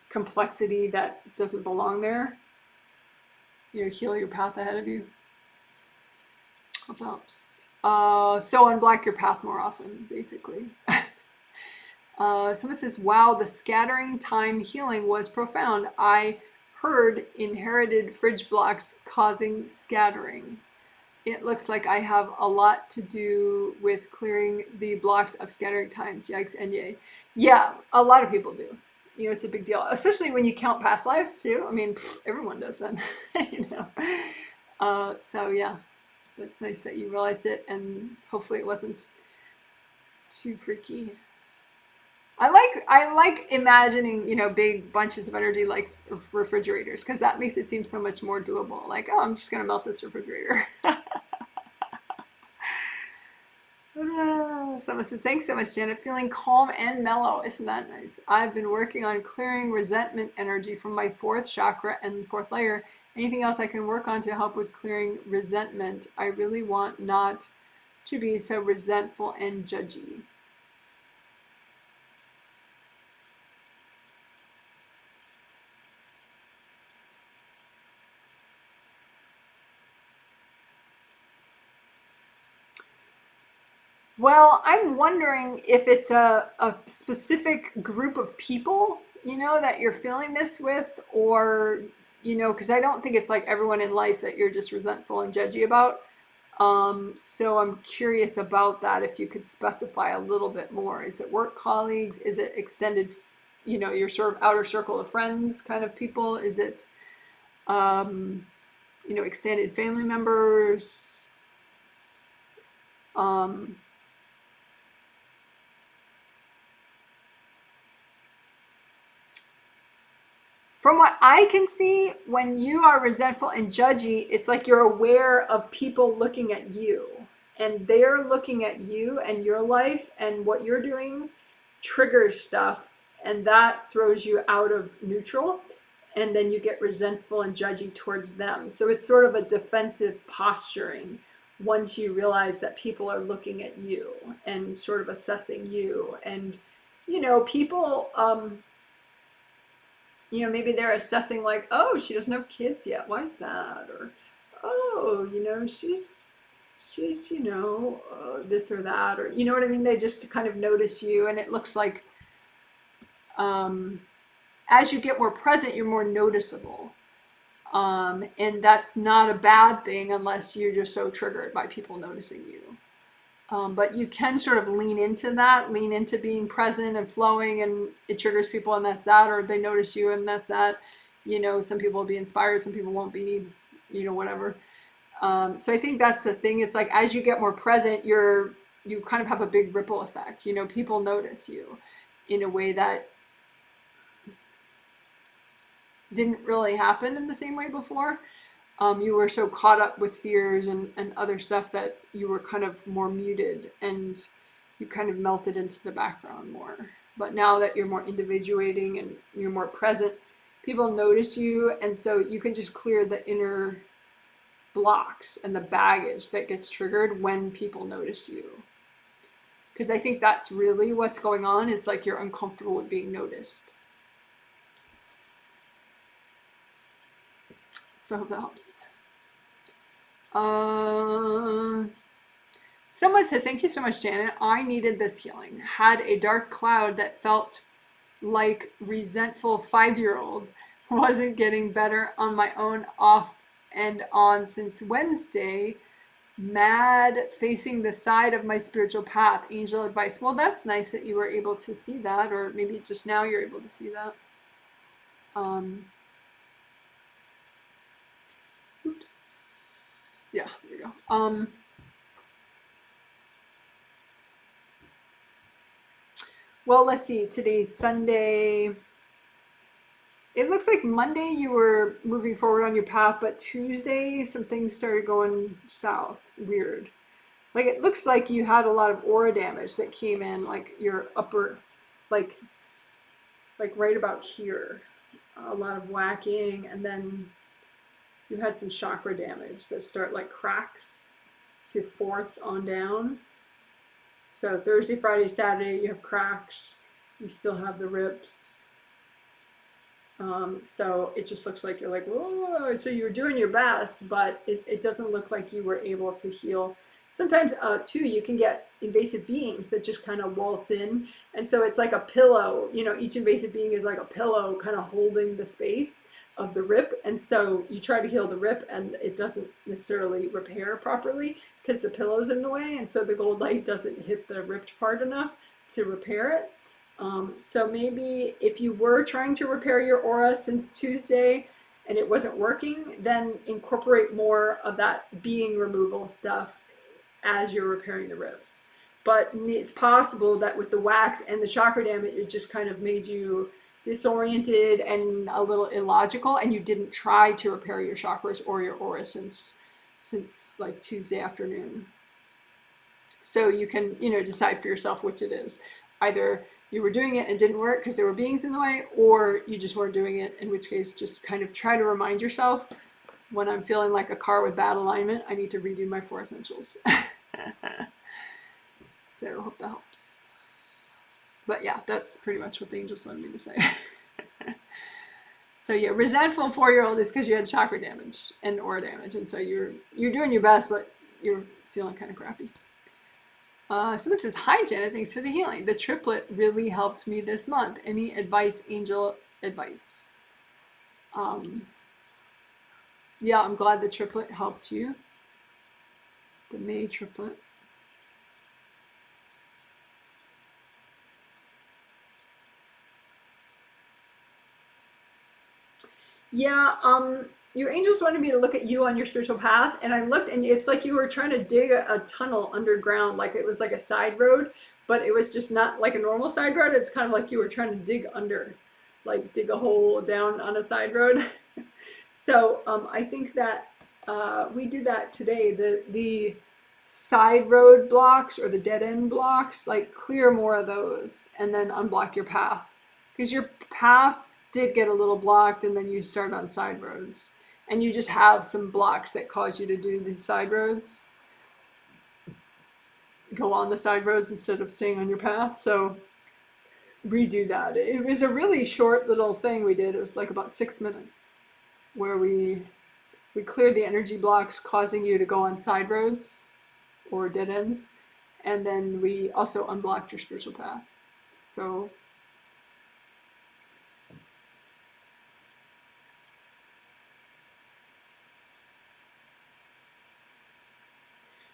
complexity that doesn't belong there. Heal your path ahead of you. Hope that helps. So unblock your path more often, basically. Someone says, wow, the scattering time healing was profound. I heard inherited fridge blocks causing scattering. It looks like I have a lot to do with clearing the blocks of scattering times. Yikes and yay. Yeah, a lot of people do. It's a big deal, especially when you count past lives too. I mean, everyone does then, So yeah, it's nice that you realized it, and hopefully it wasn't too freaky. I like imagining, big bunches of energy like refrigerators, because that makes it seem so much more doable. Like, oh, I'm just gonna melt this refrigerator. Someone says, thanks so much, Janet. Feeling calm and mellow. Isn't that nice? I've been working on clearing resentment energy from my 4th chakra and 4th layer. Anything else I can work on to help with clearing resentment? I really want not to be so resentful and judgy. Well, I'm wondering if it's a specific group of people, that you're feeling this with, or, because I don't think it's like everyone in life that you're just resentful and judgy about. So I'm curious about that, if you could specify a little bit more. Is it work colleagues? Is it extended, your sort of outer circle of friends kind of people? Is it, um, extended family members? Um, From what I can see, when you are resentful and judgy, it's like you're aware of people looking at you, and they're looking at you and your life, and what you're doing triggers stuff, and that throws you out of neutral, and then you get resentful and judgy towards them. So it's sort of a defensive posturing once you realize that people are looking at you and sort of assessing you. And people, maybe they're assessing like, oh, she doesn't have kids yet. Why is that? Or, oh, she's, this or that, or, you know what I mean? They just kind of notice you, and it looks like, um, as you get more present, you're more noticeable. And that's not a bad thing unless you're just so triggered by people noticing you. But you can sort of lean into being present and flowing, and it triggers people, and that's that, or they notice you, and that's that. Some people will be inspired, some people won't be, whatever. So I think that's the thing. It's like, as you get more present, you kind of have a big ripple effect. People notice you in a way that didn't really happen in the same way before. You were so caught up with fears and other stuff that you were kind of more muted, and you kind of melted into the background more. But now that you're more individuating and you're more present, people notice you, and so you can just clear the inner blocks and the baggage that gets triggered when people notice you. Because I think that's really what's going on, is like you're uncomfortable with being noticed. So I hope that helps. Someone says, thank you so much, Janet. I needed this healing. Had a dark cloud that felt like resentful 5-year-old. Wasn't getting better on my own, off and on since Wednesday. Mad, facing the side of my spiritual path. Angel advice. Well, that's nice that you were able to see that, or maybe just now you're able to see that. Oops. Yeah, there you go. Well, let's see. Today's Sunday. It looks like Monday you were moving forward on your path, but Tuesday some things started going south. Weird. Like, it looks like you had a lot of aura damage that came in, like your upper, like right about here. A lot of whacking, and then you had some chakra damage that start like cracks to 4th on down. So Thursday, Friday, Saturday, you have cracks. You still have the rips. So it just looks like you're like, whoa. So you're doing your best, but it doesn't look like you were able to heal. Sometimes, too, you can get invasive beings that just kind of waltz in. And so it's like a pillow. Each invasive being is like a pillow kind of holding the space of the rip, and so you try to heal the rip, and it doesn't necessarily repair properly because the pillow's in the way, and so the gold light doesn't hit the ripped part enough to repair it. So maybe if you were trying to repair your aura since Tuesday and it wasn't working, then incorporate more of that being removal stuff as you're repairing the rips. But it's possible that with the wax and the chakra damage, it just kind of made you disoriented and a little illogical, and you didn't try to repair your chakras or your aura since like Tuesday afternoon. So you can decide for yourself which it is. Either you were doing it and didn't work because there were beings in the way, or you just weren't doing it, in which case just kind of try to remind yourself, when I'm feeling like a car with bad alignment, I need to redo my 4 essentials. So hope that helps. But yeah, that's pretty much what the angels wanted me to say. So yeah, resentful 4-year-old is because you had chakra damage and aura damage, and so you're doing your best, but you're feeling kind of crappy. So this is, hi Janet, thanks for the healing. The triplet really helped me this month. Any advice, angel advice? Yeah, I'm glad the triplet helped you. The May triplet. Yeah, your angels wanted me to look at you on your spiritual path, and I looked, and it's like you were trying to dig a tunnel underground, like it was like a side road, but it was just not like a normal side road. It's kind of like you were trying to dig under, like dig a hole down on a side road. So I think that we did that today. The side road blocks or the dead end blocks, like clear more of those, and then unblock your path, because your path did get a little blocked, and then you start on side roads, and you just have some blocks that cause you to do these side roads, go on the side roads instead of staying on your path. So redo that. It was a really short little thing we did. It was like about 6 minutes where we cleared the energy blocks causing you to go on side roads or dead ends, and then we also unblocked your spiritual path. So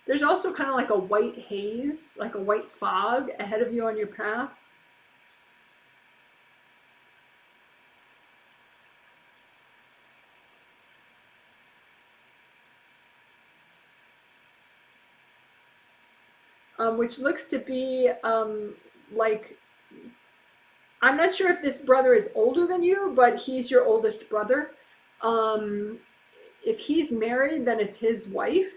there's also kind of like a white haze, like a white fog ahead of you on your path. Which looks to be like, I'm not sure if this brother is older than you, but he's your oldest brother. If he's married, then it's his wife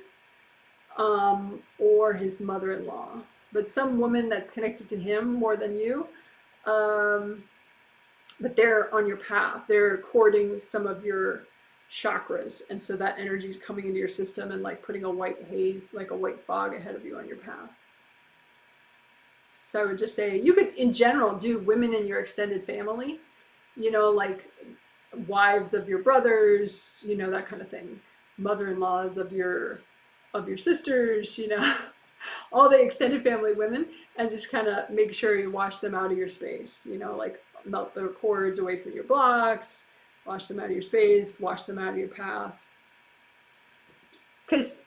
or his mother-in-law, but some woman that's connected to him more than you. But they're on your path. They're courting some of your chakras, and so that energy is coming into your system and like putting a white haze, like a white fog ahead of you on your path. So I would just say you could, in general, do women in your extended family, like wives of your brothers, that kind of thing, mother-in-laws of your sisters, all the extended family women, and just kind of make sure you wash them out of your space, like melt the cords away from your blocks, wash them out of your space, wash them out of your path. Because,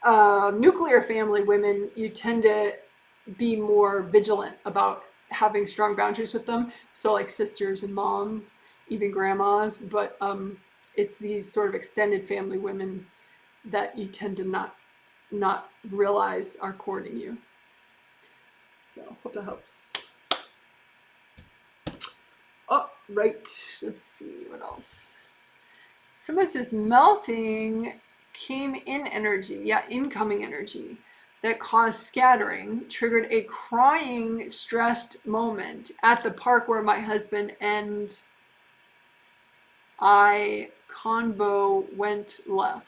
nuclear family women, you tend to be more vigilant about having strong boundaries with them. So like sisters and moms, even grandmas, but it's these sort of extended family women that you tend to not realize are courting you. So hope that helps. Oh, right. Let's see what else. Someone says melting came in energy. Yeah, incoming energy that caused scattering, triggered a crying, stressed moment at the park where my husband and I convo went left.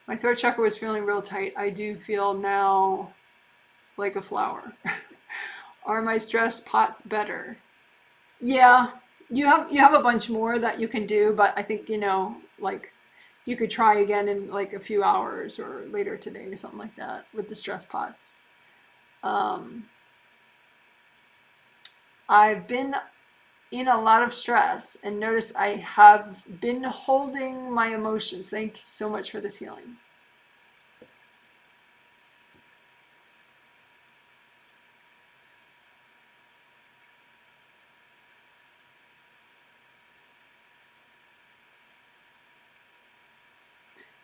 My throat chakra was feeling real tight. I do feel now like a flower. Are my stress pots better? Yeah, you have a bunch more that you can do, but I think, like you could try again in like a few hours or later today or something like that with the stress pots. I've been in a lot of stress and notice I have been holding my emotions. Thank you so much for this healing.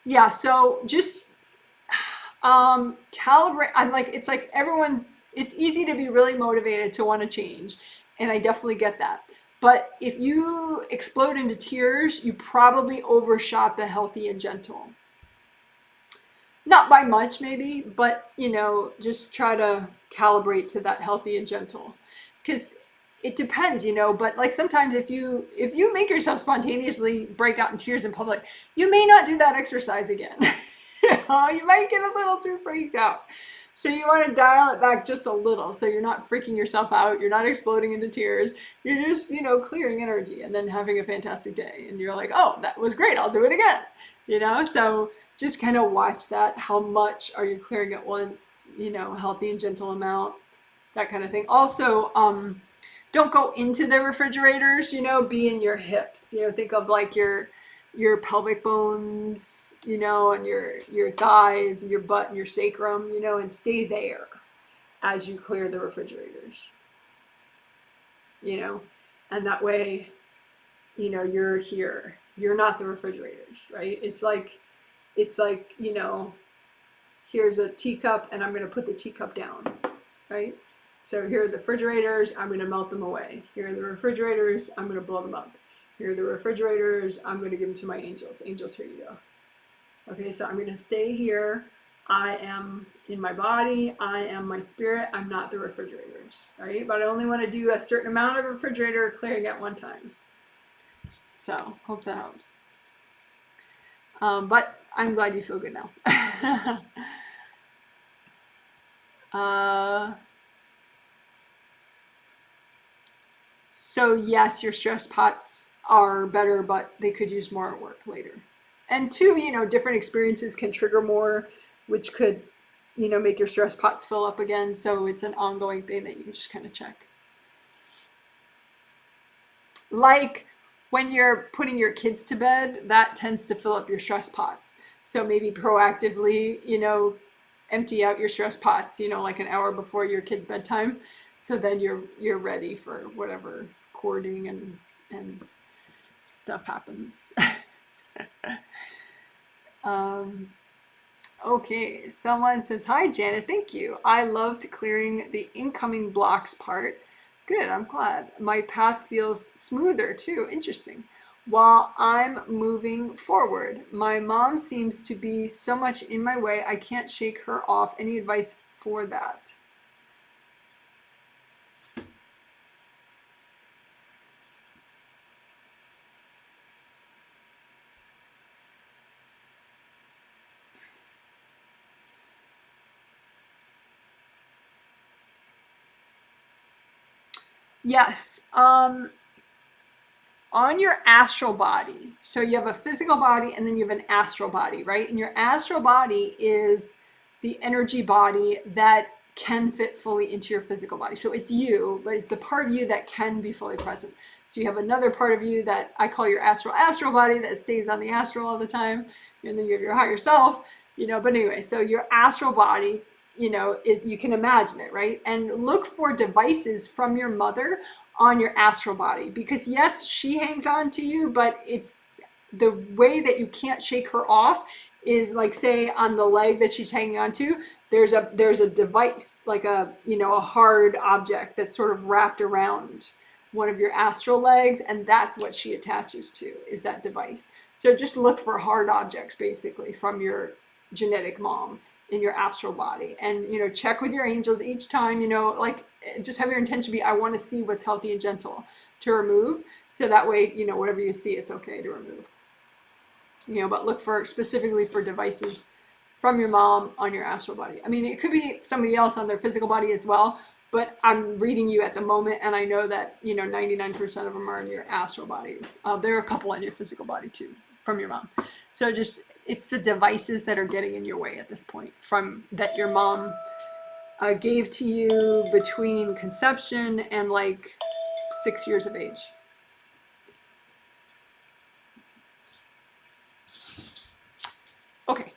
Yeah, so just calibrate. I'm like, it's like it's easy to be really motivated to want to change, and I definitely get that. But if you explode into tears, you probably overshot the healthy and gentle. Not by much, maybe, but just try to calibrate to that healthy and gentle, because it depends, but like sometimes if you make yourself spontaneously break out in tears in public, you may not do that exercise again. You might get a little too freaked out. So you want to dial it back just a little, so you're not freaking yourself out, you're not exploding into tears, you're just, clearing energy and then having a fantastic day. And you're like, oh, that was great, I'll do it again. So just kind of watch that. How much are you clearing at once? Healthy and gentle amount, that kind of thing. Also, don't go into the refrigerators, be in your hips. Think of like your your pelvic bones, and your thighs and your butt and your sacrum, and stay there as you clear the refrigerators, and that way, you're here. You're not the refrigerators, right? It's like, here's a teacup and I'm going to put the teacup down, right? So here are the refrigerators, I'm going to melt them away. Here are the refrigerators, I'm going to blow them up. Here are the refrigerators, I'm going to give them to my angels. Angels, here you go. Okay, so I'm going to stay here. I am in my body, I am my spirit, I'm not the refrigerators, right? But I only want to do a certain amount of refrigerator clearing at one time. So, hope that helps. But I'm glad you feel good now. So yes, your stress pots are better, but they could use more work later. And two, different experiences can trigger more, which could, make your stress pots fill up again. So it's an ongoing thing that you can just kind of check. Like when you're putting your kids to bed, that tends to fill up your stress pots. So maybe proactively, empty out your stress pots, like an hour before your kid's bedtime. So then you're ready for whatever cording and stuff happens. Okay, someone says, hi Janet, thank you. I loved clearing the incoming blocks part. Good, I'm glad. My path feels smoother too. Interesting. While I'm moving forward, my mom seems to be so much in my way, I can't shake her off. Any advice for that? Yes. On your astral body, so you have a physical body and then you have an astral body, right? And your astral body is the energy body that can fit fully into your physical body. So it's you, but it's the part of you that can be fully present. So you have another part of you that I call your astral body that stays on the astral all the time. And then you have your higher self, but anyway, so your astral body, is, you can imagine it, right? And look for devices from your mother on your astral body, because yes, she hangs on to you, but it's the way that you can't shake her off is like, say on the leg that she's hanging on to, there's a device, like a hard object that's sort of wrapped around one of your astral legs, and that's what she attaches to, is that device. So just look for hard objects basically from your genetic mom in your astral body, and check with your angels each time, like just have your intention be, I want to see what's healthy and gentle to remove, so that way whatever you see, it's okay to remove, but look for specifically for devices from your mom on your astral body. I mean, it could be somebody else on their physical body as well, but I'm reading you at the moment and I know that 99% of them are in your astral body. There are a couple on your physical body too from your mom. So just, it's the devices that are getting in your way at this point, from that your mom gave to you between conception and like 6 years of age. Okay.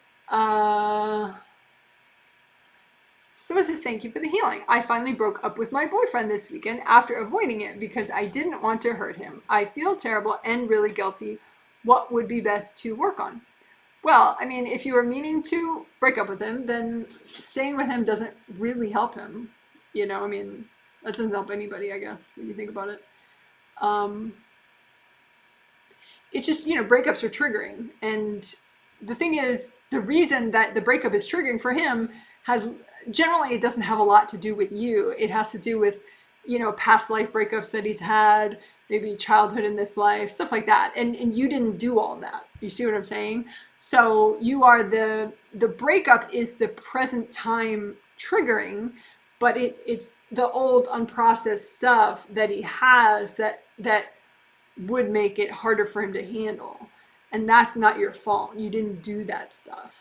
Someone says, thank you for the healing. I finally broke up with my boyfriend this weekend after avoiding it because I didn't want to hurt him. I feel terrible and really guilty. What would be best to work on? Well, I mean, if you were meaning to break up with him, then staying with him doesn't really help him. I mean, that doesn't help anybody, I guess, when you think about it. It's just, breakups are triggering. And the thing is, the reason that the breakup is triggering for him generally, it doesn't have a lot to do with you. It has to do with, past life breakups that he's had, maybe childhood in this life, stuff like that. And you didn't do all that. You see what I'm saying? So you are the breakup is the present time triggering, but it's the old unprocessed stuff that he has that would make it harder for him to handle. And that's not your fault. You didn't do that stuff.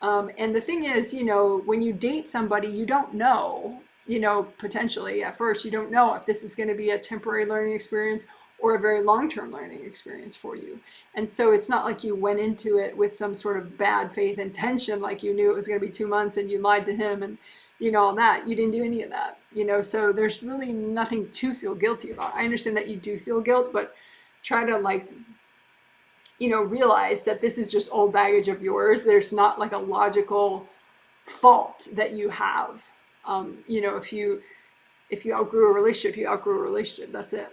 And the thing is, when you date somebody, you don't know, potentially at first, you don't know if this is going to be a temporary learning experience or a very long-term learning experience for you. And so it's not like you went into it with some sort of bad faith intention, like you knew it was going to be 2 months and you lied to him and all that. You didn't do any of that, so there's really nothing to feel guilty about. I understand that you do feel guilt, but try to realize that this is just old baggage of yours. There's not like a logical fault that you have. If you outgrew a relationship, you outgrew a relationship. That's it.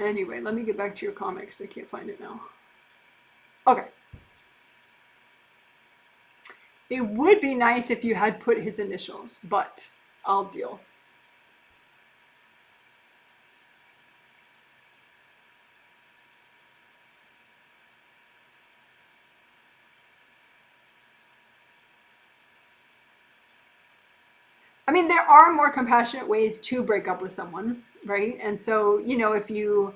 Anyway, let me get back to your comics. I can't find it now. Okay. It would be nice if you had put his initials, but I'll deal. I mean, there are more compassionate ways to break up with someone, right? And so, if you,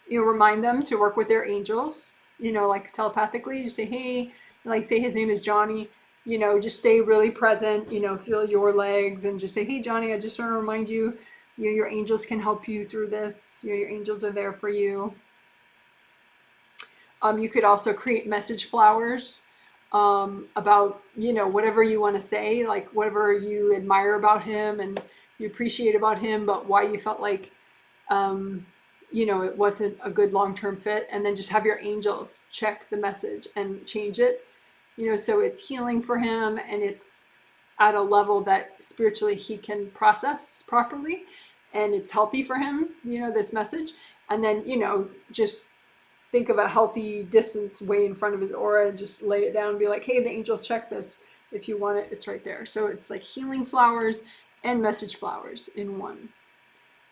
remind them to work with their angels, like telepathically, just say, hey, like say his name is Johnny, just stay really present, feel your legs and just say, hey, Johnny, I just want to remind you, your angels can help you through this. Your angels are there for you. You could also create message flowers about, whatever you want to say, like whatever you admire about him and you appreciate about him, but why you felt like, it wasn't a good long-term fit. And then just have your angels check the message and change it, so it's healing for him and it's at a level that spiritually he can process properly and it's healthy for him, this message. And then, just think of a healthy distance way in front of his aura and just lay it down and be like, hey, the angels check this. If you want it, it's right there. So it's like healing flowers and message flowers in one.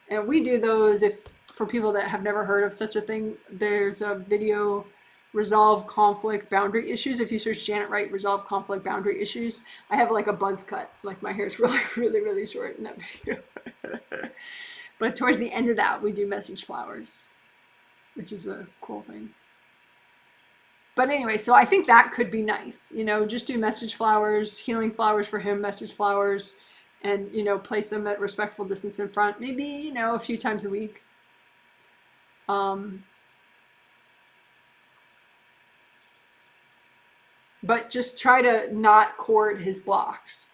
And we do those for people that have never heard of such a thing. There's a video, Resolve Conflict Boundary Issues. If you search Janet Wright, Resolve Conflict Boundary Issues, I have like a buzz cut. Like my hair is really, really, really short in that video. But towards the end of that, we do message flowers, which is a cool thing. But anyway, so I think that could be nice. Just do message flowers, healing flowers for him, message flowers, and, place them at respectful distance in front, maybe, a few times a week. But just try to not cord his blocks.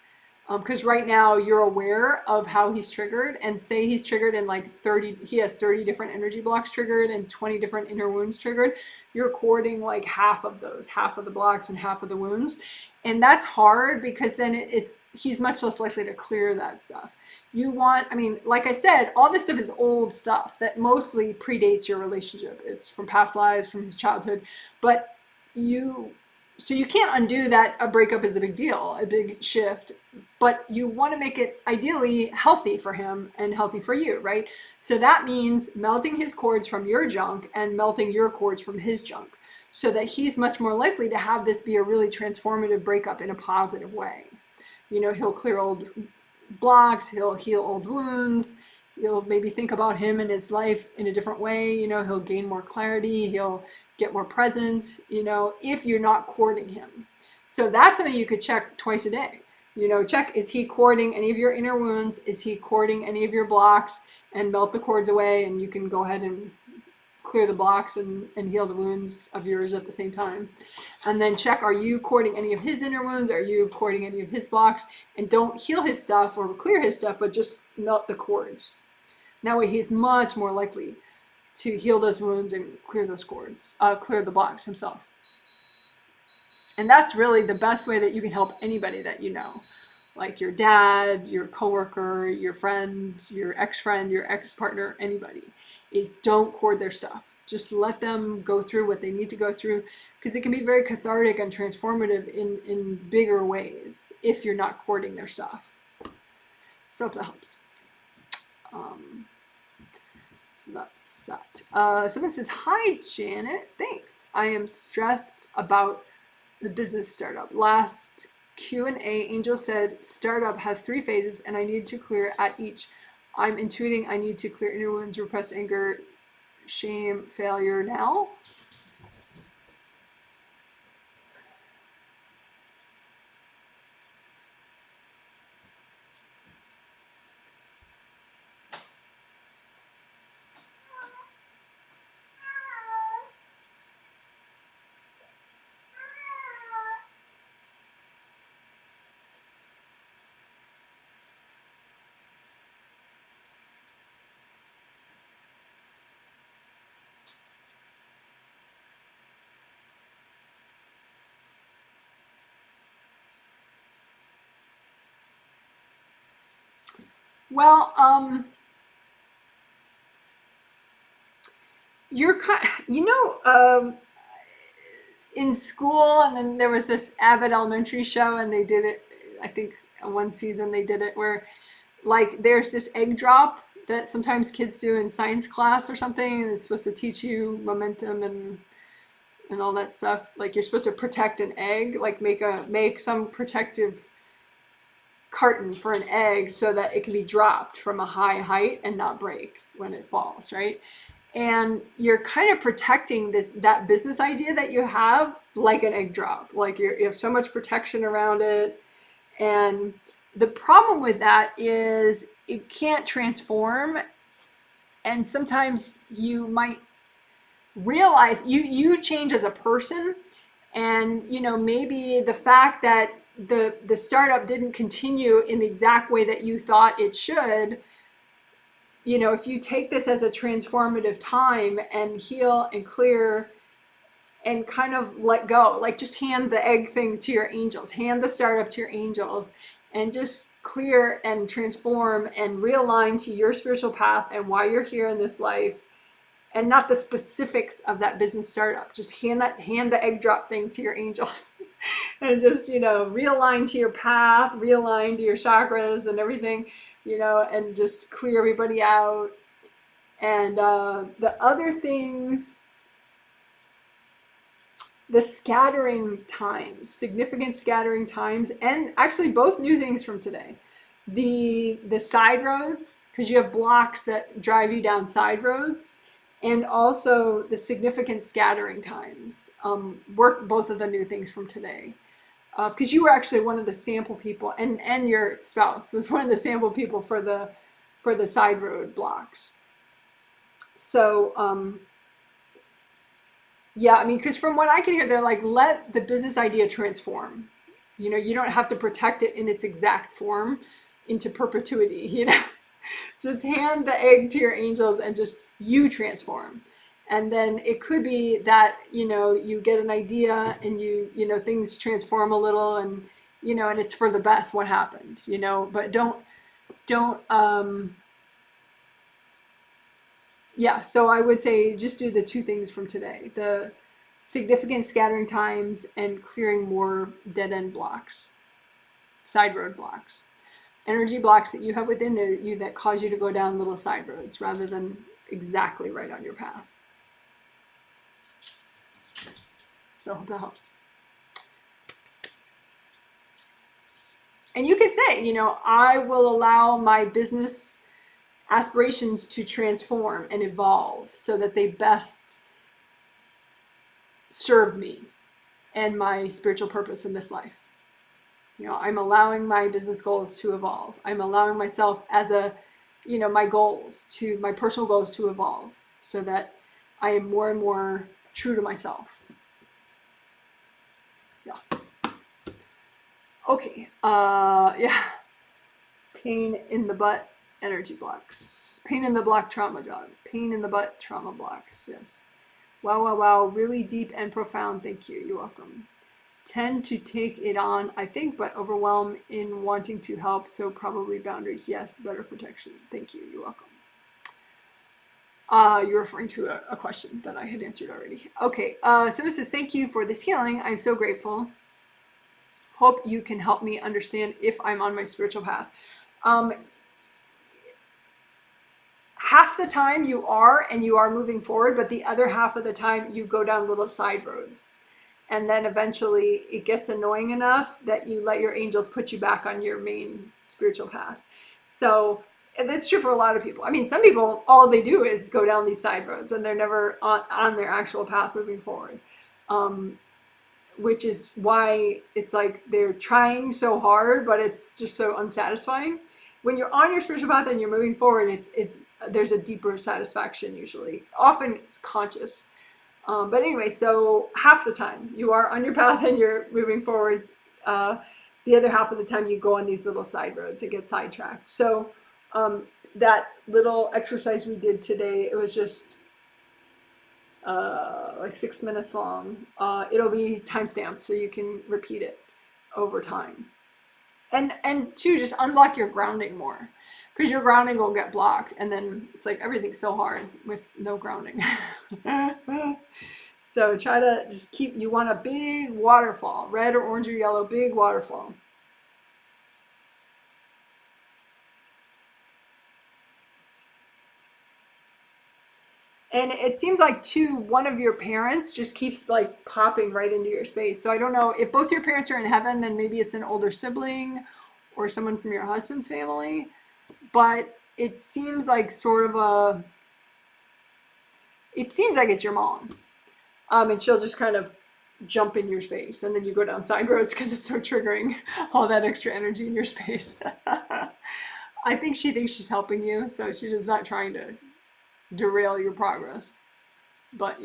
Because right now you're aware of how he's triggered, and say he's triggered in like 30, he has 30 different energy blocks triggered and 20 different inner wounds triggered. You're cording like half of those, half of the blocks and half of the wounds. And that's hard because then he's much less likely to clear that stuff. Like I said, all this stuff is old stuff that mostly predates your relationship. It's from past lives, from his childhood, but so you can't undo that. A breakup is a big deal, a big shift, but you want to make it ideally healthy for him and healthy for you, right? So that means melting his cords from your junk and melting your cords from his junk, so that he's much more likely to have this be a really transformative breakup in a positive way. He'll clear old blocks, he'll heal old wounds, you'll maybe think about him and his life in a different way. He'll gain more clarity, he'll get more present, if you're not courting him. So that's something you could check twice a day. Check, is he courting any of your inner wounds? Is he courting any of your blocks? And melt the cords away, and you can go ahead and clear the blocks and heal the wounds of yours at the same time. And then check, are you courting any of his inner wounds? Are you courting any of his blocks? And don't heal his stuff or clear his stuff, but just melt the cords. That way he's much more likely to heal those wounds and clear those cords, clear the blocks himself. And that's really the best way that you can help anybody that you know, like your dad, your coworker, your friend, your ex-friend, your ex-partner, anybody, is don't cord their stuff. Just let them go through what they need to go through, because it can be very cathartic and transformative in bigger ways if you're not cording their stuff. So if that helps. So that's that. Someone says, hi, Janet. Thanks. I am stressed about the business startup. Last Q&A, Angel said startup has 3 phases and I need to clear at each. I'm intuiting I need to clear inner wounds, repressed anger, shame, failure now. Well, you're kind, in school, and then there was this Abbott Elementary show, and they did it. I think one season they did it where, like, there's this egg drop that sometimes kids do in science class or something, and it's supposed to teach you momentum and all that stuff. Like, you're supposed to protect an egg, like make some protective carton for an egg so that it can be dropped from a high height and not break when it falls, right? And you're kind of protecting that business idea that you have like an egg drop. Like, you have so much protection around it. And the problem with that is it can't transform. And sometimes you might realize you change as a person, and maybe the fact that the startup didn't continue in the exact way that you thought it should, if you take this as a transformative time and heal and clear and kind of let go, like, just hand the egg thing to your angels, hand the startup to your angels, and just clear and transform and realign to your spiritual path and why you're here in this life, and not the specifics of that business startup. Just hand the egg drop thing to your angels and just, realign to your path, realign to your chakras and everything, and just clear everybody out. And the other thing, the scattering times, significant scattering times, and actually both new things from today. The side roads, because you have blocks that drive you down side roads, and also the significant scattering times. Work both of the new things from today. Because you were actually one of the sample people, and your spouse was one of the sample people for the side road blocks. So yeah, I mean, because from what I can hear, they're like, let the business idea transform. You don't have to protect it in its exact form into perpetuity. Just hand the egg to your angels and just you transform. And then it could be that, you get an idea and things transform a little, and, and it's for the best what happened, but don't, yeah. So I would say just do the two things from today: the significant scattering times and clearing more dead end blocks, side road blocks, energy blocks that you have within you that cause you to go down little side roads rather than exactly right on your path. So I hope that helps. And you can say, I will allow my business aspirations to transform and evolve so that they best serve me and my spiritual purpose in this life. I'm allowing my business goals to evolve. I'm allowing myself as my personal goals to evolve so that I am more and more true to myself. Yeah. Okay. Yeah. Pain in the butt, energy blocks. Pain in the block, trauma job. Pain in the butt, trauma blocks. Yes. Wow. Really deep and profound. Thank you. You're welcome. Tend to take it on, I think, but overwhelm in wanting to help. So probably boundaries. Yes. Better protection. Thank you. You're welcome. You're referring to a question that I had answered already. Okay. So this says, thank you for this healing. I'm so grateful. Hope you can help me understand if I'm on my spiritual path. Half the time you are, and you are moving forward, but the other half of the time you go down little side roads. And then eventually it gets annoying enough that you let your angels put you back on your main spiritual path. So, and that's true for a lot of people. I mean, some people, all they do is go down these side roads and they're never on their actual path moving forward. Which is why it's like they're trying so hard, but it's just so unsatisfying. When you're on your spiritual path and you're moving forward, there's a deeper satisfaction usually, often conscious. But anyway, so half the time you are on your path and you're moving forward. The other half of the time you go on these little side roads and get sidetracked. So that little exercise we did today, it was just like 6 minutes long. It'll be timestamped so you can repeat it over time. And two, just unblock your grounding more. because your grounding will get blocked, and then it's like everything's so hard with no grounding. So try to just keep, you want a big waterfall, red or orange or yellow, big waterfall. And it seems like too, one of your parents just keeps like popping right into your space. So I don't know if both your parents are in heaven, then maybe it's an older sibling or someone from your husband's family. But it seems like sort of a, it seems like it's your mom. And she'll just kind of jump in your space, and then you go down side roads because it's so triggering, all that extra energy in your space. I think she thinks she's helping you, so she's just not trying to derail your progress. But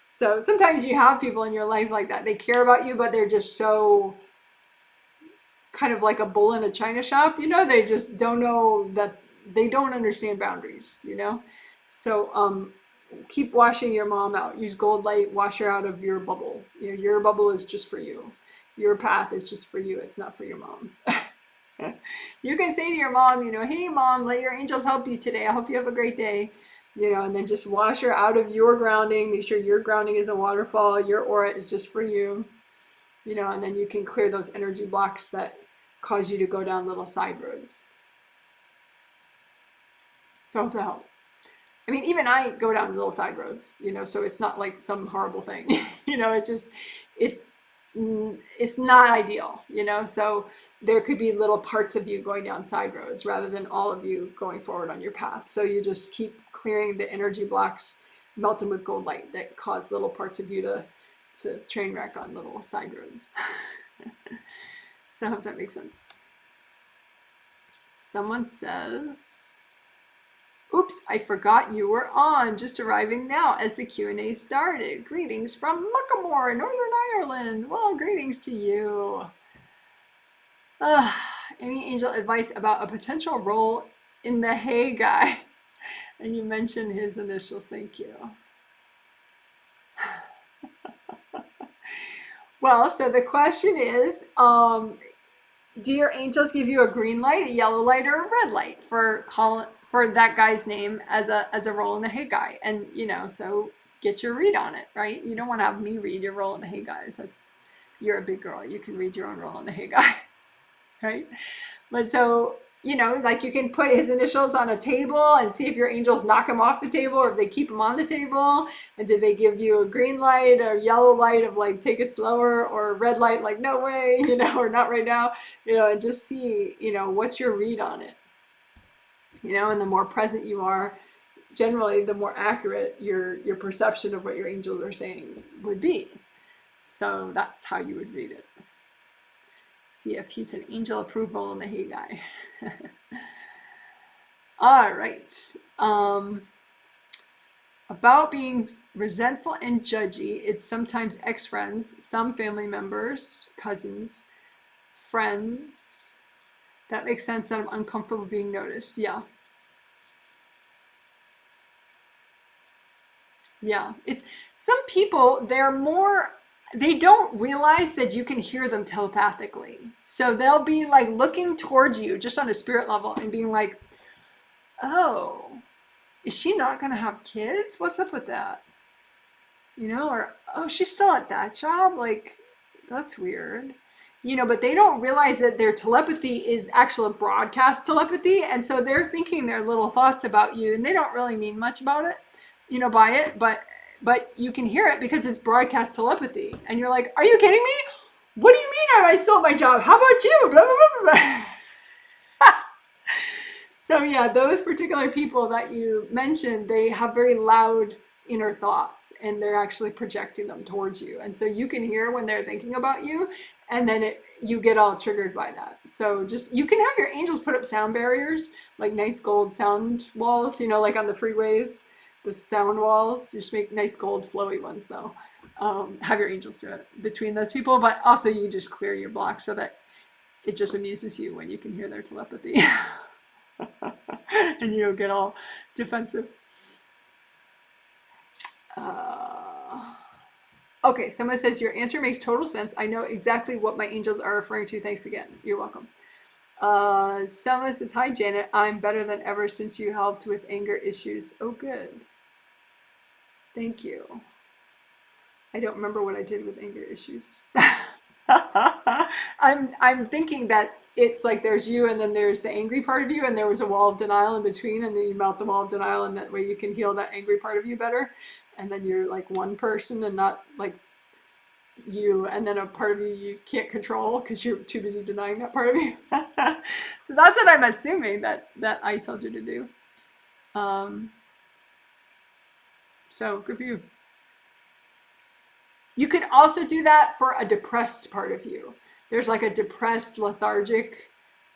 so sometimes you have people in your life like that. They care about you, but they're just so kind of like a bull in a china shop. They just don't know that, they don't understand boundaries. So keep washing your mom out. Use gold light, wash her out of your bubble. Your bubble is just for you. Your path is just for you. It's not for your mom. You can say to your mom, hey mom, let your angels help you today. I hope you have a great day. And then just wash her out of your grounding. Make sure your grounding is a waterfall. Your aura is just for you. And then you can clear those energy blocks that cause you to go down little side roads. So hope that helps. I mean, even I go down little side roads, so it's not like some horrible thing. It's just, it's not ideal, so there could be little parts of you going down side roads rather than all of you going forward on your path. So you just keep clearing the energy blocks, melt them with gold light that cause little parts of you to train wreck on little side roads. So I hope that makes sense. Someone says, oops, I forgot you were on, just arriving now as the Q&A started. Greetings from Muckamore, Northern Ireland. Well, greetings to you. Any angel advice about a potential role in the Hey Guy? And you mentioned his initials, thank you. Well, so the question is, do your angels give you a green light, a yellow light, or a red light for that guy's name as a role in the Hey Guy? And so get your read on it, right? You don't want to have me read your role in the Hey Guys. You're a big girl. You can read your own role in the Hey Guy, right? But so like you can put his initials on a table and see if your angels knock him off the table or if they keep him on the table. And did they give you a green light or yellow light of like take it slower, or a red light like no way, or not right now, and just see what's your read on it. And the more present you are, generally the more accurate your perception of what your angels are saying would be. So that's how you would read it. See if he's an angel approval in the Hey Guy. All right. About being resentful and judgy, it's sometimes ex-friends, some family members, cousins, friends. That makes sense that I'm uncomfortable being noticed. Yeah. Yeah. It's some people, they don't realize that you can hear them telepathically. So they'll be like looking towards you just on a spirit level and being like, oh, is she not going to have kids? What's up with that? Or, oh, she's still at that job? Like, that's weird. But they don't realize that their telepathy is actual broadcast telepathy. And so they're thinking their little thoughts about you, and they don't really mean much about it, by it. But you can hear it because it's broadcast telepathy. And you're like, are you kidding me? What do you mean I still at my job? How about you? Blah, blah, blah, blah. So yeah, those particular people that you mentioned, they have very loud inner thoughts, and they're actually projecting them towards you. And so you can hear when they're thinking about you, and then you get all triggered by that. So you can have your angels put up sound barriers, like nice gold sound walls, like on the freeways, the sound walls. Just make nice gold flowy ones though. Have your angels do it between those people, but also you just clear your block so that it just amuses you when you can hear their telepathy. And you don't get all defensive. Okay, someone says, your answer makes total sense. I know exactly what my angels are referring to. Thanks again. You're welcome. Selma says, hi, Janet. I'm better than ever since you helped with anger issues. Oh, good. Thank you. I don't remember what I did with anger issues. I'm thinking that it's like there's you and then there's the angry part of you and there was a wall of denial in between and then you melt the wall of denial and that way you can heal that angry part of you better. And then you're like one person and not like you and then a part of you can't control because you're too busy denying that part of you. So that's what I'm assuming that I told you to do. Um, so good for you. You can also do that for a depressed part of you. There's like a depressed, lethargic,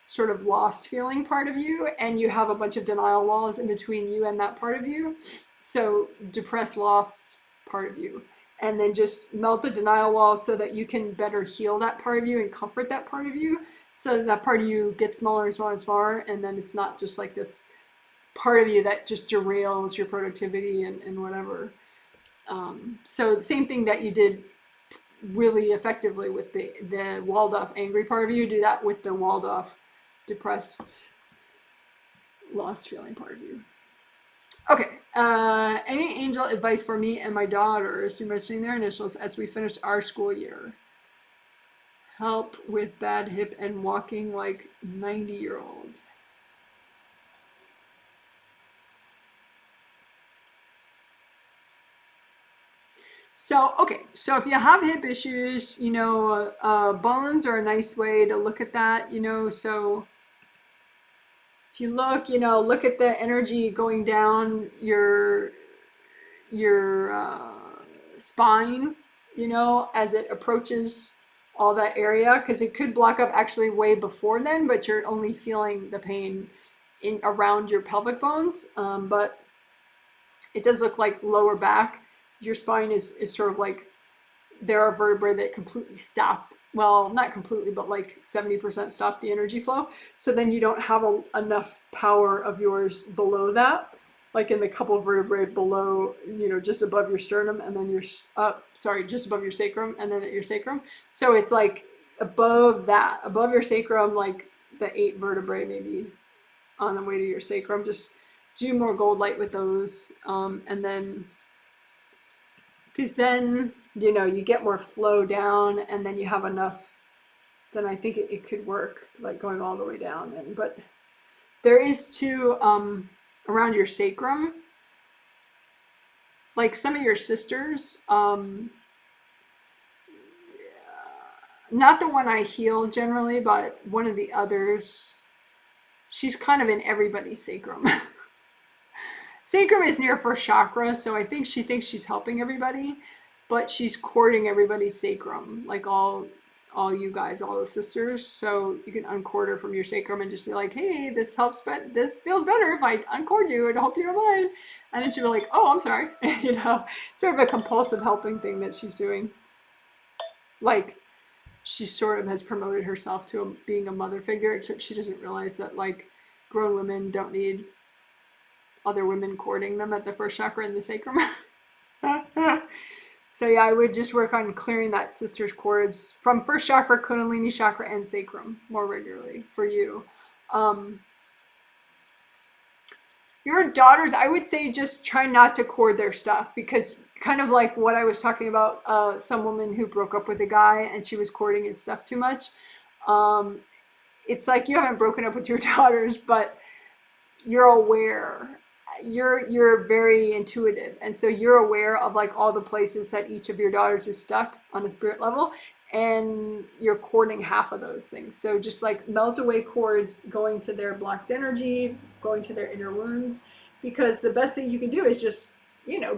sort of lost feeling part of you, and you have a bunch of denial walls in between you and that part of you. So, depressed, lost part of you. And then just melt the denial wall so that you can better heal that part of you and comfort that part of you so that, that part of you gets smaller and smaller and smaller. And then it's not just like this part of you that just derails your productivity and whatever. So the same thing that you did really effectively with the walled off angry part of you, do that with the walled off depressed lost feeling part of you. Okay, any angel advice for me and my daughters to mentioning their initials as we finish our school year? Help with bad hip and walking like 90-year-old. So, okay, so if you have hip issues, bones are a nice way to look at that. So if you look at the energy going down your spine, as it approaches all that area, because it could block up actually way before then, but you're only feeling the pain in around your pelvic bones. But it does look like lower back. Your spine is sort of like there are vertebrae that completely stop. Well, not completely, but like 70% stop the energy flow. So then you don't have enough power of yours below that, like in the couple of vertebrae below, just above your sternum, and then just above your sacrum, and then at your sacrum. So it's like above your sacrum, like the 8 vertebrae maybe on the way to your sacrum. Just do more gold light with those, and then because then you get more flow down and then you have enough, then I think it could work, like going all the way down. But there is too, around your sacrum, like some of your sisters, not the one I heal generally, but one of the others, she's kind of in everybody's sacrum. Sacrum is near first chakra, so I think she thinks she's helping everybody, but she's courting everybody's sacrum, like all you guys, all the sisters. So you can uncord her from your sacrum and just be like, hey, this helps, but this feels better if I uncord you, and I hope you don't mind. And then she'll be like, oh, I'm sorry. Sort of a compulsive helping thing that she's doing. Like, she sort of has promoted herself to being a mother figure, except she doesn't realize that, like, grown women don't need other women courting them at the first chakra in the sacrum. So yeah, I would just work on clearing that sister's cords from first chakra, kundalini chakra, and sacrum more regularly for you. Your daughters, I would say just try not to cord their stuff, because kind of like what I was talking about, some woman who broke up with a guy and she was cording his stuff too much. It's like you haven't broken up with your daughters, but you're aware. You're very intuitive, and so you're aware of like all the places that each of your daughters is stuck on a spirit level, and you're cording half of those things. So just like melt away cords going to their blocked energy, going to their inner wounds, because the best thing you can do is just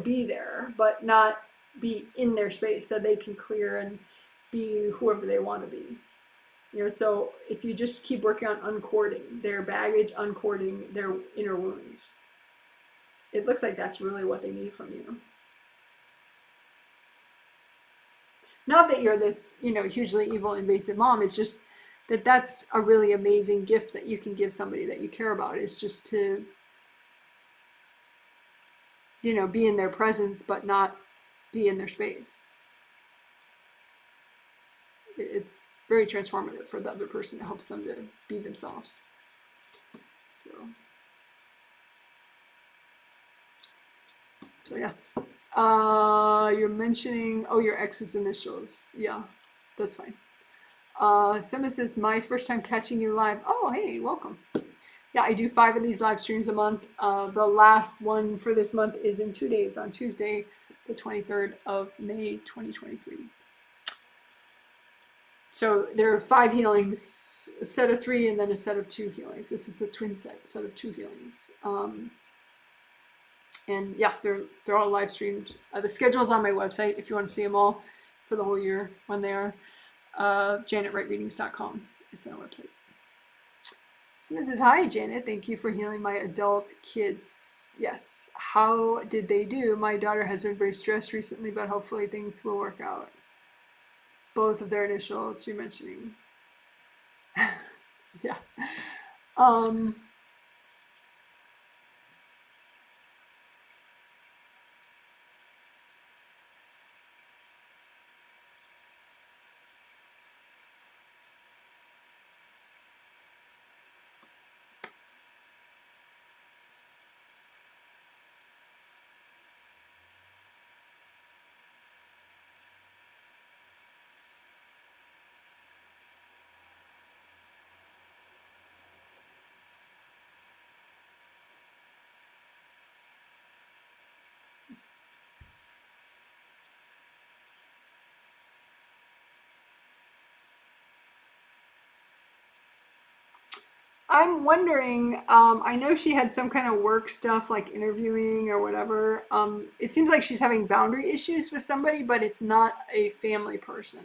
be there, but not be in their space, so they can clear and be whoever they want to be. So if you just keep working on uncording their baggage, uncording their inner wounds, it looks like that's really what they need from you. Not that you're this, hugely evil, invasive mom. It's just that that's a really amazing gift that you can give somebody that you care about. It's just to, be in their presence, but not be in their space. it's very transformative for the other person. It helps them to be themselves. So yeah. You're mentioning, oh, your ex's initials. Yeah, that's fine. Simba says, my first time catching you live. Oh, hey, welcome. Yeah, I do 5 of these live streams a month. The last one for this month is in 2 days, on Tuesday, the 23rd of May, 2023. So there are 5 healings, a set of 3 and then a set of 2 healings. This is the twin set of 2 healings. And yeah, they're all live streamed. The schedule's on my website if you want to see them all for the whole year when they are. JanetWrightReadings.com is my website. Someone says, hi, Janet. Thank you for healing my adult kids. Yes. How did they do? My daughter has been very stressed recently, but hopefully things will work out. Both of their initials you're mentioning. Yeah. I'm wondering, I know she had some kind of work stuff like interviewing or whatever. It seems like she's having boundary issues with somebody, but it's not a family person.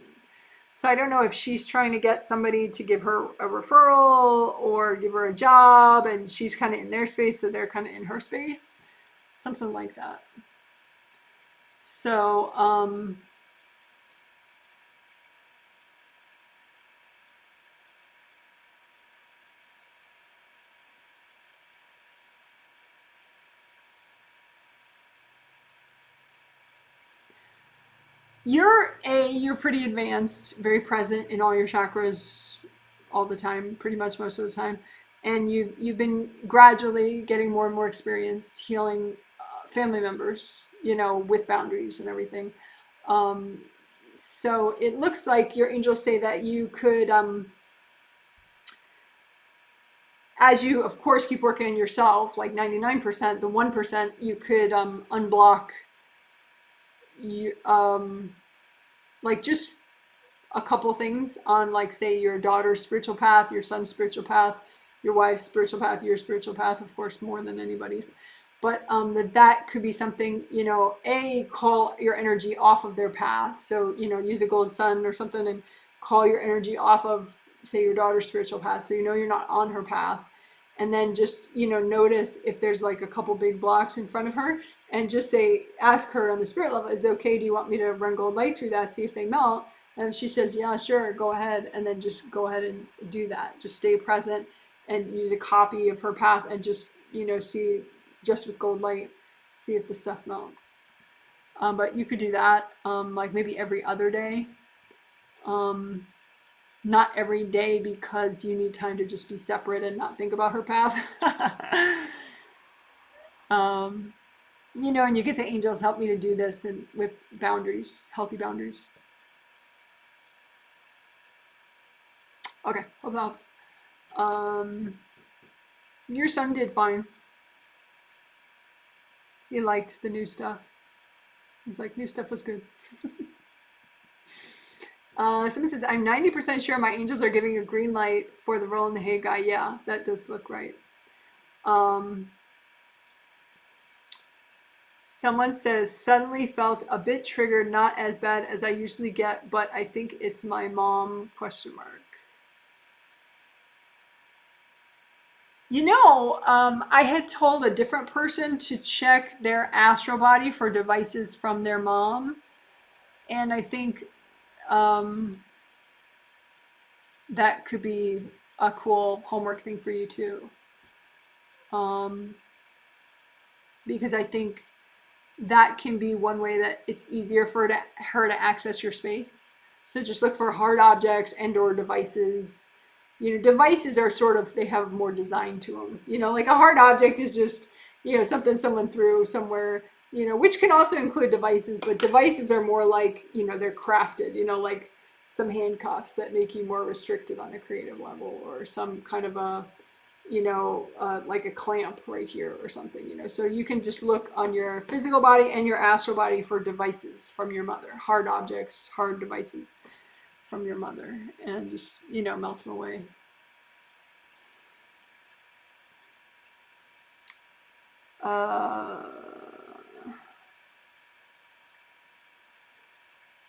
So I don't know if she's trying to get somebody to give her a referral or give her a job, and she's kind of in their space, so they're kind of in her space. Something like that. So, you're pretty advanced, very present in all your chakras all the time, pretty much most of the time, and you've been gradually getting more and more experienced healing family members, with boundaries and everything. So it looks like your angels say that you could, as you of course keep working on yourself, like 99%, the 1% you could unblock you like just a couple things on, like, say, your daughter's spiritual path, your son's spiritual path, your wife's spiritual path, your spiritual path, of course, more than anybody's. But that could be something, call your energy off of their path. So, use a gold sun or something and call your energy off of, say, your daughter's spiritual path. So, you're not on her path. And then just, notice if there's like a couple big blocks in front of her, and just ask her on the spirit level, is it okay? Do you want me to run gold light through that, see if they melt? And she says, yeah, sure, go ahead. And then just go ahead and do that. Just stay present and use a copy of her path and just, see, just with gold light, see if the stuff melts. But you could do that, like maybe every other day. Not every day, because you need time to just be separate and not think about her path. And you can say, angels, help me to do this, and with boundaries, healthy boundaries. Okay, hope that helps. Your son did fine. He liked the new stuff. He's like, new stuff was good. Someone says, I'm 90% sure my angels are giving a green light for the role in the Hey Guy. Yeah, that does look right. Someone says, suddenly felt a bit triggered, not as bad as I usually get, but I think it's my mom, question mark. I had told a different person to check their astral body for devices from their mom. And I think that could be a cool homework thing for you too. Because I think that can be one way that it's easier for her to access your space. So just look for hard objects and or devices. You know, devices are sort of, they have more design to them. You know, like a hard object is just, you know, something someone threw somewhere, you know, which can also include devices, but devices are more like, you know, they're crafted, you know, like some handcuffs that make you more restricted on a creative level, or some kind of a, you know, like a clamp right here or something, you know. So you can just look on your physical body and your astral body for devices from your mother, hard objects, hard devices from your mother, and just, you know, melt them away.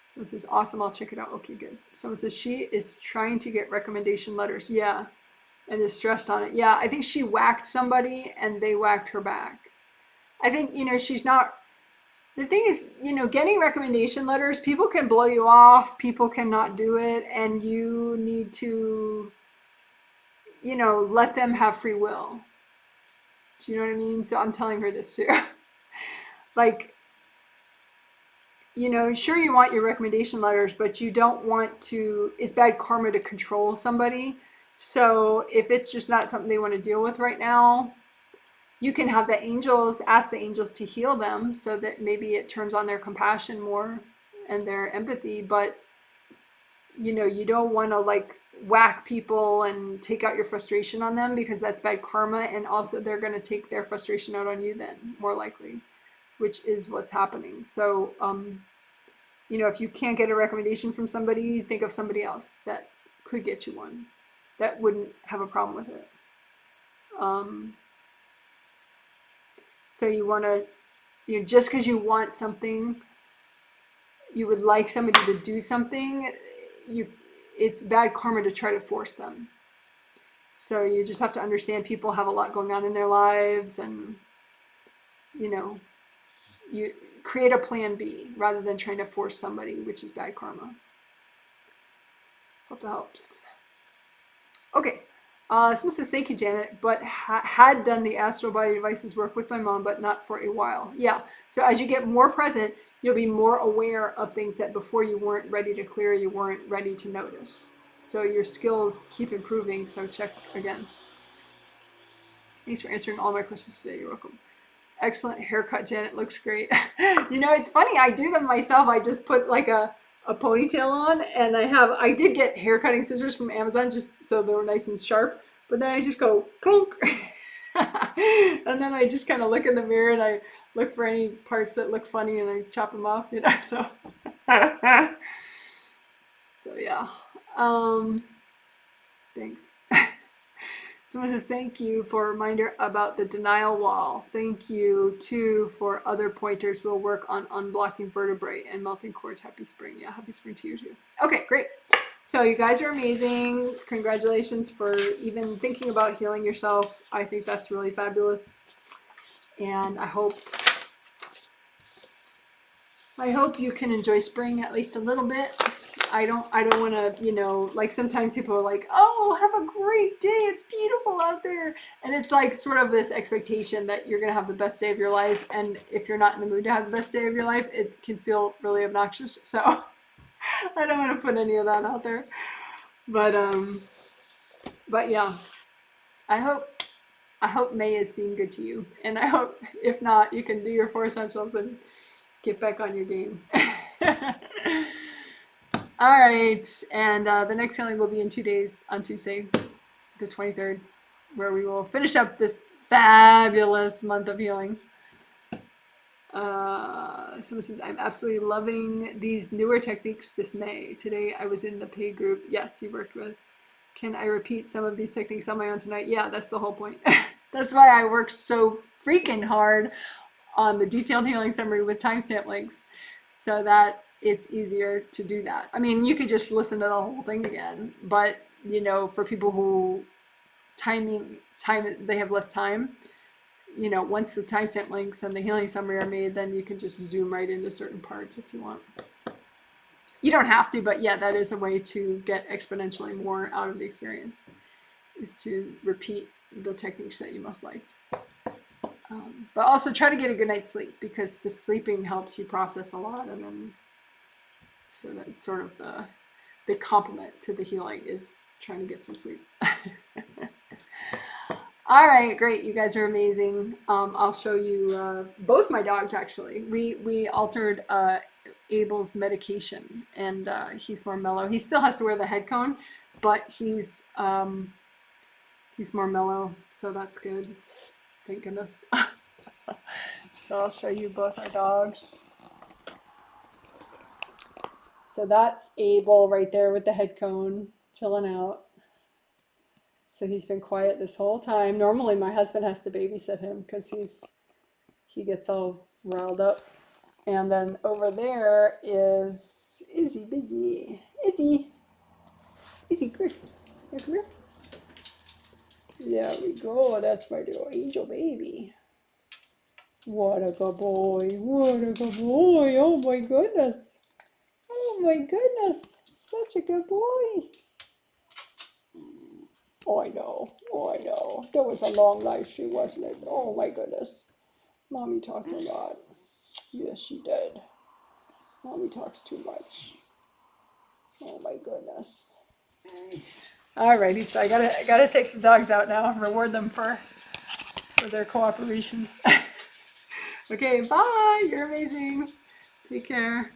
Someone says, awesome, I'll check it out. Okay, good. Someone says, she is trying to get recommendation letters. Yeah. And is stressed on it. Yeah, I think she whacked somebody and they whacked her back. I think, you know, she's not, the thing is, you know, getting recommendation letters, people can blow you off, people cannot do it, and you need to, you know, let them have free will. Do you know what I mean? So I'm telling her this too. Like, you know, sure, you want your recommendation letters, but you don't want to, it's bad karma to control somebody. So if it's just not something they want to deal with right now, you can have the angels, ask the angels to heal them so that maybe it turns on their compassion more and their empathy. But, you know, you don't want to like whack people and take out your frustration on them, because that's bad karma. And also they're going to take their frustration out on you then, more likely, which is what's happening. So, you know, if you can't get a recommendation from somebody, think of somebody else that could get you one that wouldn't have a problem with it. So you want to, you know, just because you want something, you would like somebody to do something, it's bad karma to try to force them. So you just have to understand people have a lot going on in their lives, and, you know, you create a plan B rather than trying to force somebody, which is bad karma. Hope that helps. Okay. Someone says, thank you, Janet, but had done the astral body devices work with my mom, but not for a while. Yeah. So as you get more present, you'll be more aware of things that before you weren't ready to clear, you weren't ready to notice. So your skills keep improving. So check again. Thanks for answering all my questions today. You're welcome. Excellent haircut, Janet. Looks great. You know, it's funny. I do them myself. I just put like a ponytail on, and I did get hair cutting scissors from Amazon just so they were nice and sharp, but then I just go clunk. And then I just kind of look in the mirror and I look for any parts that look funny and I chop them off, you know. So so yeah. Thanks. Someone says, thank you for a reminder about the denial wall. Thank you, too, for other pointers. We'll work on unblocking vertebrae and melting quartz. Happy spring. Yeah, happy spring to you, too. Okay, great. So you guys are amazing. Congratulations for even thinking about healing yourself. I think that's really fabulous. And I hope you can enjoy spring at least a little bit. I don't want to, you know, like sometimes people are like, oh, have a great day, it's beautiful out there. And it's like sort of this expectation that you're going to have the best day of your life. And if you're not in the mood to have the best day of your life, it can feel really obnoxious. So I don't want to put any of that out there. But yeah, I hope May is being good to you. And I hope, if not, you can do your 4 essentials and get back on your game. All right, and the next healing will be in 2 days, on Tuesday, the 23rd, where we will finish up this fabulous month of healing. Someone says, I'm absolutely loving these newer techniques this May. Today I was in the paid group. Yes, you worked with. Can I repeat some of these techniques on my own tonight? Yeah, that's the whole point. That's why I work so freaking hard on the detailed healing summary with timestamp links, so that it's easier to do that. I mean, you could just listen to the whole thing again, but, you know, for people who they have less time, you know, once the timestamp links and the healing summary are made, then you can just zoom right into certain parts if you want. You don't have to, but yeah, that is a way to get exponentially more out of the experience, is to repeat the techniques that you most liked. But also try to get a good night's sleep, because the sleeping helps you process a lot, and then so that's sort of the complement to the healing is trying to get some sleep. All right, great. You guys are amazing. I'll show you both my dogs, actually. We altered Abel's medication, and he's more mellow. He still has to wear the head cone, but he's more mellow, so that's good. Thank goodness. So I'll show you both our dogs. So that's Abel right there with the head cone, chilling out. So he's been quiet this whole time. Normally my husband has to babysit him because he gets all riled up. And then over there is Izzy Busy. Izzy, come here. Come here. There we go. That's my little angel baby. What a good boy. What a good boy. Oh my goodness. Oh my goodness. Such a good boy. Oh, I know. Oh, I know. That was a long life, wasn't it? Oh, my goodness. Mommy talked a lot. Yes, she did. Mommy talks too much. Oh, my goodness. All righty, so I gotta take the dogs out now and reward them for their cooperation. Okay, bye. You're amazing. Take care.